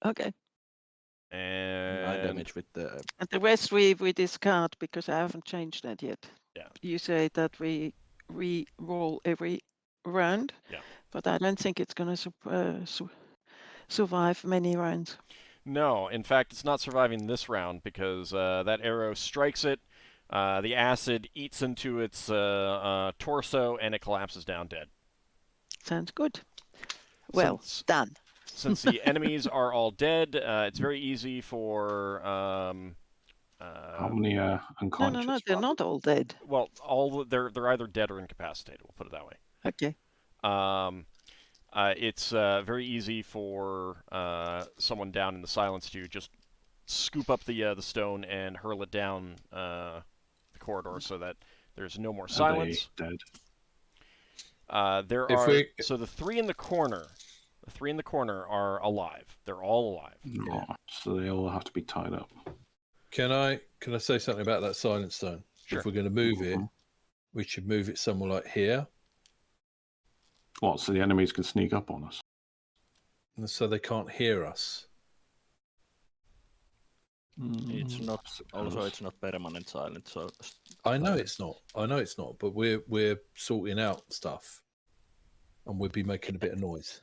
Okay. And 9 damage with the... And the rest we discard because I haven't changed that yet. Yeah. You say that we re-roll every round. Yeah. But I don't think it's going to survive many rounds. No, in fact, it's not surviving this round because that arrow strikes it. The acid eats into its torso, and it collapses down dead. Sounds good. Well, done. Since the enemies are all dead, it's very easy for... How many unconscious? No, they're not all dead. Well, they're either dead or incapacitated. We'll put it that way. Okay. It's very easy for someone down in the silence to just scoop up the stone and hurl it down the corridor so that there's no more silence. Are they dead? So the three in the corner are alive. They're all alive. No, so they all have to be tied up. Can I say something about that silent stone? Sure. If we're going to move it, we should move it somewhere like here. What? So the enemies can sneak up on us? And so they can't hear us. It's not. Also, it's not permanent silent. So I know it's not. But we're sorting out stuff, and we'll be making a bit of noise.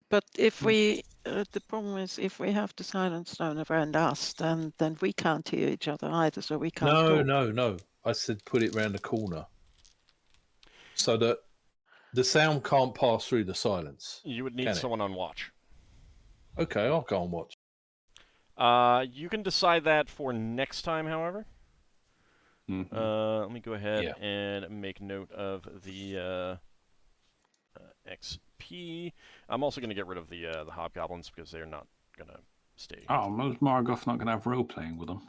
But if we, the problem is, if we have the silent stone around us, then we can't hear each other either, so we can't talk. No. I said put it round the corner, so that the sound can't pass through the silence. You would need someone on watch. Okay, I'll go and watch. You can decide that for next time, however. Let me go ahead and make note of the XP. I'm also going to get rid of the hobgoblins because they're not going to stay. Oh, was Margoth not going to have role playing with them?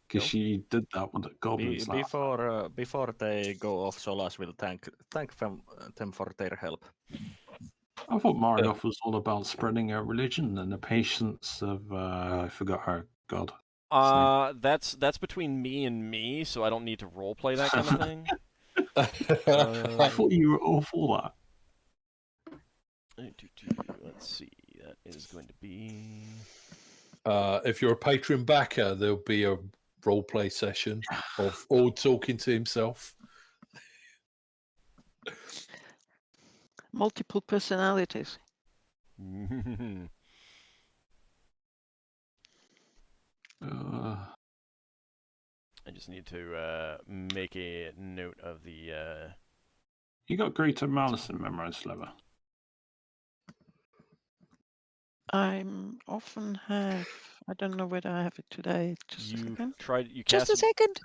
Because she did that with the goblins. Before they go off, Solas will thank them for their help. I thought Margoth was all about spreading her religion and the patience of I forgot her god. That's between me and me, so I don't need to roleplay that kind of thing. I thought you were all for that. Let's see. That is going to be. If you're a patron backer, there'll be a roleplay session of Ord talking to himself. Multiple personalities. I just need to make a note of the. You got Greater Malison memorized, Lever? I often have. I don't know whether I have it today. Just a second. Just a second.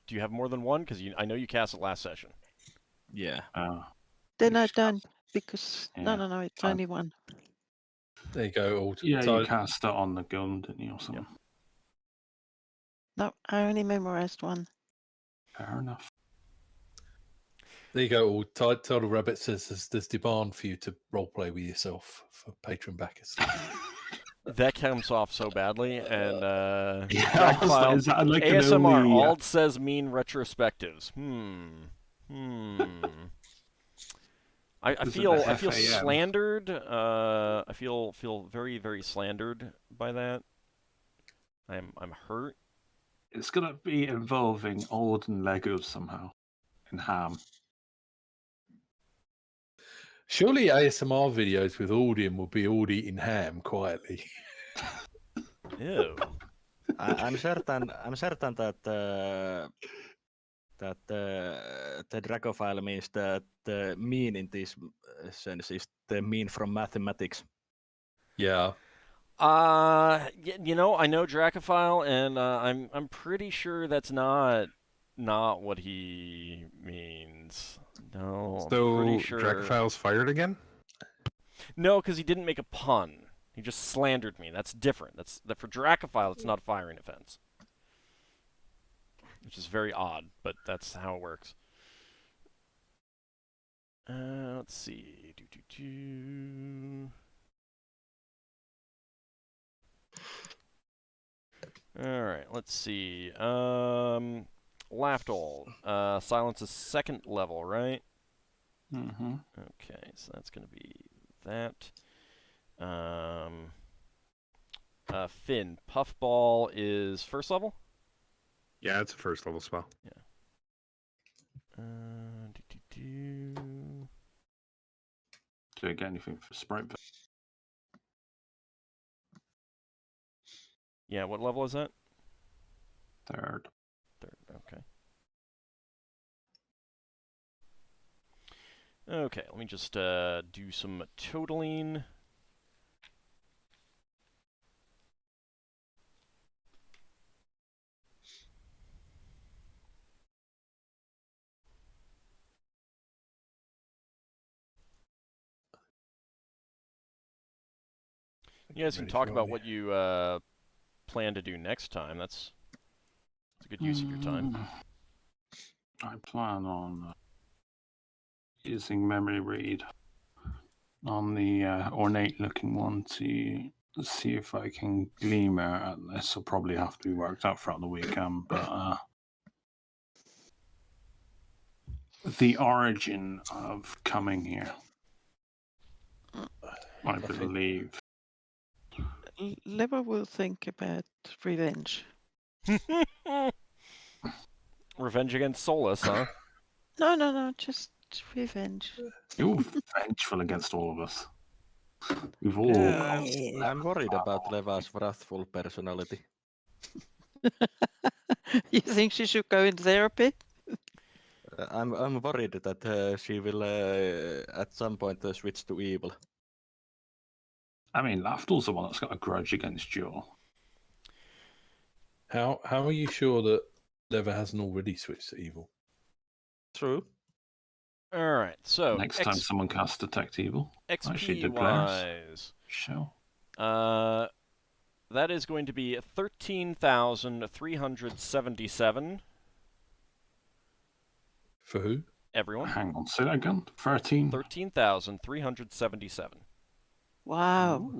Do you have more than one? Because I know you cast it last session. Yeah. Then I don't, because no, it's only one. There you go, Ord. Yeah, you cast it on the gun, didn't you, or something? Yep. No, I only memorized one. Fair enough. There you go, Ord. Tell the rabbit says there's demand for you to roleplay with yourself for patron backers. That comes off so badly, and is that like ASMR, Ald says mean retrospectives. I feel slandered. I feel very, very slandered by that. I'm hurt. It's gonna be involving Ord and Legos somehow, and Ham. Surely ASMR videos with Aldian will be Ord eating ham quietly. Ew. I'm certain that the Dracophile means that the mean in this sense is the mean from mathematics. Yeah. I know Dracophile, and I'm pretty sure that's not what he means. No, so I'm pretty sure. Dracophile's fired again? No, because he didn't make a pun. He just slandered me. That's different. That for Dracophile, it's not a firing offense, which is very odd, but that's how it works. Let's see. All right, let's see. Lafdul. Silence is 2nd level, right? Mm-hmm. Okay, so that's going to be that. Finn. Puffball is 1st level? Yeah, it's a 1st level spell. Yeah. Do I get anything for Sprite? Yeah, what level is that? Third. Okay. Okay, let me just do some totaling. You guys can talk about what you plan to do next time. That's a good use of your time. I plan on using memory read on the ornate-looking one to see if I can gleamer. This will probably have to be worked out throughout the weekend, but the origin of coming here, I believe. Lever will think about revenge. Revenge against Solas, huh? No, just revenge. You're vengeful against all of us. We've all. Yeah, Yeah. I'm worried about Leva's wrathful personality. You think she should go in therapy? I'm worried that she will at some point switch to evil. I mean, Lafdul's the one that's got a grudge against Joel. How are you sure that Lever hasn't already switched to evil? True. All right, so Next time someone casts Detect Evil. Actually, XP did players? wise, Show. that is going to be 13,377. For who? Everyone. Hang on, say that again. 13. 13,377. Wow.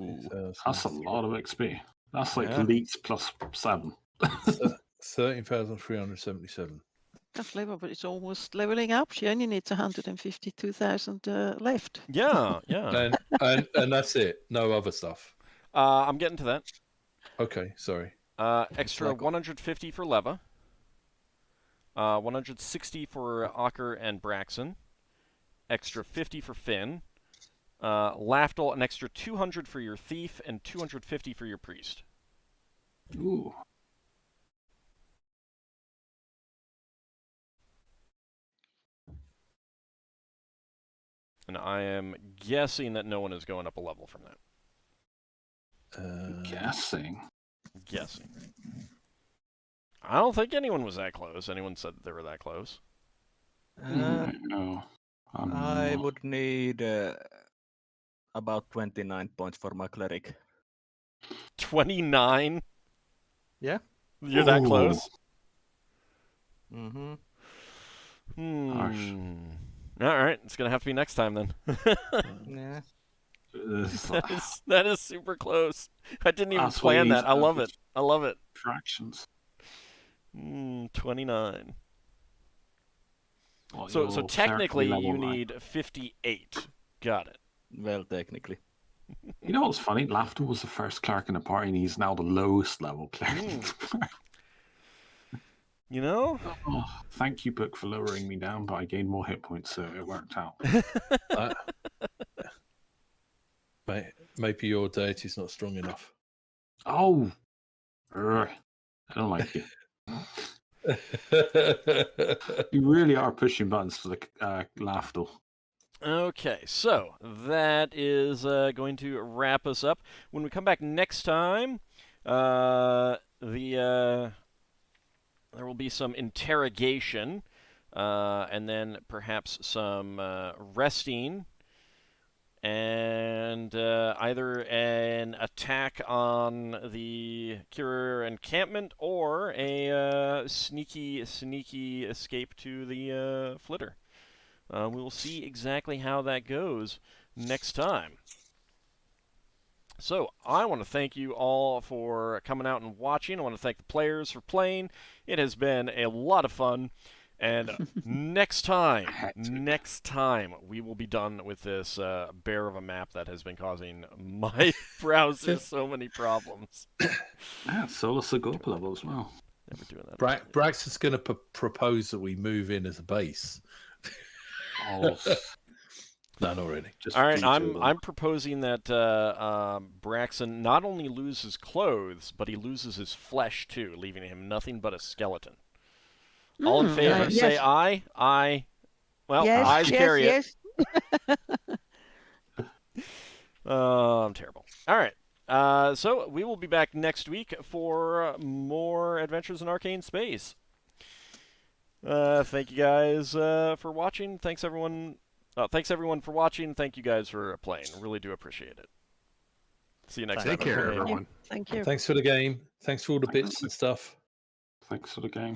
That's a lot of XP. That's like Yeah. Leets plus 7. 13,377. That's level, but it's almost leveling up. She only needs 152,000 left. Yeah, yeah. And that's it. No other stuff. I'm getting to that. Okay, sorry. Extra like- 150 for Leva. 160 for Ockar and Braxon. Extra 50 for Finn. Lafdul, an extra 200 for your thief and 250 for your priest. Ooh. And I am guessing that no one is going up a level from that. Guessing. Guessing. I don't think anyone was that close. Anyone said that they were that close. No. I would need about 29 points for my cleric. 29? Yeah. You're that close? Mm-hmm. Harsh. Alright, it's going to have to be next time then. Yeah. that is super close. I didn't even That's what plan he's that. I love it. average. I love it. Fractions. 29. Well, So your technically clerical you level nine. need 58. Got it. Well, technically. You know what's funny? Lafdul was the first cleric in the party, and he's now the lowest level cleric. in the party. You know? Oh, thank you, book, for lowering me down, but I gained more hit points, so it worked out. Maybe your deity's not strong enough. Oh, I don't like you. You really are pushing buttons for the Lafdul. Okay, so that is going to wrap us up. When we come back next time, there will be some interrogation, and then perhaps some resting, and either an attack on the Curer encampment or a sneaky escape to the flitter. We will see exactly how that goes next time. So, I want to thank you all for coming out and watching. I want to thank the players for playing. It has been a lot of fun. And next time, we will be done with this bear of a map that has been causing my browser so many problems. Yeah, Solas a go up level as well. Never doing that. Braxon's going to propose that we move in as a base. Oh, No, not really. Just All right, veto them. I'm proposing that Braxon not only loses clothes, but he loses his flesh too, leaving him nothing but a skeleton. All in favor, say yes. aye. Aye. Well, Yes, ayes yes, carry it. yes. I'm terrible. All right. So we will be back next week for more Adventures in Arcane Space. Thank you guys for watching. Thanks everyone for watching. Thank you guys for playing. Really do appreciate it. See you next time. Take care, Thank you. everyone. Thank you. Thanks for the game. Thanks for all the bits and stuff. Thanks for the game.